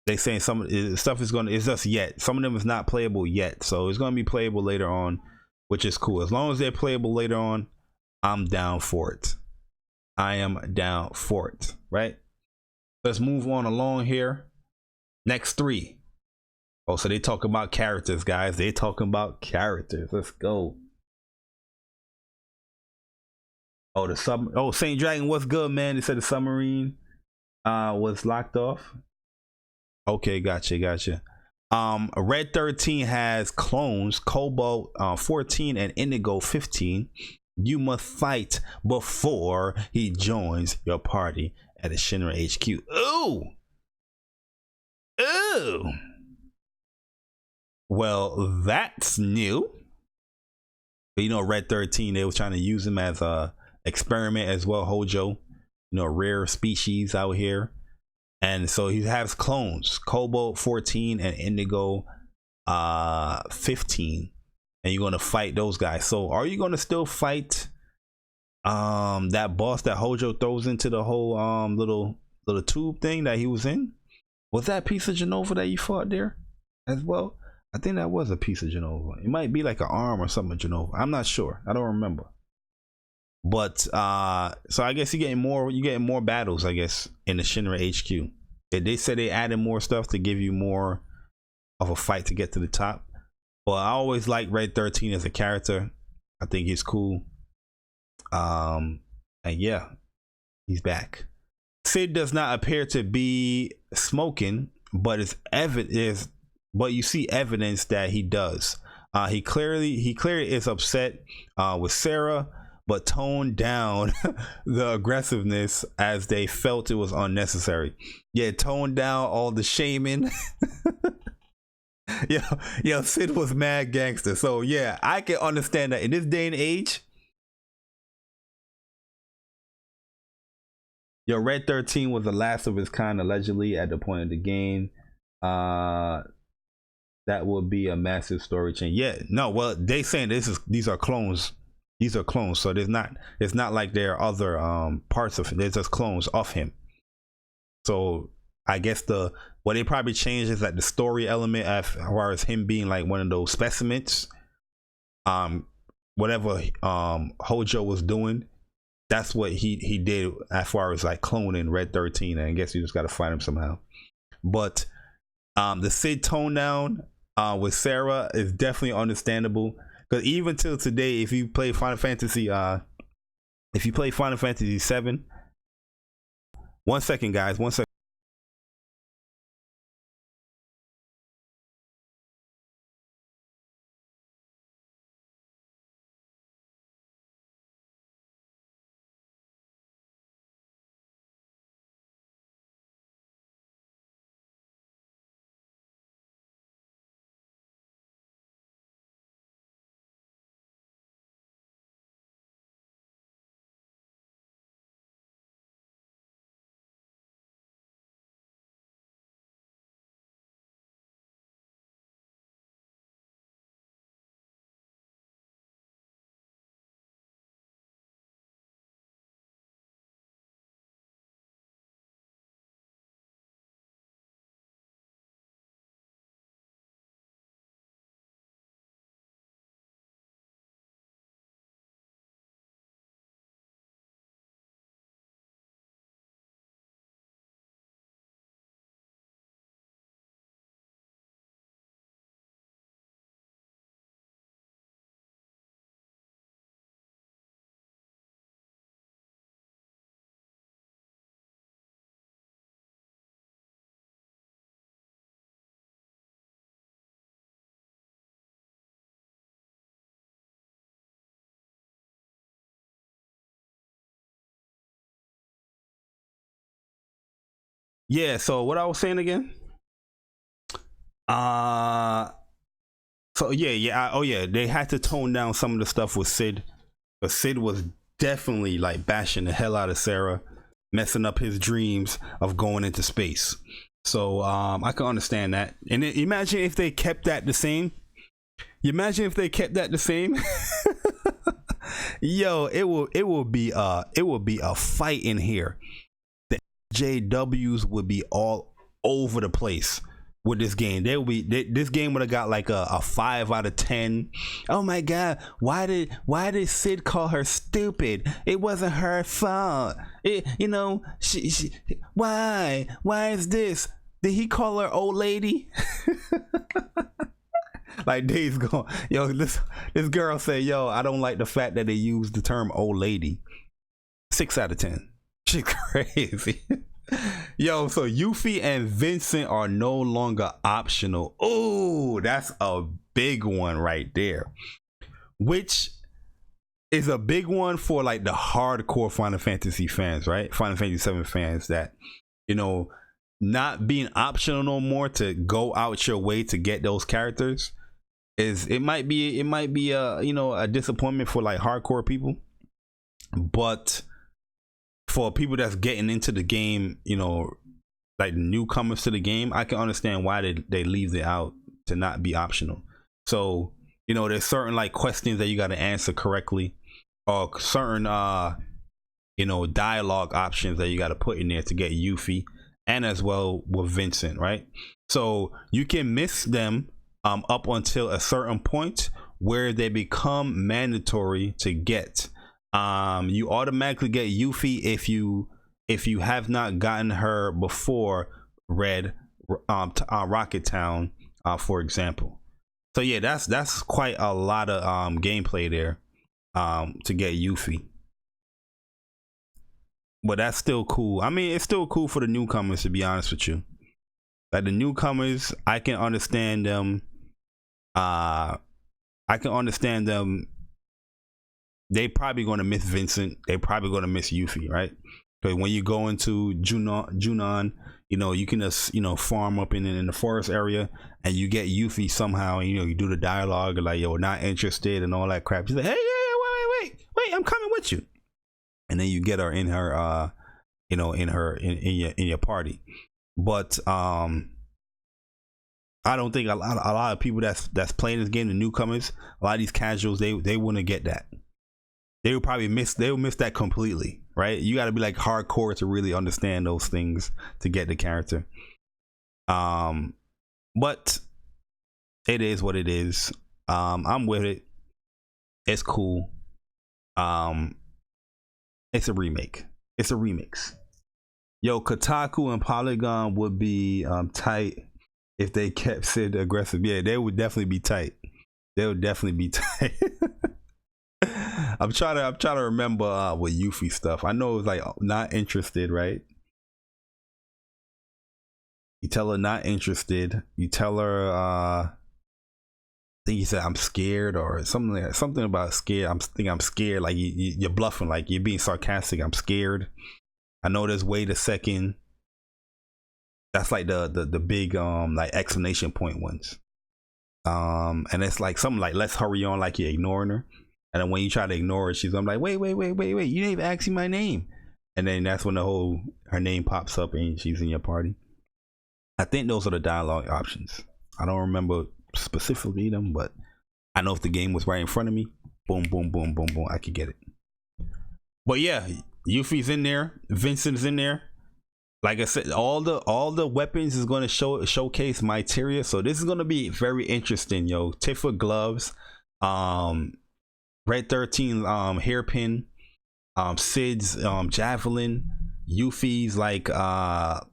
they saying some stuff is just yet. Some of them is not playable yet, so it's gonna be playable later on, which is cool. As long as they're playable later on, I'm down for it. I am down for it, right? Let's move on along here. Next three. Oh, so they talk about characters, guys. They talking about characters. Let's go. Oh, Saint Dragon, what's good, man? They said the submarine was locked off. Okay, gotcha. Red 13 has clones, Cobalt 14 and Indigo 15. You must fight before he joins your party at the Shinra HQ. Ooh. Well, that's new. But you know, Red 13, they was trying to use him as a experiment as well. Hojo, you know, rare species out here. And so he has clones, Cobalt 14 and Indigo 15. And you're gonna fight those guys. So are you gonna still fight that boss that Hojo throws into the whole little tube thing that he was in? Was that piece of Genova that you fought there as well? I think that was a piece of Genova. It might be like an arm or something of Genova. I'm not sure. I don't remember. But so I guess you're getting more battles, I guess, in the Shinra HQ. They said they added more stuff to give you more of a fight to get to the top. But I always like Red 13 as a character. I think he's cool. And yeah, he's back. Sid does not appear to be smoking, but but you see evidence that he does. He clearly is upset with Sarah, but toned down the aggressiveness as they felt it was unnecessary. Yeah, toned down all the shaming. Yo, Sid was mad gangster. So yeah, I can understand that in this day and age. Yo, Red 13 was the last of its kind allegedly at the point of the game. That would be a massive story change. Yeah, no, well, they saying these are clones. These are clones, so it's not like there are other parts of it. They're just clones of him. So I guess what they probably changed is that the story element as far as him being like one of those specimens. Whatever Hojo was doing, that's what he did as far as like cloning Red 13. And I guess you just gotta find him somehow. But the Sid tone down with Sarah is definitely understandable, because even till today, if you play Final Fantasy 7, 1 second guys, 1 second. Yeah, so what I was saying again? So yeah, they had to tone down some of the stuff with Sid, but Sid was definitely like bashing the hell out of Sarah, messing up his dreams of going into space. So I can understand that. And imagine if they kept that the same. You imagine if they kept that the same. Yo, it will be a fight in here. The JWs would be all over the place with this game. This game would have got like a 5 out of 10. Oh my god, why did Sid call her stupid? It wasn't her fault. She why is this? Did he call her old lady? Like days gone, yo, this girl said, yo, I don't like the fact that they use the term old lady. 6 out of 10. She's crazy. Yo, so Yuffie and Vincent are no longer optional. Oh, that's a big one right there, which is a big one for like the hardcore Final Fantasy fans, right? Final Fantasy 7 fans, that not being optional no more to go out your way to get those characters it might be a disappointment for like hardcore people. But for people that's getting into the game, like newcomers to the game, I can understand why they leave it out to not be optional. So there's certain like questions that you got to answer correctly, or certain dialogue options that you got to put in there to get Yuffie, and as well with Vincent, right? So you can miss them up until a certain point where they become mandatory to get. You automatically get Yuffie if you have not gotten her before Red Rocket Town, for example. So yeah, that's quite a lot of gameplay there to get Yuffie. But that's still cool. I mean, it's still cool for the newcomers, to be honest with you. Like the newcomers, I can understand them. They probably going to miss Vincent. They probably going to miss Yuffie, right? Because when you go into Junon, you can just farm up in the forest area, and you get Yuffie somehow. And, you do the dialogue like, yo, not interested and all that crap. She's like, hey, yeah, wait, I'm coming with you. And then you get her in her you know, in your party. But I don't think a lot of people that's playing this game, the newcomers, a lot of these casuals, they wouldn't get that. They would probably miss that completely, right? You got to be like hardcore to really understand those things to get the character. But it is what it is. I'm with it. It's cool. It's a remake. It's a remix. Yo, Kotaku and Polygon would be tight if they kept Sid aggressive. Yeah, they would definitely be tight. They would definitely be tight. I'm trying to remember with Yuffie stuff. I know it was like not interested, right? You tell her not interested. You tell her I think you said I'm scared or something about scared. I'm scared. Like you're bluffing, like you're being sarcastic. I'm scared. I know there's wait a second. That's like the big like explanation point ones. And it's like something like let's hurry on, like you're ignoring her. And then when you try to ignore her, she's gonna be like, wait, you didn't even ask me my name. And then that's when her name pops up and she's in your party. I think those are the dialogue options. I don't remember specifically them, but I know if the game was right in front of me, boom, boom, boom, boom, boom, I could get it. But yeah, Yuffie's in there, Vincent's in there. Like I said, all the weapons is going to showcase Materia, so this is going to be very interesting, yo. Tifa gloves, Red 13 hairpin, Sid's javelin, Yuffie's like what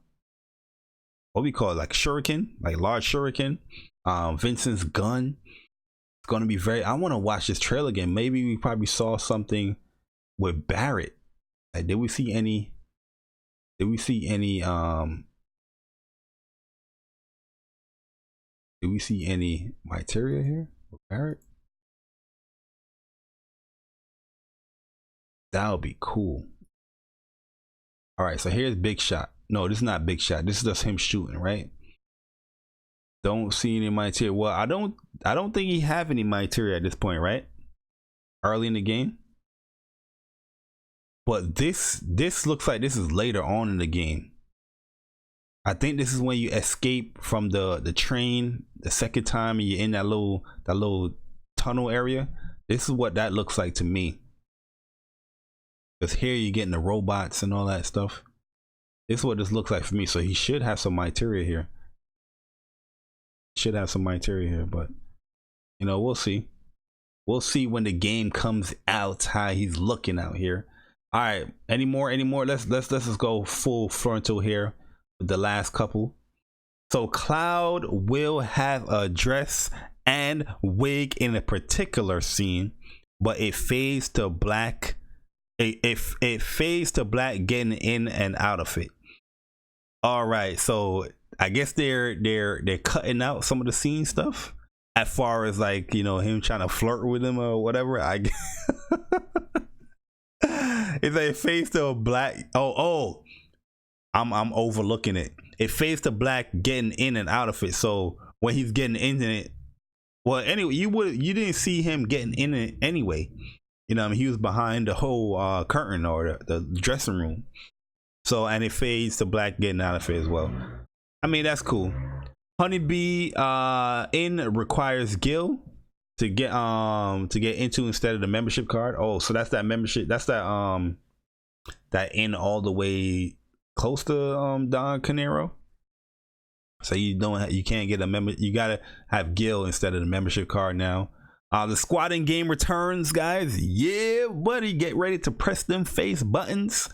we call it, like shuriken, like large shuriken, Vincent's gun. It's going to be very. I want to watch this trailer again. Maybe we probably saw something with Barrett. Like, did we see any Materia here with Barrett? That would be cool. All right, so here's Big Shot. No, this is not Big Shot. This is just him shooting, right? Don't see any Materia. Well, I don't think he have any Materia at this point, right? Early in the game. But this looks like this is later on in the game. I think this is when you escape from the train the second time and you're in that little tunnel area. This is what that looks like to me. Because here you're getting the robots and all that stuff. This is what this looks like for me. So he should have some Materia here. But you know, we'll see. We'll see when the game comes out how he's looking out here. All right, any more? Let's just go full frontal here with the last couple. So Cloud will have a dress and wig in a particular scene, but it fades to black. It fades to black getting in and out of it. All right, so I guess they're cutting out some of the scene stuff as far as like, you know, him trying to flirt with him or whatever. It's like it fades to black. I'm overlooking it. It fades to black getting in and out of it. So when he's getting into it, well, anyway, you didn't see him getting in it anyway. You know, I mean, he was behind the whole curtain or the dressing room. So, and it fades to black getting out of it as well. I mean, that's cool. Honeybee in requires Gil to get into instead of the membership card. Oh, so that's that membership. That's that that in all the way close to Don Canero. So you can't get a member. You gotta have Gil instead of the membership card now. The squatting game returns, guys. Yeah, buddy, get ready to press them face buttons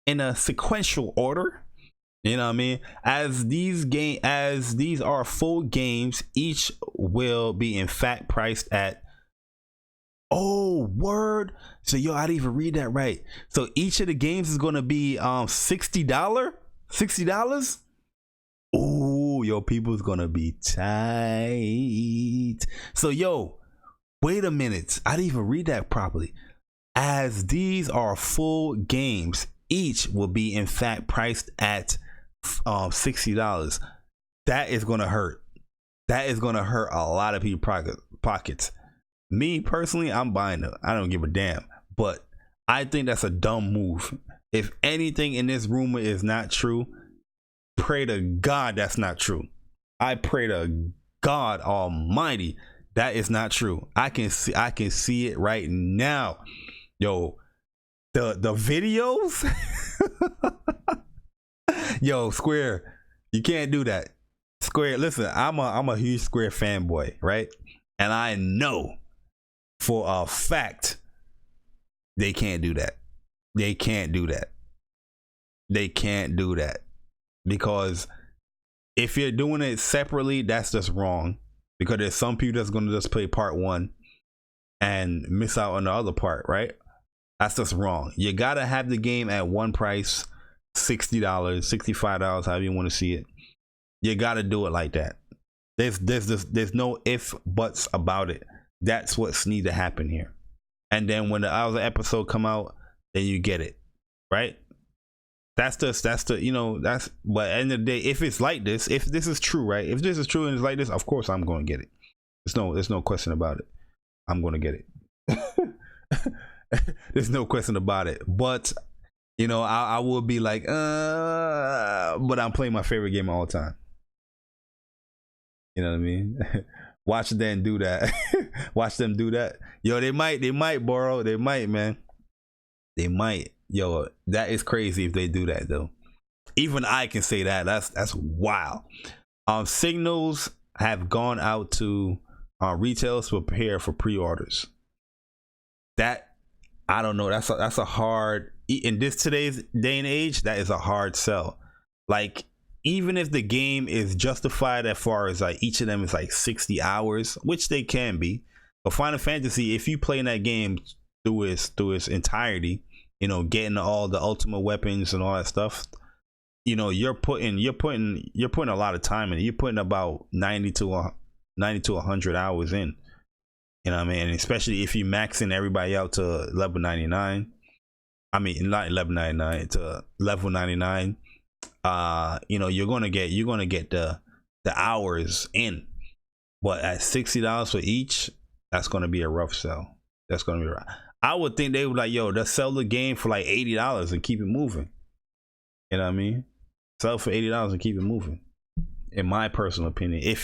in a sequential order. You know what I mean? As these are full games, each will be in fact priced at, oh word. So yo, I didn't even read that right. So each of the games is gonna be $60. Oh, yo, people's gonna be tight. So yo, wait a minute, I didn't even read that properly. As these are full games, each will be in fact priced at $60. That is gonna hurt. That is gonna hurt a lot of people's pockets. Me personally, I'm buying it. I don't give a damn. But I think that's a dumb move. If anything in this rumor is not true, pray to God that's not true. I pray to God Almighty that is not true. I can see it right now. Yo, the videos. Yo, Square, you can't do that. Square, listen, I'm a huge Square fanboy, right? And I know for a fact they can't do that. They can't do that. They can't do that. Because if you're doing it separately, that's just wrong. Because there's some people that's gonna just play part 1 and miss out on the other part, right? That's just wrong. You gotta have the game at one price, $60, $65, however you want to see it. You gotta do it like that. There's no if buts about it. That's what's need to happen here. And then when the other episode come out, then you get it, right? That's the you know, that's, but at the end of the day, if it's like this, if this is true, right? If this is true and it's like this, of course I'm gonna get it. There's no question about it. I'm gonna get it. There's no question about it. But you know, I will be like, but I'm playing my favorite game of all time. You know what I mean? Watch them do that. Watch them do that. Yo, they might borrow. They might, man. They might. Yo, that is crazy if they do that though. Even I can say that. That's wild. Signals have gone out to retailers to prepare for pre-orders. That, I don't know. That's a hard, in this today's day and age, that is a hard sell. Like, even if the game is justified as far as like each of them is like 60 hours, which they can be, but Final Fantasy, if you play in that game through its entirety, you know, getting all the ultimate weapons and all that stuff, you know, you're putting a lot of time in it. You're putting about 90 to 100 hours in. You know what I mean? And especially if you maxing everybody out to level 99. I mean, not level 99 to level 99. You know, you're gonna get the hours in. But at $60 for each, that's gonna be a rough sell. That's gonna be rough. I would think they would like, yo, let's sell the game for like $80 and keep it moving. You know what I mean? Sell for $80 and keep it moving. In my personal opinion, if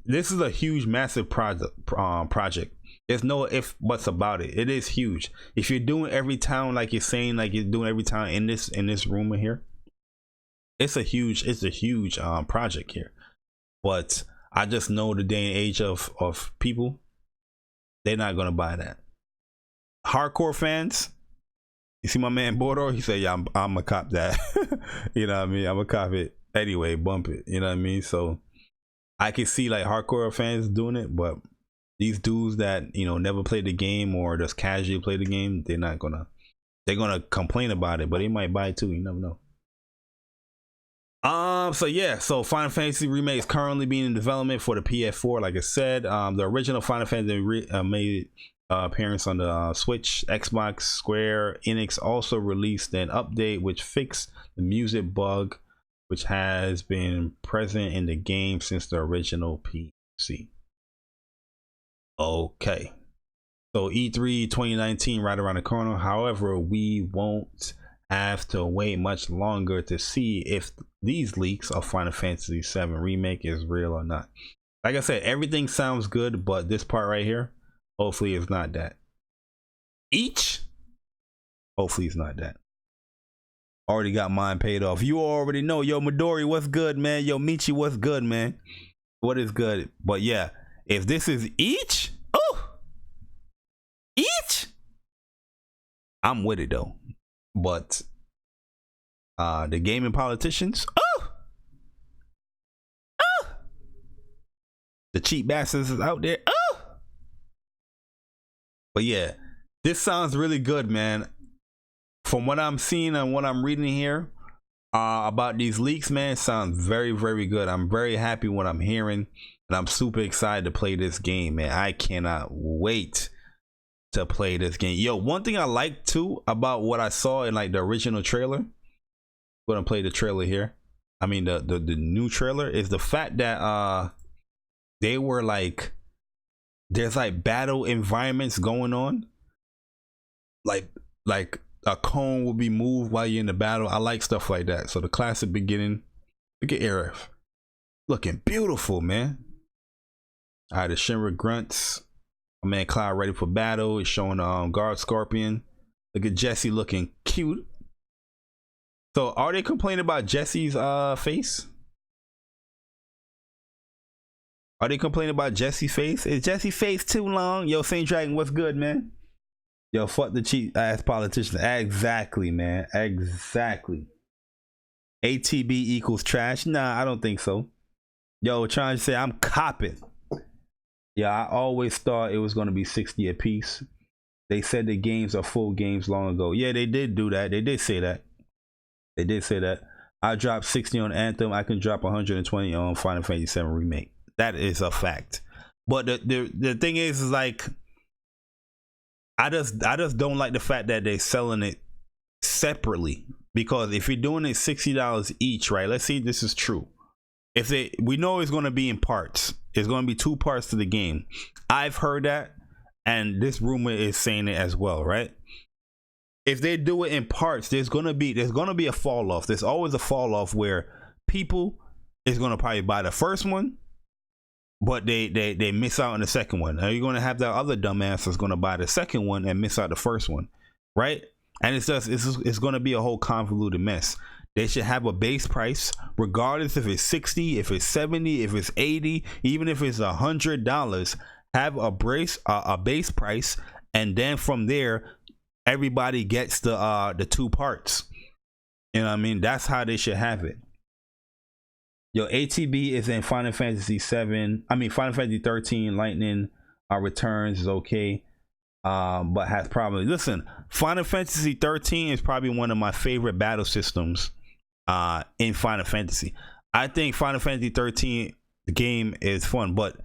this is a huge, massive project. There's no if buts about it. It is huge. If you're doing every town like you're saying, like you're doing every town in this rumor here, it's a huge project here. But I just know the day and age of people, they're not gonna buy that. Hardcore fans, you see my man Bordo, he said, yeah, I'm gonna cop that. You know what I mean? I'm gonna cop it anyway, bump it. You know what I mean? So I can see like hardcore fans doing it, but these dudes that, you know, never played the game or just casually play the game, they're gonna complain about it, but they might buy it too. You never know. So yeah, so Final Fantasy Remake is currently being in development for the PS4. Like I said, the original Final Fantasy made appearance on the Switch, Xbox. Square Enix also released an update which fixed the music bug, which has been present in the game since the original PC. Okay, so E3 2019 right around the corner. However, we won't have to wait much longer to see if these leaks of Final Fantasy VII Remake is real or not. Like I said, everything sounds good, but this part right here, hopefully it's not that. Hopefully it's not that. Already got mine paid off. You already know. Yo, Midori, what's good, man? Yo, Michi, what's good, man? What is good? But yeah, if this is each, I'm with it though. But the gaming politicians, the cheap bastards is out there. But yeah, this sounds really good, man. From what I'm seeing and what I'm reading here about these leaks, man, it sounds very, very good. I'm very happy what I'm hearing, and I'm super excited to play this game, man. I cannot wait to play this game. Yo, one thing I like too about what I saw in like the original trailer, I'm gonna play the trailer here. I mean the new trailer, is the fact that they were like, there's like battle environments going on, like a cone will be moved while you're in the battle. I like stuff like that. So the classic beginning, look at Aerith, looking beautiful, man. All right, the Shinra grunts. My man Cloud ready for battle. It's showing guard Scorpion. Look at Jesse looking cute. So are they complaining about Jesse's face? Are they complaining about Jesse's face? Is Jesse's face too long? Yo, Saint Dragon, what's good, man? Yo, fuck the cheap ass politicians. Exactly, man. Exactly. ATB equals trash. Nah, I don't think so. Yo, trying to say I'm copping. Yeah, I always thought it was going to be 60 a piece. They said the games are full games long ago. Yeah, they did do that. They did say that. They did say that. I dropped 60 on Anthem. I can drop 120 on Final Fantasy 7 Remake. That is a fact. But the thing is like, I just don't like the fact that they're selling it separately. Because if you're doing it $60 each, right? Let's see if this is true. If we know it's going to be in parts. It's going to be 2 parts to the game. I've heard that, and this rumor is saying it as well, right? If they do it in parts, there's gonna be a fall off. There's always a fall off where people is gonna probably buy the first one, but they miss out on the second one. Now you're gonna have that other dumbass that's gonna buy the second one and miss out the first one, right? And it's gonna be a whole convoluted mess. They should have a base price, regardless if it's 60, if it's 70, if it's 80, even if it's $100. Have a base price, and then from there, everybody gets the 2 parts. You know what I mean? That's how they should have it. Yo, ATB is in Final Fantasy 7. I mean Final Fantasy 13. Lightning Returns is okay, but has problems. Listen, Final Fantasy 13 is probably one of my favorite battle systems in Final Fantasy. I think Final Fantasy 13 the game is fun, but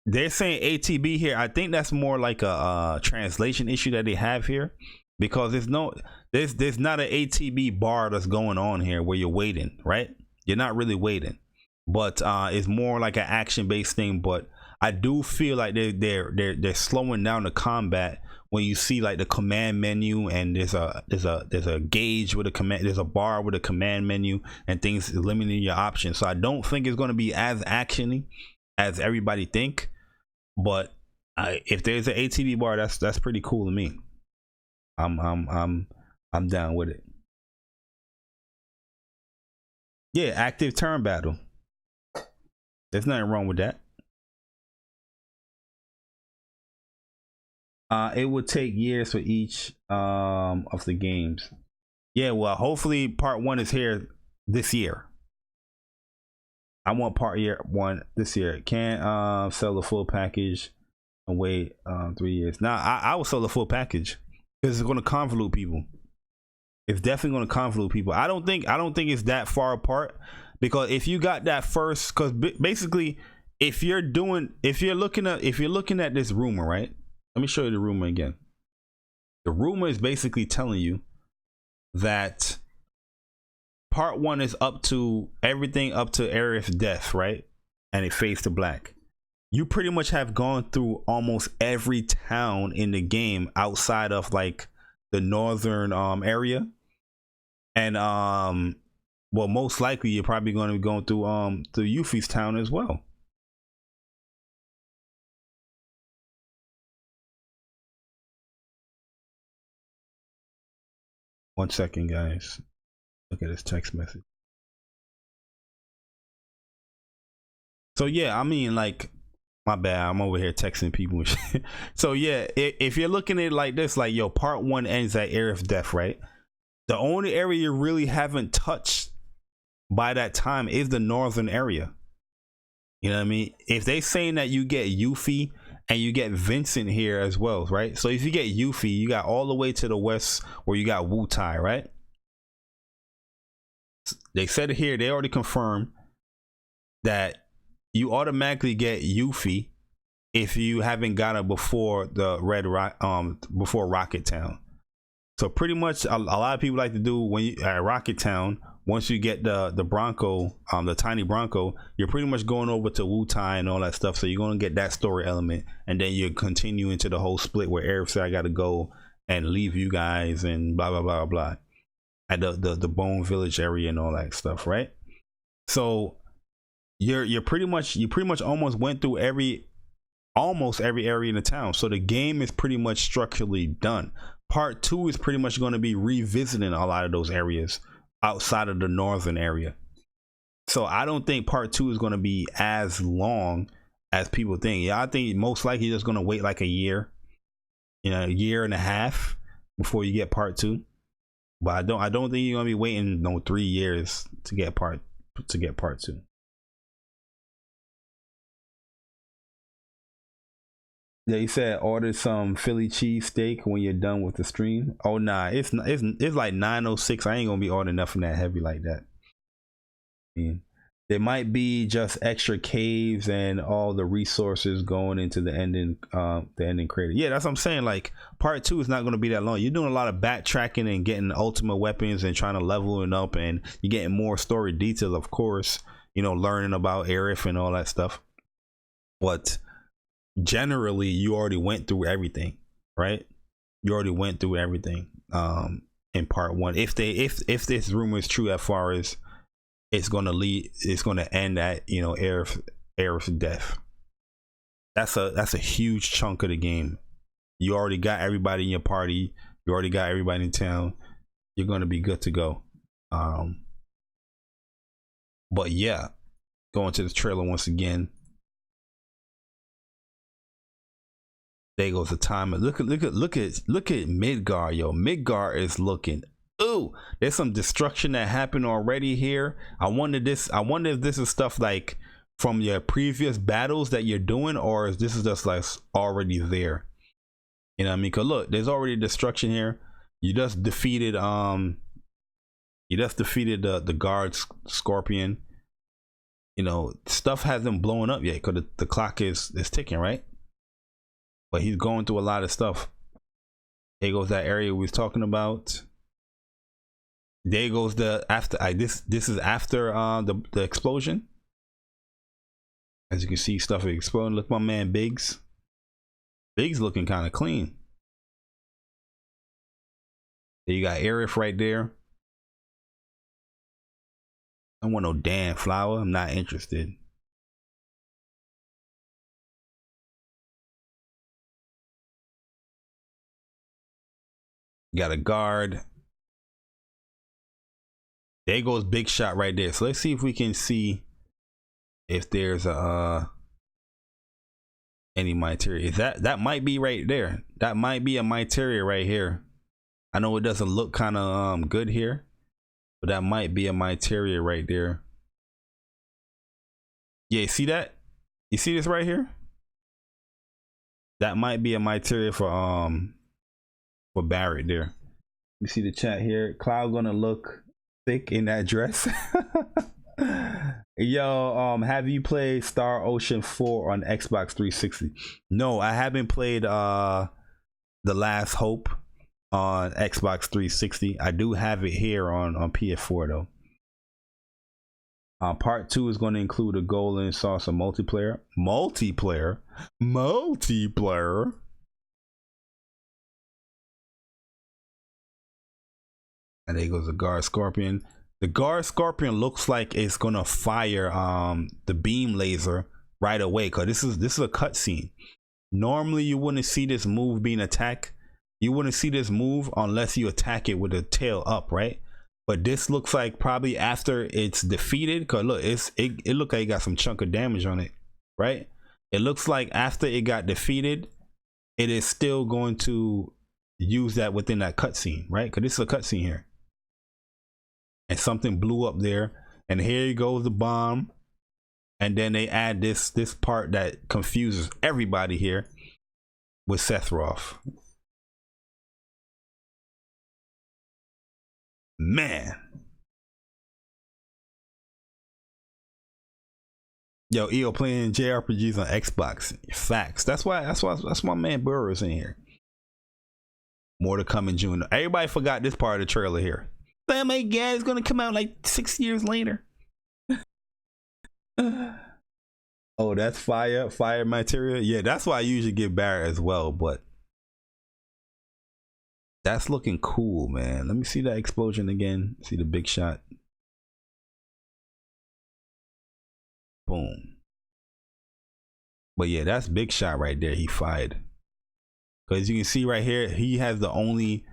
they're saying ATB here. I think that's more like a translation issue that they have here, because there's not an ATB bar that's going on here where you're waiting, right? You're not really waiting, but it's more like an action based thing. But I do feel like they're slowing down the combat when you see like the command menu, and there's a gauge with a command, there's a bar with a command menu, and things limiting your options. So I don't think it's going to be as actiony as everybody think. But if there's an ATV bar, that's pretty cool to me. I'm down with it. Yeah, active turn battle. There's nothing wrong with that. It would take years for each of the games. Yeah, well, hopefully part 1 is here this year. I want part 1 this year. Can't sell the full package and wait 3 years. Now I will sell the full package because it's going to convolute people. It's definitely going to convolute people. I don't think it's that far apart, because if you got that first, because basically if you're looking at this rumor, right? Let me show you the rumor again. The rumor is basically telling you that part 1 is up to everything up to Aerith's death, right? And it fades to black. You pretty much have gone through almost every town in the game outside of like the northern area. And well, most likely you're probably going to be going through Yuffie's town as well. One second, guys. Look at this text message. So yeah, I mean, like, my bad, I'm over here texting people and shit. So yeah, if you're looking at it like this, like, yo, part 1 ends at Aerith's death, right? The only area you really haven't touched by that time is the northern area. You know what I mean? If they saying that you get Yuffie and you get Vincent here as well, right? So if you get Yuffie, you got all the way to the west where you got Wutai, right? They said it here, they already confirmed that you automatically get Yuffie if you haven't got it before the before Rocket Town. So pretty much a lot of people like to do when you at Rocket Town, once you get the Bronco, the tiny Bronco, you're pretty much going over to Wutai and all that stuff. So you're gonna get that story element, and then you continue into the whole split where Aerith said I gotta go and leave you guys and blah blah blah blah at the Bone Village area and all that stuff, right? So you're pretty much almost went through almost every area in the town. So the game is pretty much structurally done. Part 2 is pretty much going to be revisiting a lot of those areas outside of the northern area. So I don't think part 2 is going to be as long as people think. Yeah, I think most likely you're just going to wait like a year, a year and a half before you get part 2. But I don't think you're going to be waiting 3 years to get part 2. Yeah, you said order some Philly cheesesteak when you're done with the stream. Oh nah, it's like 9:06. I ain't gonna be ordering nothing that heavy like that. I mean, there might be just extra caves and all the resources going into the ending crater. Yeah, that's what I'm saying. Like part 2 is not gonna be that long. You're doing a lot of backtracking and getting ultimate weapons and trying to level it up, and you're getting more story detail, of course. Learning about Aerith and all that stuff. But generally you already went through everything, right? You already went through everything in part 1. If this rumor is true, as far as it's gonna end at Aerith's death. That's a huge chunk of the game. You already got everybody in your party, you already got everybody in town, you're gonna be good to go. But yeah, going to the trailer once again. There goes the timer. Look at Midgar, yo. Midgar is looking. Ooh, there's some destruction that happened already here. I wonder if this is stuff like from your previous battles that you're doing, or is this just like already there? You know what I mean? Cause look, there's already destruction here. You just defeated the guard scorpion. Stuff hasn't blown up yet because the clock is ticking, right? But he's going through a lot of stuff. There goes that area we was talking about. There goes the after. This is after the explosion. As you can see, stuff is exploding. Look, my man Biggs. Biggs looking kind of clean. There you got Aerith right there. I don't want no damn flower. I'm not interested. You got a guard. There goes Big Shot right there. So let's see if we can see if there's any Myteria. That might be right there. That might be a Myteria right here. I know it doesn't look kind of good here, but that might be a Myteria right there. Yeah, see that? You see this right here? That might be a Myteria for Barrett there. You see the chat here. Cloud gonna look thick in that dress. Yo, have you played Star Ocean 4 on Xbox 360? No, I haven't played The Last Hope on Xbox 360. I do have it here on PS4 though. Part 2 is going to include a golden sauce of multiplayer. And there goes the guard scorpion. The guard scorpion looks like it's gonna fire the beam laser right away, because this is a cutscene. Normally you wouldn't see this move being attacked. You wouldn't see this move unless you attack it with the tail up, right? But this looks like probably after it's defeated, because look, it looked like it got some chunk of damage on it, right? It looks like after it got defeated, it is still going to use that within that cutscene, right? Because this is a cutscene here. And something blew up there, and here goes the bomb, and then they add this part that confuses everybody here with Sephiroth. Man, yo, EO playing JRPGs on Xbox. Facts. That's why my man Burrow is in here. More to come in June. Everybody forgot this part of the trailer here. Oh my god, it's gonna come out like 6 years later. Oh, that's fire material. Yeah, that's why I usually give Barrett as well, but That's looking cool, man. Let me see that explosion again. See the big shot. Boom. But yeah, that's big shot right there. He fired. Because you can see right here, he has the only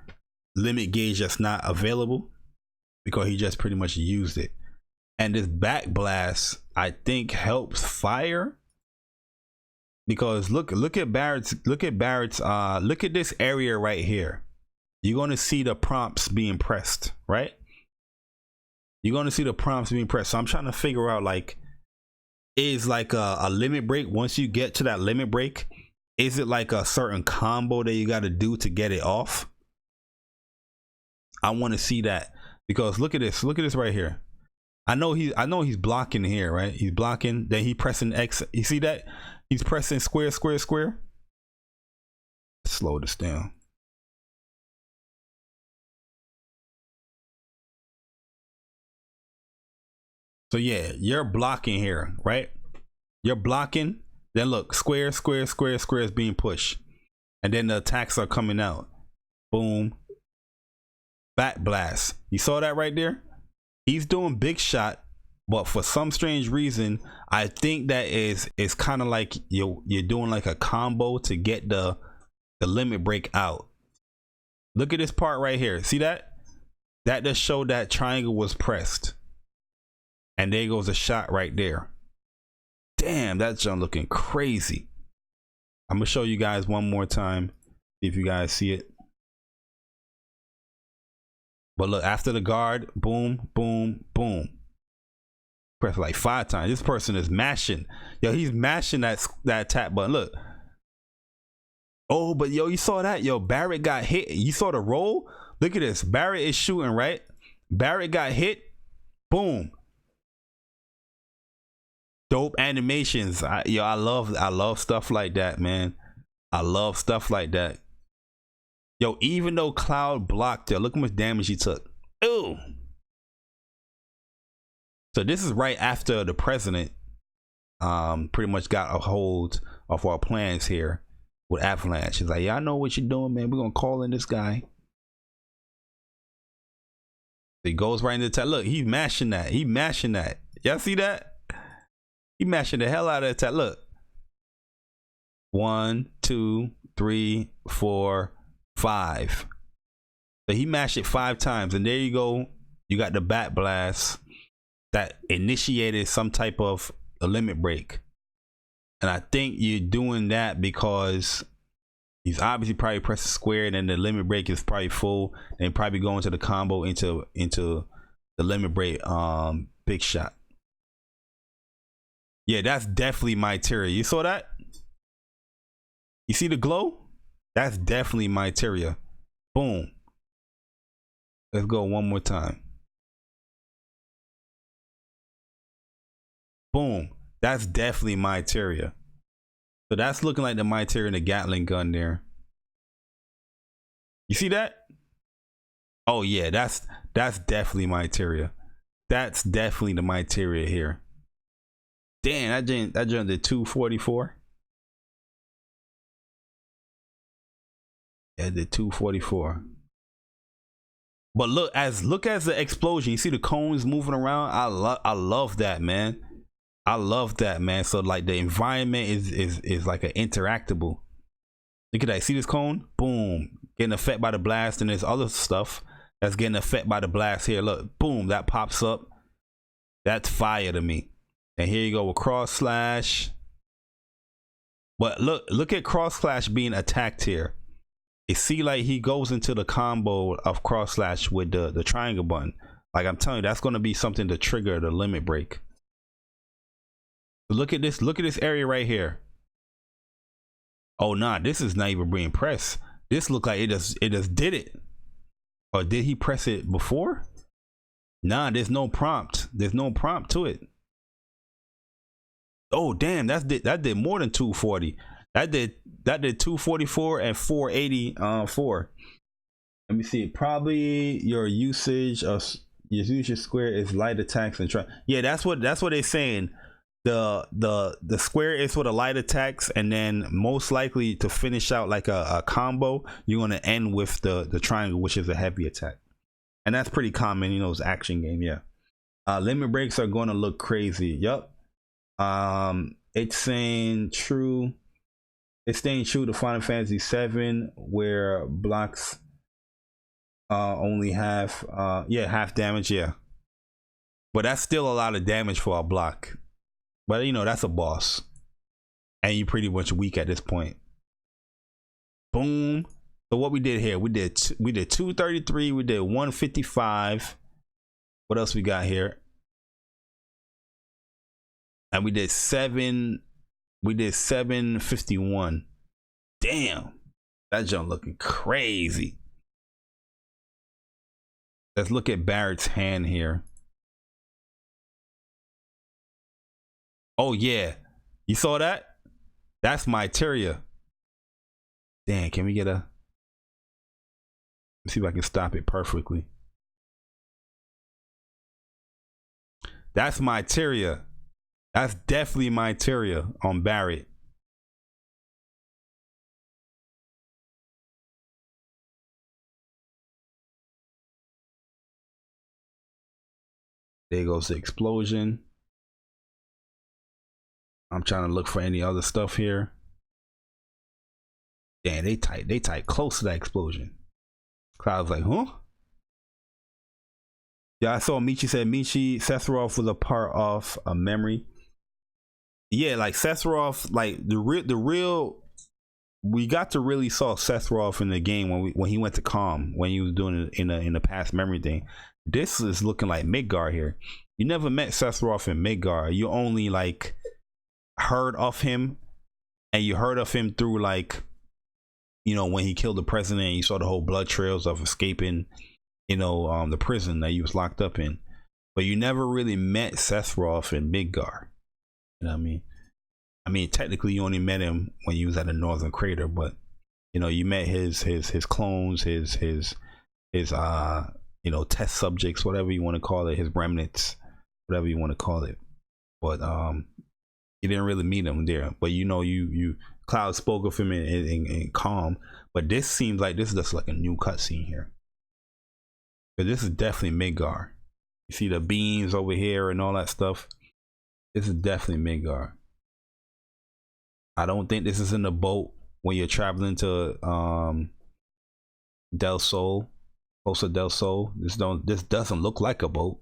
limit gauge that's not available because he just pretty much used it. And this back blast, I think, helps fire. Because look at Barrett's look at this area right here. You're gonna see the prompts being pressed, right? You're gonna see the prompts being pressed. So I'm trying to figure out, like, is like a limit break. Once you get to that limit break, is it like a certain combo that you got to do to get it off? I want to see that, because look at this right here. I know he's blocking here, right? He's blocking, then he pressing X. You see that? He's pressing square, square, square. Slow this down. So yeah, you're blocking here, right? You're blocking. Then look, square, square, square, square is being pushed. And then the attacks are coming out. Boom. Back blast. You saw that right there? He's doing big shot, but for some strange reason, I think that is kind of like you're doing like a combo to get the limit break out. Look at this part right here. See that? That just showed that triangle was pressed. And there goes a shot right there. Damn, that jump looking crazy. I'm gonna show you guys one more time, see if you guys see it. But look, after the guard, boom, boom, boom. Press like 5 times. This person is mashing. Yo, he's mashing that tap button. Look. Oh, but yo, you saw that? Yo, Barrett got hit. You saw the roll? Look at this. Barrett is shooting, right? Barrett got hit. Boom. Dope animations. I love stuff like that, man. I love stuff like that. Yo, even though Cloud blocked it, look how much damage he took. Ooh. So this is right after the president pretty much got a hold of our plans here with Avalanche. He's like, yeah, I know what you're doing, man. We're gonna call in this guy. He goes right into the tap. Look, he's mashing that. He mashing that. Y'all see that? He mashing the hell out of that tap. Look. 1, 2, 3, 4, 5. So he mashed it 5 times, and there you go. You got the back blast that initiated some type of a limit break. And I think you're doing that because he's obviously probably pressing square, and then the limit break is probably full, and probably going to the combo into the limit break big shot. Yeah, that's definitely my Tyria. You saw that? You see the glow? That's definitely my Tyria. Boom. Let's go one more time. Boom. That's definitely my Tyria. So that's looking like the my Tyria and the Gatling gun there. You see that? Oh yeah, that's definitely my Tyria. That's definitely the my Tyria here. Damn, that jumped to 244. Yeah, the 244. But look as the explosion. You see the cones moving around. I love that, man. I love that, man. So like the environment is like an interactable. Look at that. See this cone? Boom. Getting affected by the blast, and there's other stuff that's getting affected by the blast here. Look, boom, that pops up. That's fire to me. And here you go with cross slash. But look at cross slash being attacked here. You see, like he goes into the combo of cross slash with the triangle button. Like I'm telling you, that's going to be something to trigger the limit break. Look at this area right here. Oh nah, this is not even being pressed. This look like it just did it. Or did he press it before? Nah, there's no prompt. There's no prompt to it. Oh damn, that did more than 240. That did 244 and 484. Let me see. Probably your usage square is light attacks and try. Yeah, that's what they're saying. the square is for the light attacks, and then most likely to finish out like a combo, you're gonna end with the triangle, which is a heavy attack, and that's pretty common, you know, it's action game. Yeah. Limit breaks are gonna look crazy. Yup. It's saying true. It's staying true to Final Fantasy 7, where blocks only have half damage. Yeah, but that's still a lot of damage for a block. But you know, that's a boss, and you're pretty much weak at this point. Boom. So what we did here, we did 233, we did 155. What else we got here? And we did 751. Damn, that jump looking crazy. Let's look at Barrett's hand here. Oh yeah, you saw that? That's my Tyria. Damn, can we get a? Let's see if I can stop it perfectly. That's my Tyria. That's definitely my Tyria on Barrett. There goes the explosion. I'm trying to look for any other stuff here. Damn, they tight close to that explosion. Cloud's like, huh? Yeah, I saw Michi said Sephiroth was a part of a memory. Yeah, like Sephiroth, like the real we got to really saw Sephiroth in the game when he went to Calm, when he was doing it in the past memory thing. This is looking like Midgar here. You never met Sephiroth in Midgar. You only like heard of him, and you heard of him through like, you know, when he killed the president, you saw the whole blood trails of escaping, you know, the prison that he was locked up in. But you never really met Sephiroth in Midgar. You know what I mean? I mean, technically you only met him when you was at the Northern Crater, but you know, you met his clones, his you know, test subjects, whatever you want to call it, his remnants, whatever you want to call it. But you didn't really meet him there. But you know, you Cloud spoke of him in Calm, but this seems like this is just like a new cutscene here. But this is definitely Midgar. You see the beams over here and all that stuff. This is definitely Midgar. I don't think this is in the boat when you're traveling to Del Sol, Costa del Sol. This doesn't look like a boat.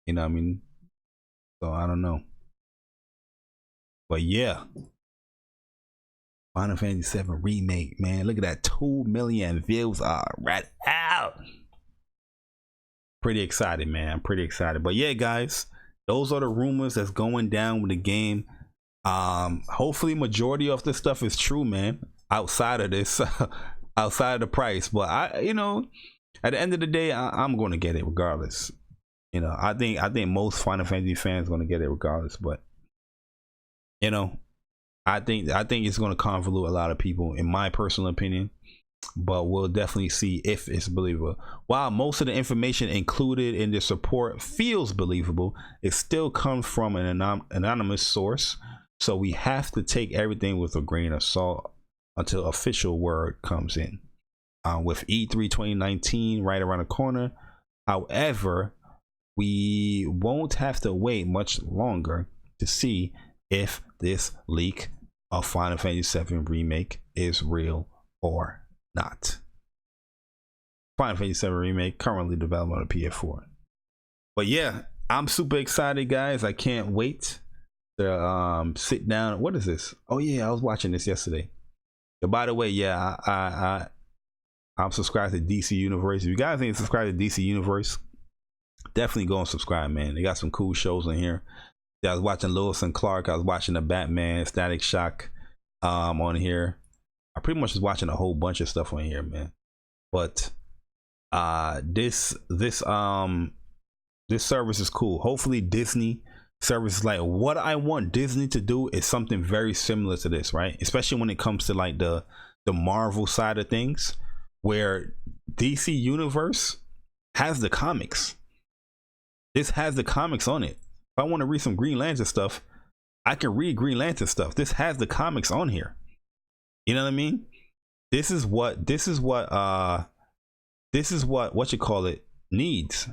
You know what I mean? So I don't know. But yeah. Final Fantasy VII Remake, man. Look at that. 2 million views are right out. Pretty excited, man. I'm pretty excited. But yeah, guys, those are the rumors that's going down with the game. Hopefully majority of this stuff is true, man, outside of this outside of the price. But I, you know, at the end of the day, I'm going to get it regardless. You know, I think most Final Fantasy fans are going to get it regardless. But you know, I think it's going to convolute a lot of people, in my personal opinion. But we'll definitely see if it's believable. While most of the information included in this report feels believable, it still comes from an anonymous source. So we have to take everything with a grain of salt until official word comes in. With E3 2019 right around the corner, however, we won't have to wait much longer to see if this leak of Final Fantasy VII Remake is real or not. Final Fantasy VII Remake currently developed on the PS4. But yeah, I'm super excited, guys. I can't wait to sit down. What is this? Oh yeah, I was watching this yesterday. And by the way, yeah, I'm subscribed to DC Universe. If you guys ain't subscribed to DC Universe, definitely go and subscribe, man. They got some cool shows in here. Yeah, I was watching Lewis and Clark. I was watching the Batman, Static Shock on here. I pretty much was watching a whole bunch of stuff on here, man. But this service is cool. Hopefully Disney service is like what I want Disney to do is something very similar to this, right? Especially when it comes to like the Marvel side of things, where DC Universe has the comics. This has the comics on it. I want to read some Green Lantern stuff, I can read Green Lantern stuff. This has the comics on here. You know what I mean? This is what what you call it needs.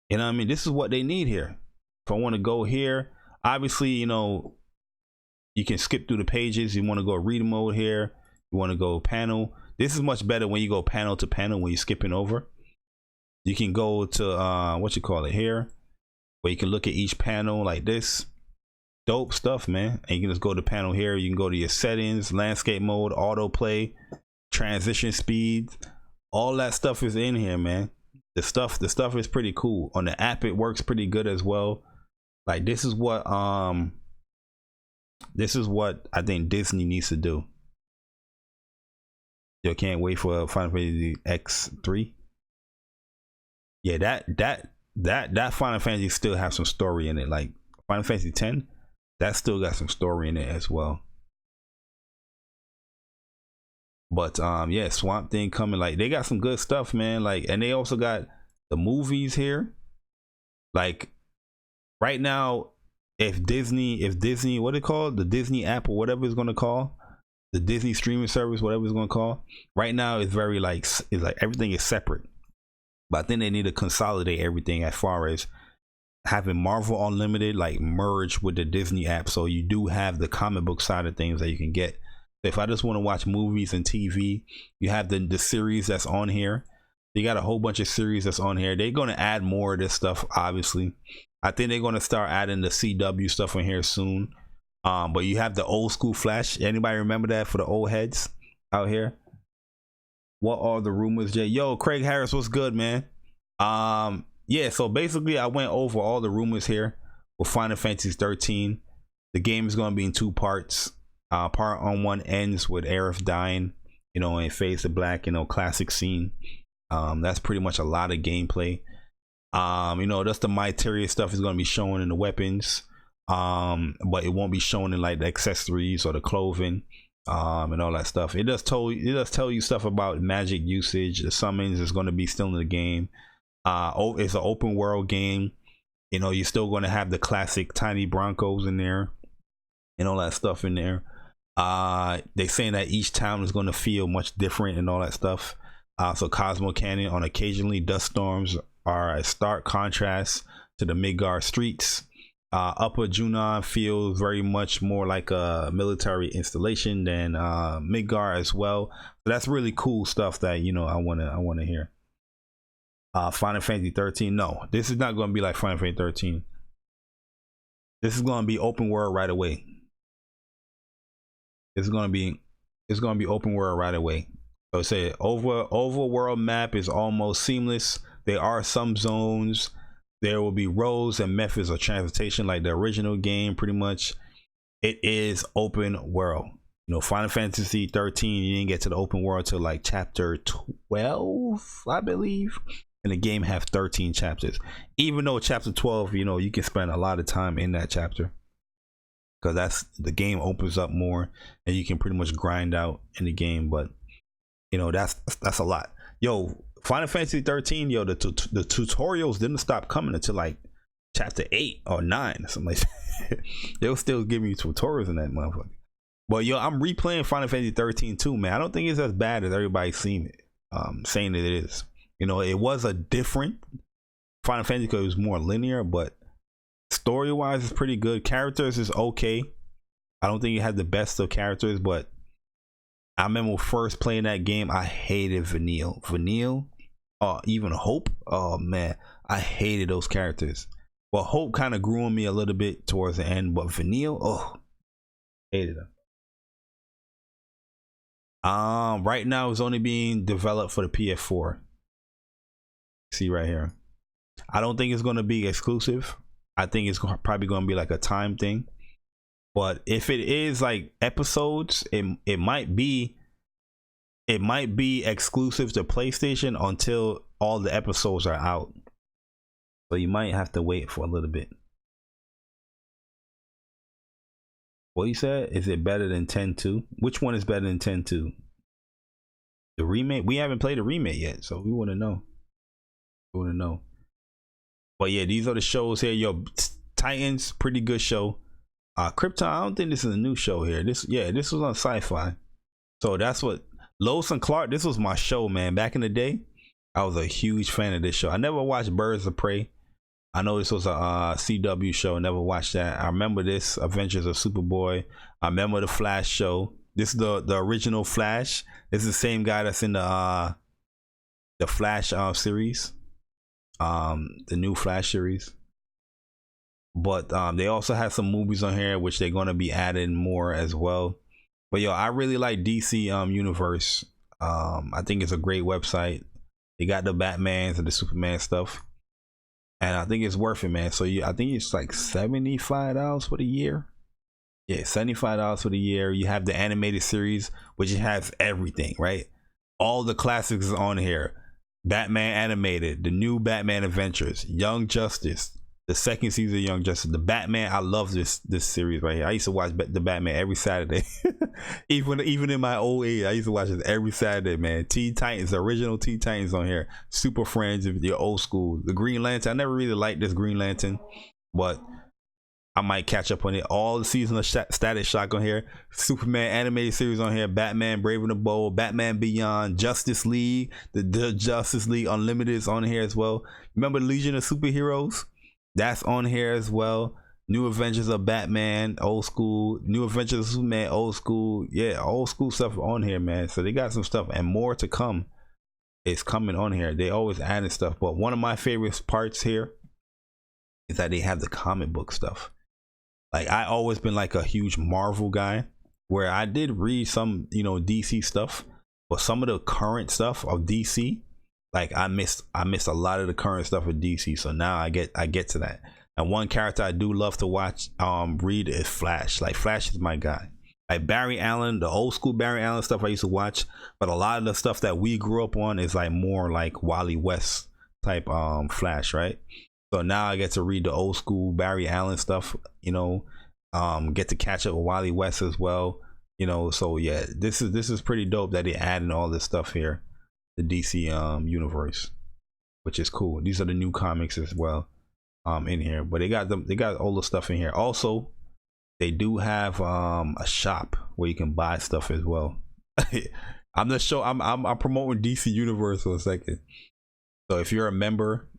You know what I mean? This is what they need here. If I want to go here, obviously, you know, you can skip through the pages. You want to go read mode here. You want to go panel. This is much better when you go panel to panel when you're skipping over. You can go to what you call it here, where you can look at each panel like this. Dope stuff, man. And you can just go to panel here. You can go to your settings, landscape mode, autoplay, transition speed. All that stuff is in here, man. The stuff is pretty cool. On the app, it works pretty good as well. Like this is what I think Disney needs to do. Yo, can't wait for Final Fantasy X3. Yeah, that Final Fantasy still has some story in it. Like Final Fantasy 10, that still got some story in it as well. But yeah, Swamp Thing coming. Like they got some good stuff, man. Like, and they also got the movies here. Like right now, if Disney, what it called, the Disney app or whatever it's gonna call, the Disney streaming service, whatever it's gonna call. Right now, it's very like everything is separate. But I think they need to consolidate everything as far as having Marvel Unlimited like merge with the Disney app, so you do have the comic book side of things that you can get. If I just want to watch movies and TV, you have the series that's on here. You got a whole bunch of series that's on here. They're going to add more of this stuff, obviously. I think they're going to start adding the CW stuff in here soon. But you have the old school Flash. Anybody remember that for the old heads out here? What are the rumors, Jay? Yo, Craig Harris, what's good, man? Yeah, so basically I went over all the rumors here with Final Fantasy 13. The game is going to be in 2 parts. Part on 1 ends with Aerith dying, you know, in Fades to Black, you know, classic scene. That's pretty much a lot of gameplay. You know, that's the Myteria stuff is going to be shown in the weapons, but it won't be shown in like the accessories or the clothing, and all that stuff. It does tell you stuff about magic usage. The summons is going to be still in the game. It's an open world game. You know, you're still going to have the classic tiny Broncos in there and all that stuff in there. They saying that each town is going to feel much different and all that stuff. So Cosmo Canyon on occasionally dust storms are a stark contrast to the Midgar streets. Upper Junon feels very much more like a military installation than Midgar as well. So that's really cool stuff that, you know, I want to hear. Final Fantasy 13, no, this is not going to be like Final Fantasy 13. This is going to be open world right away. It's going to be open world right away. So it said overworld map is almost seamless. There are some zones. There will be roads and methods of transportation like the original game. Pretty much, it is open world. You know, Final Fantasy 13, you didn't get to the open world till like chapter 12, I believe. And the game have 13 chapters. Even though chapter 12, you know, you can spend a lot of time in that chapter, because that's the game opens up more and you can pretty much grind out in the game. But you know, that's a lot. Yo, Final Fantasy 13, yo, the tutorials didn't stop coming until like chapter 8 or 9 or something like that. They'll still give you tutorials in that motherfucker. But yo, I'm replaying Final Fantasy 13 too, man. I don't think it's as bad as everybody's seen it, saying that it is. You know, it was a different Final Fantasy because it was more linear, but story wise it's pretty good. Characters is okay. I don't think it had the best of characters, but I remember first playing that game, I hated Vanille, even Hope. Oh man, I hated those characters. Well, Hope kind of grew on me a little bit towards the end, but Vanille, oh, hated them. Right now it's only being developed for the PS4. See right here. I don't think it's going to be exclusive. I think it's probably going to be like a time thing. But if it is like episodes, it might be exclusive to PlayStation until all the episodes are out. So you might have to wait for a little bit. What you said? Is it better than 10-2? Which one is better than 10-2? The remake? We haven't played a remake yet, so we want to know. But yeah, these are the shows here. Yo, Titans, pretty good show. Krypton, I don't think this is a new show here. This was on Sci-Fi. So that's what Lois and Clark. This was my show, man. Back in the day, I was a huge fan of this show. I never watched Birds of Prey. I know this was a CW show. Never watched that. I remember this Adventures of Superboy. I remember the Flash show. This is the original Flash. This is the same guy that's in the Flash series, the new Flash series. But they also have some movies on here which they're gonna be adding more as well. But yo, I really like DC Universe. I think it's a great website. They got the Batmans and the Superman stuff. And I think it's worth it, man. So I think it's like $75 for the year. Yeah, $75 for the year. You have the animated series, which has everything, right? All the classics is on here. Batman animated, the new Batman Adventures, Young Justice, the second season of Young Justice, the Batman. I love this series right here. I used to watch the Batman every Saturday. even in my old age, I used to watch this every Saturday, man. Teen Titans, the original Teen Titans on here. Super Friends, if you're old school. The Green Lantern, I never really liked this Green Lantern, but I might catch up on it. All the season of Static Shock on here. Superman animated series on here. Batman Brave and the Bold. Batman Beyond. Justice League. The Justice League Unlimited is on here as well. Remember Legion of Superheroes? That's on here as well. New Adventures of Batman, old school. New Adventures of Superman, old school. Yeah, old school stuff on here, man. So they got some stuff and more to come. It's coming on here. They always adding stuff. But one of my favorite parts here is that they have the comic book stuff. Like, I always been like a huge Marvel guy, where I did read some, DC stuff, but some of the current stuff of DC, like I missed a lot of the current stuff of DC. So now I get to that. And one character I do love to watch, read is Flash. Like, Flash is my guy. Like Barry Allen, the old school Barry Allen stuff I used to watch, but a lot of the stuff that we grew up on is like more like Wally West type Flash, right? So now I get to read the old school Barry Allen stuff, get to catch up with Wally West as well, so yeah, this is pretty dope that they adding all this stuff here, the DC universe, which is cool. These are the new comics as well in here, but they got all the stuff in here. Also, they do have a shop where you can buy stuff as well. I'm not sure. I'm promoting DC Universe for a second. So if you're a member,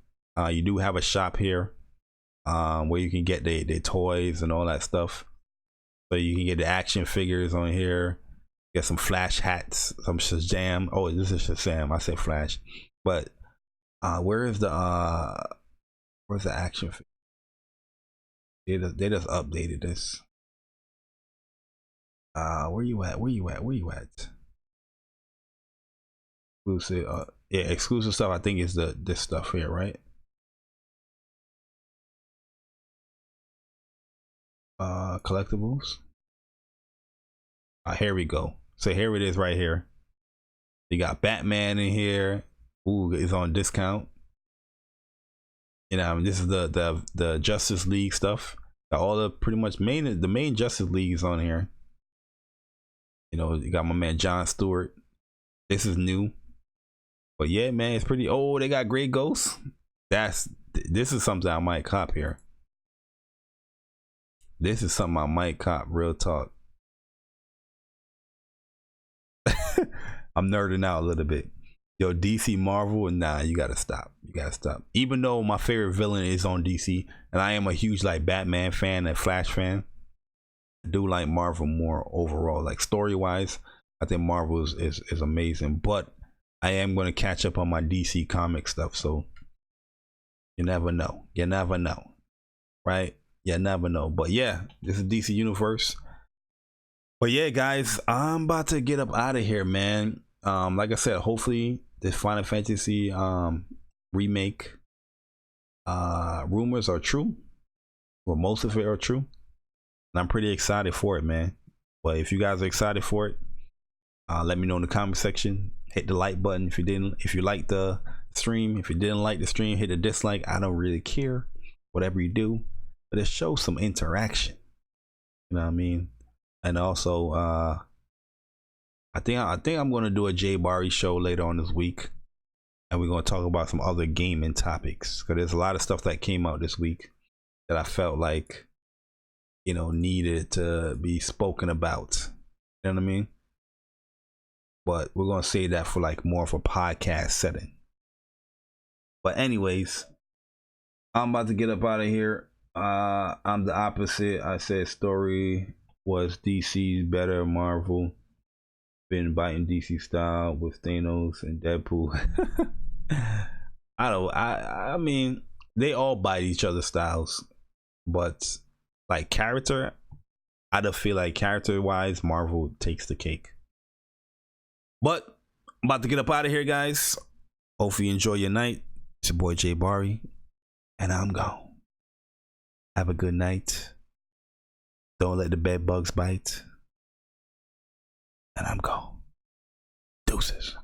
you do have a shop here where you can get the toys and all that stuff. So you can get the action figures on here, get some Flash hats, some Shazam. Oh, this is Shazam. I said Flash, but where's the action figure? They just updated this. Where you at? Exclusive. Yeah, exclusive stuff. I think is this stuff here, right? Collectibles. Here we go. So here it is right here. You got Batman in here. Ooh, it's on discount. This is the Justice League stuff. Got all the pretty much the main Justice League is on here. You got my man John Stewart. This is new, but yeah, man, it's pretty old. They got Grey Ghost. This is something I might cop here. This is something I might cop. Real talk. I'm nerding out a little bit. Yo, DC Marvel, nah, you gotta stop. Even though my favorite villain is on DC, and I am a huge like Batman fan and Flash fan, I do like Marvel more overall. Like story wise, I think Marvel is amazing. But I am gonna catch up on my DC comic stuff. So you never know. Right? You never know. But yeah, this is DC Universe. But yeah, guys, I'm about to get up out of here, man. Like I said, hopefully this Final Fantasy remake rumors are true. Well, most of it are true. And I'm pretty excited for it, man. But if you guys are excited for it, let me know in the comment section. Hit the like button if you liked the stream. If you didn't like the stream, hit the dislike. I don't really care. Whatever you do. But it shows some interaction. You know what I mean? And also, I think I'm gonna do a Jay Barry show later on this week, and we're going to talk about some other gaming topics, because there's a lot of stuff that came out this week that I felt like, you know, needed to be spoken about. You know what I mean? But we're going to save that for like more of a podcast setting. But anyways, I'm about to get up out of here. I'm the opposite. I said story was DC's better. Marvel been biting DC style with Thanos and Deadpool. I mean, they all bite each other's styles, but like character, I don't feel like character wise, Marvel takes the cake. But I'm about to get up out of here, guys. Hopefully you enjoy your night. It's your boy Jay Bari, and I'm gone. Have a good night. Don't let the bed bugs bite. And I'm gone. Deuces.